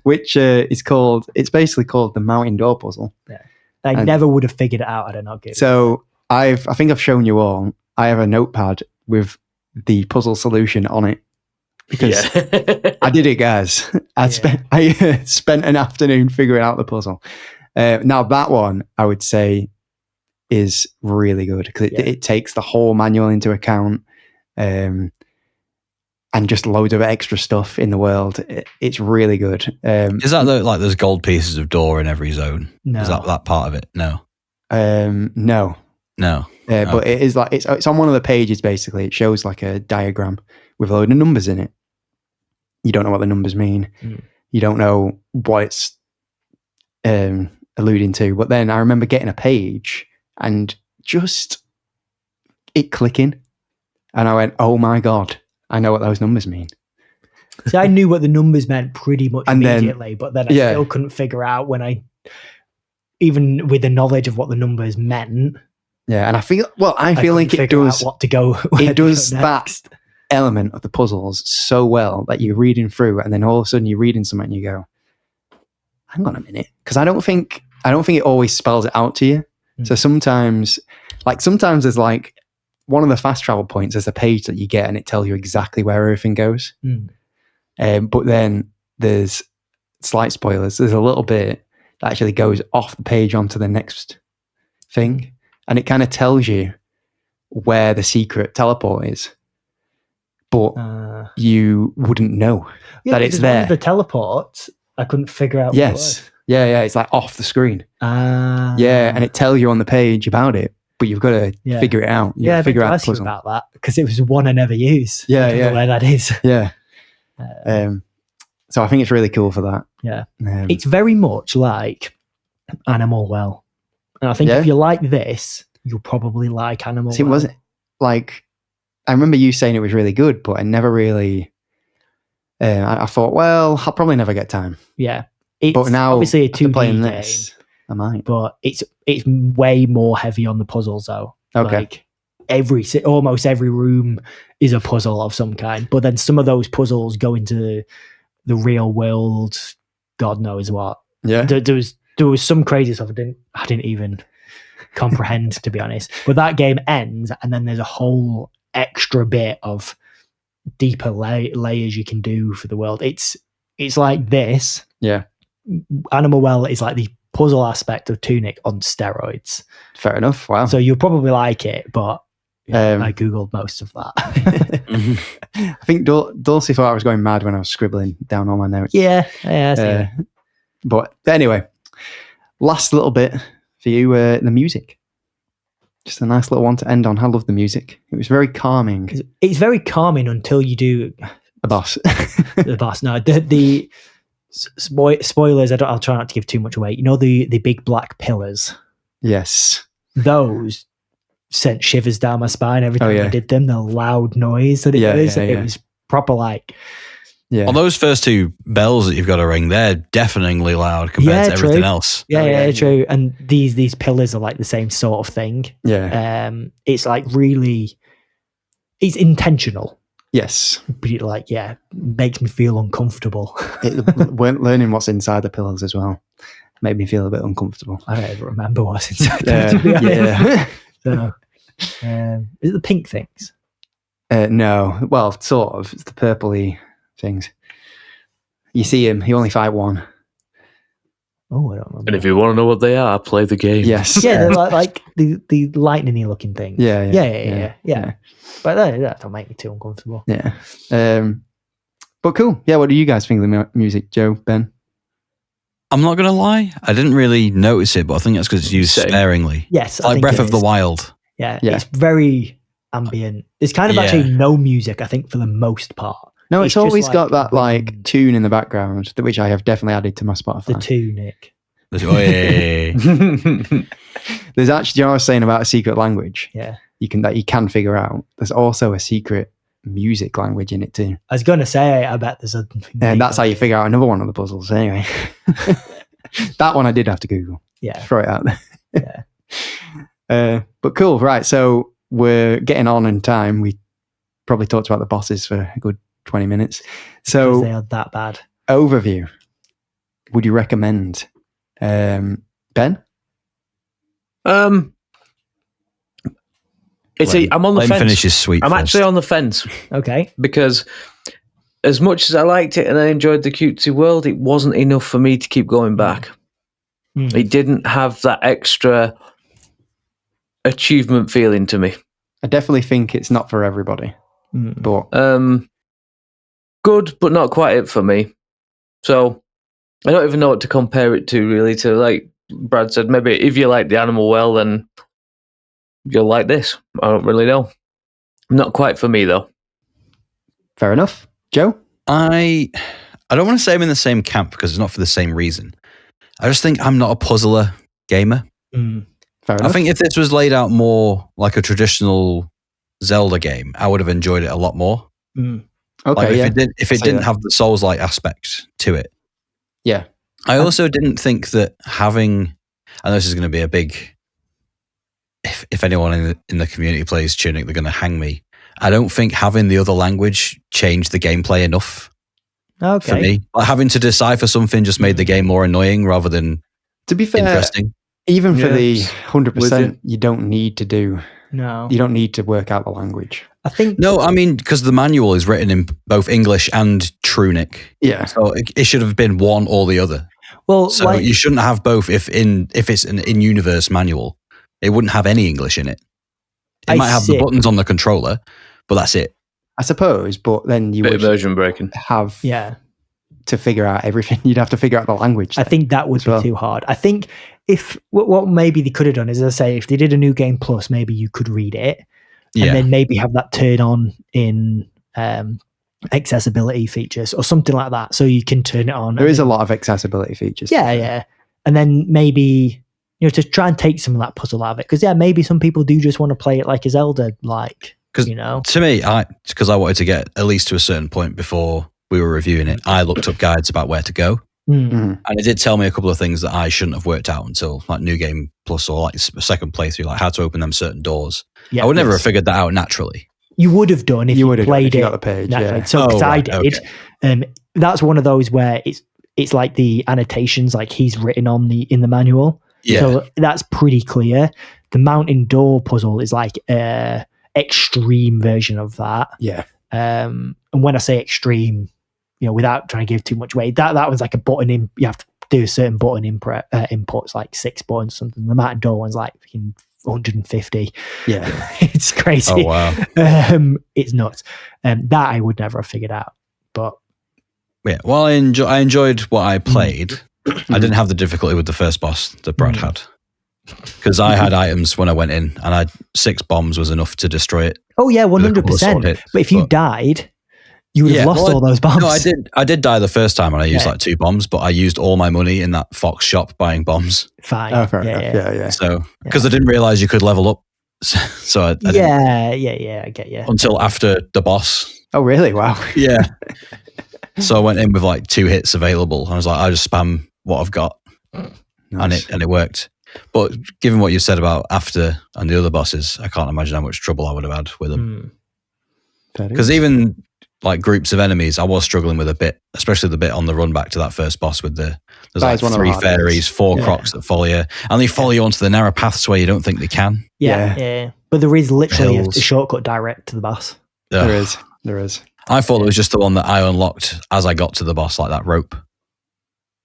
Which it's basically called the mountain door puzzle. Yeah. I never would have figured it out had I not Googled. So I think I've shown you all. I have a notepad with the puzzle solution on it. Because I did it, guys. I spent an afternoon figuring out the puzzle. Now that one, I would say, is really good because it takes the whole manual into account, and just loads of extra stuff in the world. It's really good. Is that like there's gold pieces of door in every zone? No. Is that part of it? No. No. But it is like it's on one of the pages. Basically, it shows like a diagram with a load of numbers in it. You don't know what the numbers mean. You don't know what it's alluding to. But then I remember getting a page and just it clicking, and I went, "Oh my god, I know what those numbers mean." See, I knew what the numbers meant pretty much immediately, but then I still couldn't figure out when even with the knowledge of what the numbers meant, Yeah, and I feel like it does what to go. It does that element of the puzzles so well that you're reading through, and then all of a sudden you're reading something and you go, "Hang on a minute," because I don't think it always spells it out to you. So sometimes there's like one of the fast travel points. There's a page that you get and it tells you exactly where everything goes. But then there's slight spoilers. There's a little bit that actually goes off the page onto the next thing, and it kind of tells you where the secret teleport is, but you wouldn't know that it's there. One of the teleports, I couldn't figure out. Yes. What it was. Yeah, it's like off the screen. Yeah, and it tells you on the page about it, but you've got to figure it out. Figure out the puzzle about that because it was one I never use. Yeah, I don't know where that is. Yeah. So I think it's really cool for that. Yeah, it's very much like Animal Well, and I think if you like this, you'll probably like Animal Well. Was it like? I remember you saying it was really good, but I never really. I thought, well, I'll probably never get time. Yeah. It's but now, obviously a 2D game, this, I might. But it's way more heavy on the puzzles, though. Okay. Like almost every room is a puzzle of some kind. But then some of those puzzles go into the real world. God knows what. Yeah. There was some crazy stuff I didn't even comprehend, to be honest. But that game ends, and then there's a whole extra bit of deeper layers you can do for the world. It's like this. Yeah. Animal Well is like the puzzle aspect of Tunic on steroids. Fair enough. Wow. So you'll probably like it, but I googled most of that. I think Dulcie thought I was going mad when I was scribbling down all my notes. Yeah. But anyway, last little bit for you, the music. Just a nice little one to end on. I love the music. It was very calming. It's very calming until you do the boss. The boss. No, the spoilers. I'll try not to give too much away. You know the big black pillars. Yes. Those sent shivers down my spine every time I did them. The loud noise that it was. It was proper like. Yeah. Well, those first two bells that you've got to ring, they're deafeningly loud compared to everything else. Yeah, true. And these pillars are like the same sort of thing. Yeah. It's like really, it's intentional. Yes. But it makes me feel uncomfortable. Learning what's inside the pillars as well made me feel a bit uncomfortable. I don't even remember what's inside them, to be honest. So, is it the pink things? No. Well, sort of. It's the purpley things. You see him, you only fight one. Oh, I don't remember. And if you want to know what they are, play the game. Yes. Yeah, they're like the lightning-y looking things. Yeah. But that don't make me too uncomfortable. Yeah. But cool. Yeah, what do you guys think of the music, Joe, Ben? I'm not going to lie. I didn't really notice it, but I think that's because it's used sparingly. Yes. Like Breath of the Wild. Yeah. It's very ambient. There's kind of actually no music, I think, for the most part. No, it's always got that like tune in the background, which I have definitely added to my Spotify. The Tunic. There's actually, you know what I was saying about a secret language? Yeah. You can figure out. There's also a secret music language in it too. I was going to say, I bet there's a... And that's how you figure out another one of the puzzles anyway. That one I did have to Google. Yeah. Throw it out there. But cool, right. So we're getting on in time. We probably talked about the bosses for a good 20 minutes. So because they are that bad. Overview. Would you recommend? Ben? I'm on the fence. Finish his sweet I'm first. actually on the fence. Okay. Because as much as I liked it and I enjoyed the cutesy world, it wasn't enough for me to keep going back. It didn't have that extra achievement feeling to me. I definitely think it's not for everybody. But good, but not quite it for me. So I don't even know what to compare it to, really. To, like Brad said, maybe if you like the Animal Well, then you'll like this. I don't really know. Not quite for me, though. Fair enough. Joe? I don't want to say I'm in the same camp because it's not for the same reason. I just think I'm not a puzzler gamer. Fair enough. I think if this was laid out more like a traditional Zelda game, I would have enjoyed it a lot more. Okay, like if it didn't have the Souls-like aspect to it. Yeah. I also didn't think that having, I know this is going to be a big if anyone in the community plays Tunic, they're going to hang me. I don't think having the other language changed the gameplay enough for me. Like, having to decipher something just made the game more annoying rather than to be fair, interesting. Even for the 100%, you don't need to do. No, you don't need to work out the language. I think I mean, because the manual is written in both English and Tunic. Yeah, so it should have been one or the other. Well, so you shouldn't have both. If it's an in-universe manual, it wouldn't have any English in it. It might have the buttons on the controller, but that's it. I suppose, but then you would immersion breaking. Have to figure out everything. You'd have to figure out the language. I think that would be too hard. I think if what maybe they could have done is, as I say, if they did a new game plus, maybe you could read it, and then maybe have that turn on in accessibility features or something like that, so you can turn it on. There is a lot of accessibility features. Yeah, and then maybe to try and take some of that puzzle out of it, because maybe some people do just want to play it like a Zelda, like to me, because I wanted to get at least to a certain point before we were reviewing it, I looked up guides about where to go. And it did tell me a couple of things that I shouldn't have worked out until like New Game Plus or like a second playthrough, like how to open them certain doors. I would never have figured that out naturally. You would have done if you played it. Got the page, So I did. That's one of those where it's like the annotations, like he's written on in the manual. Yeah. So that's pretty clear. The mountain door puzzle is like a extreme version of that. Yeah. And when I say extreme, without trying to give too much away, that was like a button in. You have to do a certain button inputs, like 6 buttons, something. The mountain door one's like 150. Yeah, it's crazy. Oh wow, it's nuts. That I would never have figured out. But yeah, well, I enjoyed what I played. I didn't have the difficulty with the first boss that Brad had, because I had items when I went in, and 6 bombs was enough to destroy it. Oh yeah, 100%. But if you died, you would have lost all those bombs. No, I did die the first time, and I used like 2 bombs, but I used all my money in that Fox shop buying bombs. Fine. Oh, fair enough. Yeah. So, because I didn't realize you could level up. So I didn't, I get you. Until after the boss. Oh, really? Wow. Yeah. So I went in with like 2 hits available. I was like, I just spam what I've got, nice. and it worked. But given what you said about after and the other bosses, I can't imagine how much trouble I would have had with them. Because even like groups of enemies, I was struggling with a bit, especially the bit on the run back to that first boss with there's like 3 fairies, 4 crocs that follow you, and they follow you onto the narrow paths where you don't think they can. Yeah. But there is literally a shortcut direct to the boss. There is. I thought it was just the one that I unlocked as I got to the boss, like that rope.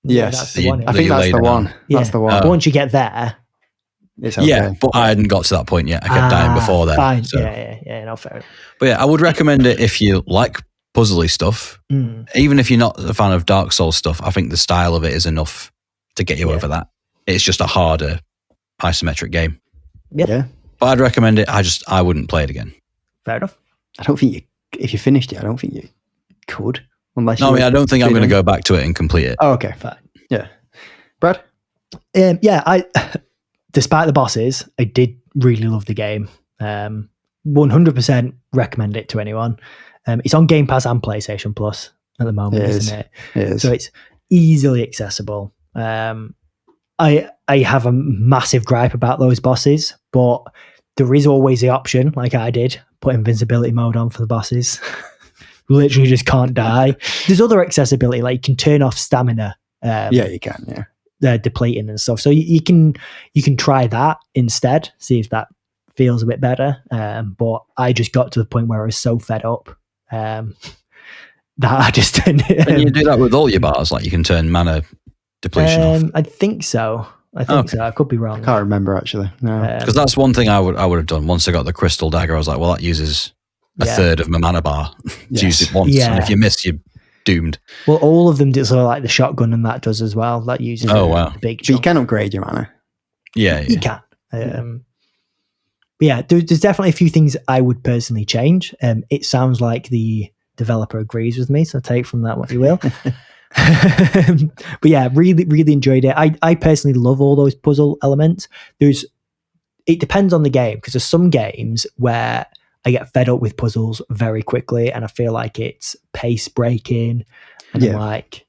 Yes, that's the one. I think that's the one. That's the one. Once you get there, it's okay. Yeah, but I hadn't got to that point yet. I kept dying before then. Fine. So. Yeah. No, fair. But yeah, I would recommend it if you like puzzly stuff. Even if you're not a fan of Dark Souls stuff, I think the style of it is enough to get you over that. It's just a harder isometric game. Yeah. But I'd recommend it. I wouldn't play it again. Fair enough. I don't think if you finished it, I don't think you could. Unless I don't think I'm going to go back to it and complete it. Oh, okay, fine. Yeah. Brad? I despite the bosses, I did really love the game. 100% recommend it to anyone. It's on Game Pass and PlayStation Plus at the moment, isn't it? It is. So it's easily accessible. I have a massive gripe about those bosses, but there is always the option, like I did, put invincibility mode on for the bosses. Literally just can't die. There's other accessibility, like you can turn off stamina. You can. Yeah, they're depleting and stuff. So you can try that instead. See if that feels a bit better. But I just got to the point where I was so fed up that I just turned it. Can you do that with all your bars? Like you can turn mana depletion off. I think so. So. I could be wrong. I can't remember actually. No, because that's one thing I would have done. Once I got the crystal dagger, I was like, well, that uses a third of my mana bar. Use it once, and if you miss, you're doomed. Well, all of them do, so like the shotgun and that does as well. That uses the big. But you can upgrade your mana. Yeah, you can. But yeah, there's definitely a few things I would personally change. It sounds like the developer agrees with me, so take from that what you will. But yeah, really enjoyed it. I personally love all those puzzle elements. It depends on the game, because there's some games where I get fed up with puzzles very quickly and I feel like it's pace breaking and I'm like,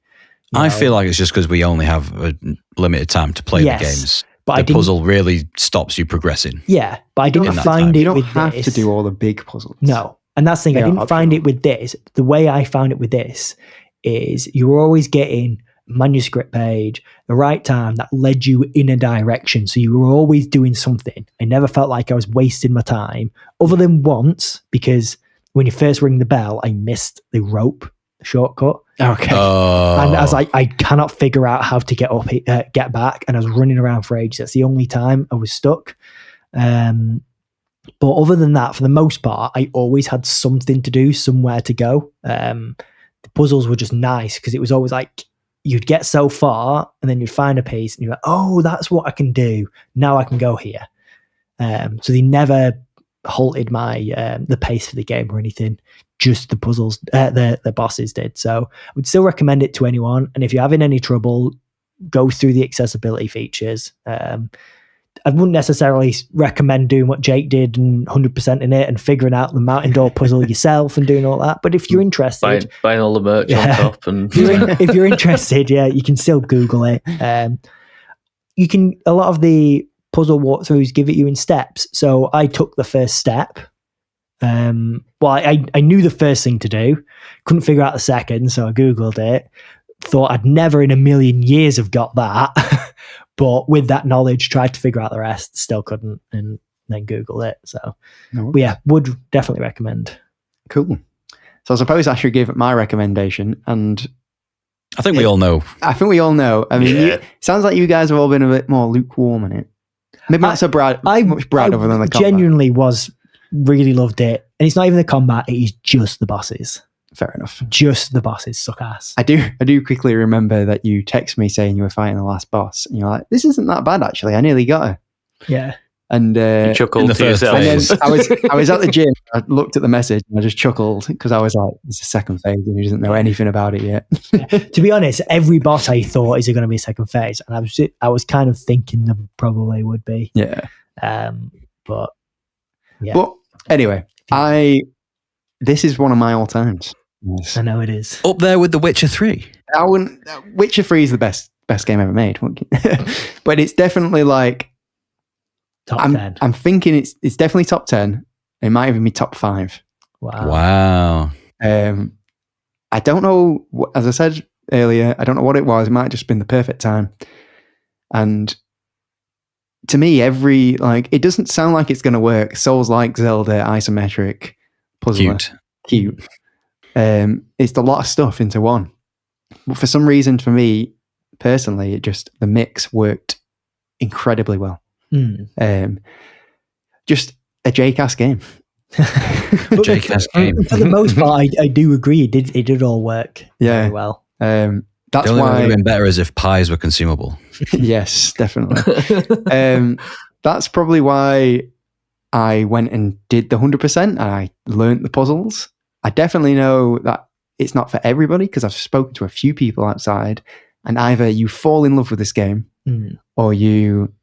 I feel like it's just because we only have a limited time to play the games. the puzzle really stops you progressing. Yeah, but I didn't find it. You don't with have this. to do all the big puzzles. No, and that's the thing. I didn't find it with this. The way I found it with this is you were always getting a manuscript page, the right time that led you in a direction. So you were always doing something. I never felt like I was wasting my time, other than once, because when you first ring the bell, I missed the rope shortcut. Okay. And I was like, I cannot figure out how to get up, get back. And I was running around for ages. That's the only time I was stuck. But other than that, for the most part, I always had something to do, somewhere to go. The puzzles were just nice because it was always like you'd get so far and then you'd find a piece and you're like, oh, that's what I can do. Now I can go here. So they never halted my the pace of the game or anything. Just the puzzles, the bosses did. So I would still recommend it to anyone. And if you're having any trouble, go through the accessibility features. I wouldn't necessarily recommend doing what Jake did and 100% in it and figuring out the mountain door puzzle yourself and doing all that. But if you're interested, buying all the merch on top, and if you're interested, you can still Google it. You can, a lot of the puzzle walkthroughs give it you in steps. So I took the first step. I knew the first thing to do, couldn't figure out the second, so I Googled it. Thought I'd never in a million years have got that. But with that knowledge, tried to figure out the rest, still couldn't, and then Googled it. So, would definitely recommend. Cool. So I suppose I should give my recommendation, and I think we all know. I think we all know. I mean, it sounds like you guys have all been a bit more lukewarm in it. Maybe not so much Brad other than the combat. Genuinely really loved it, and it's not even the combat; it is just the bosses. Fair enough. Just the bosses suck ass. I do quickly remember that you text me saying you were fighting the last boss, and you're like, "This isn't that bad, actually. I nearly got her." Yeah. And you chuckled in the to first yourself. And then I was at the gym. I looked at the message and I just chuckled because I was like, "It's a second phase, and he doesn't know anything about it yet." To be honest, every boss I thought is going to be a second phase, and I was kind of thinking there probably would be. Yeah. But yeah. But anyway, this is one of my all times. Yes. I know it is. Up there with The Witcher 3. I wouldn't. Witcher 3 is the best game ever made, but it's definitely like top 10. I'm thinking it's definitely top 10. It might even be top 5. Wow. I don't know. As I said earlier, I don't know what it was. It might have just been the perfect time. And to me, it doesn't sound like it's going to work. Souls like Zelda, isometric, puzzler, cute. It's a lot of stuff into one. But for some reason, for me personally, the mix worked incredibly well. Just a Jake-ass game. Jake-ass game. For the most part, I do agree. It did all work very well. That's the only why way it would have been better is if pies were consumable. Yes, definitely. That's probably why I went and did the 100% and I learned the puzzles. I definitely know that it's not for everybody because I've spoken to a few people outside, and either you fall in love with this game or you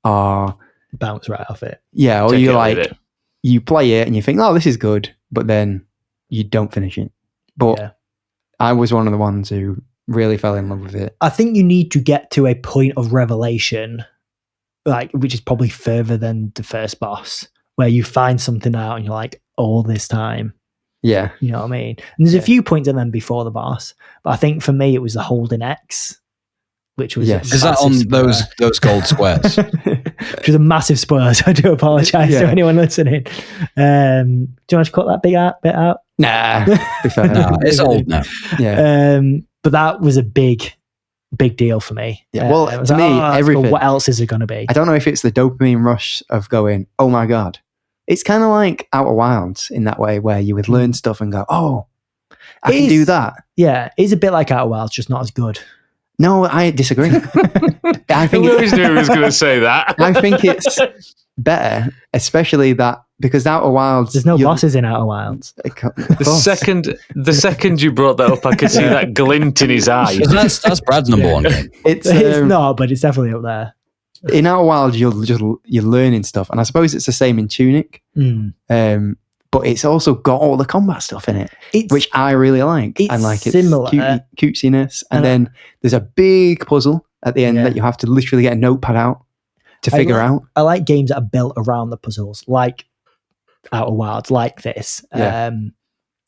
are bounce right off it. Yeah, or you play it and you think, oh, this is good, but then you don't finish it. But I was one of the ones who really fell in love with it. I think you need to get to a point of revelation, which is probably further than the first boss, where you find something out and you're like, all this time. Yeah. You know what I mean? And there's a few points in them before the boss, but I think for me it was the Holding X, which was is that on those gold squares? Which was a massive spoiler, so I do apologise to anyone listening. Do you want to cut that bit out? Nah, it's old now. Yeah. But that was a big deal for me. Yeah. Well, to me, everything. What else is it going to be? I don't know if it's the dopamine rush of going, oh my God. It's kind of like Outer Wilds in that way, where you would learn stuff and go, oh, I can do that. Yeah, it's a bit like Outer Wilds, just not as good. No, I disagree. I think I always knew he was going to say that. I think it's better, especially that because Outer Wilds. There's no bosses in Outer Wilds. The second you brought that up, I could see that glint in his eye. That's Brad's number one game. It's not, but it's definitely up there. In Outer Wilds, you're learning stuff, and I suppose it's the same in Tunic. But it's also got all the combat stuff in it, which I really like. It's and like it's similar cutesiness, and then there's a big puzzle at the end that you have to literally get a notepad out to figure out. I like games that are built around the puzzles, like Outer Wilds, like this. Yeah.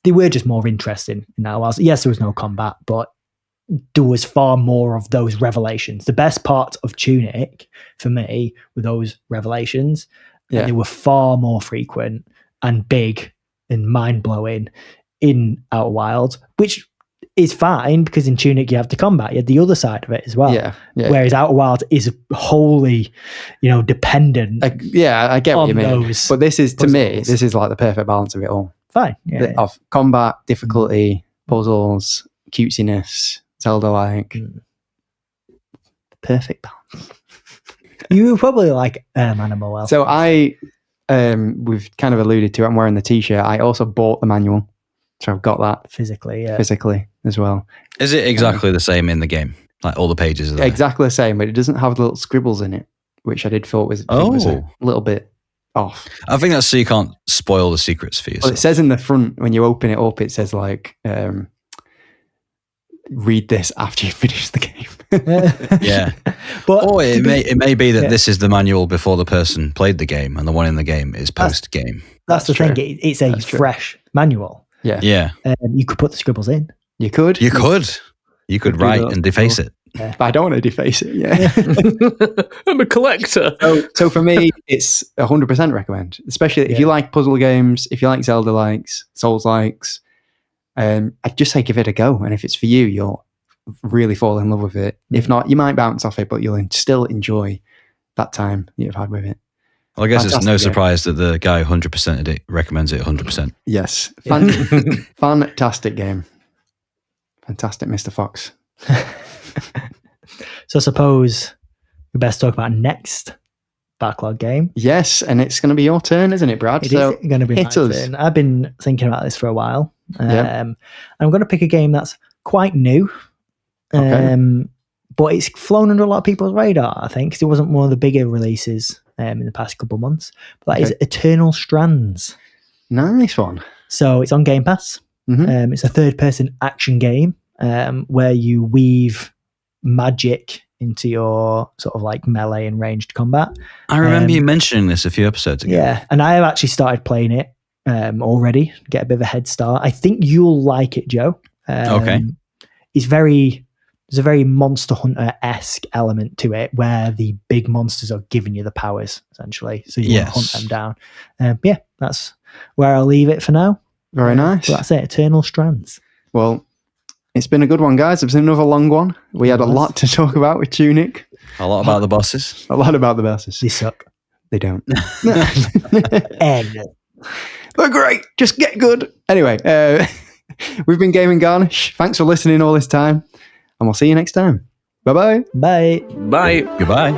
They were just more interesting in Outer Wilds. Yes, there was no combat, but there was far more of those revelations. The best part of Tunic for me were those revelations. Yeah. And they were far more frequent and big and mind-blowing in Outer Wilds, which is fine because in Tunic you have the combat. You had the other side of it as well. Yeah. Whereas Outer Wilds is wholly, dependent. I get what you mean. Those but this is, to puzzles. me, this is like the perfect balance of it all. Fine. Yeah. Of combat, difficulty, puzzles, cutesiness, Zelda-like. Perfect balance. You probably like Animal Well. So we've kind of alluded to it. I'm wearing the t-shirt. I also bought the manual. So I've got that physically as well. Is it exactly the same in the game? Like all the pages are there? Exactly the same, but it doesn't have the little scribbles in it, which I did thought was a little bit off. I think that's so you can't spoil the secrets for yourself. Well, it says in the front, when you open it up, it says like, read this after you finish the game. Yeah. But it may be that this is the manual before the person played the game and the one in the game is post-game. That's the thing. It's a fresh manual. Yeah. You could put the scribbles in. You could. You could write and deface it. Yeah. But I don't want to deface it. Yeah. I'm a collector. So for me, it's 100% recommend, especially if you like puzzle games, if you like Zelda likes, Souls likes. I'd just say give it a go. And if it's for you, you'll really fall in love with it. If not, you might bounce off it, but you'll still enjoy that time you've had with it. Well, I guess it's no surprise that the guy 100%ed it recommends it 100%. Yes. Fantastic game. Fantastic, Mr. Fox. So I suppose we best talk about next Backlog game. Yes, and it's going to be your turn, isn't it, Brad? It is going to be my turn. I've been thinking about this for a while. I'm going to pick a game that's quite new, but it's flown under a lot of people's radar, I think, because it wasn't one of the bigger releases in the past couple of months. But that is Eternal Strands. Nice one. So it's on Game Pass. Mm-hmm. It's a third-person action game where you weave magic into your sort of like melee and ranged combat. I remember you mentioning this a few episodes ago. Yeah, and I have actually started playing it already, get a bit of a head start. I think you'll like it, Joe. Okay. There's a very Monster Hunter-esque element to it where the big monsters are giving you the powers, essentially. So you want to hunt them down. That's where I'll leave it for now. Very nice. So that's it, Eternal Strands. Well, it's been a good one, guys. It's been another long one. We had a lot to talk about with Tunic. A lot about the bosses. A lot about the bosses. They suck. They don't. They're great. Just get good. Anyway, we've been Gaming Garnish. Thanks for listening all this time. And we'll see you next time. Bye-bye. Bye. Bye. Goodbye.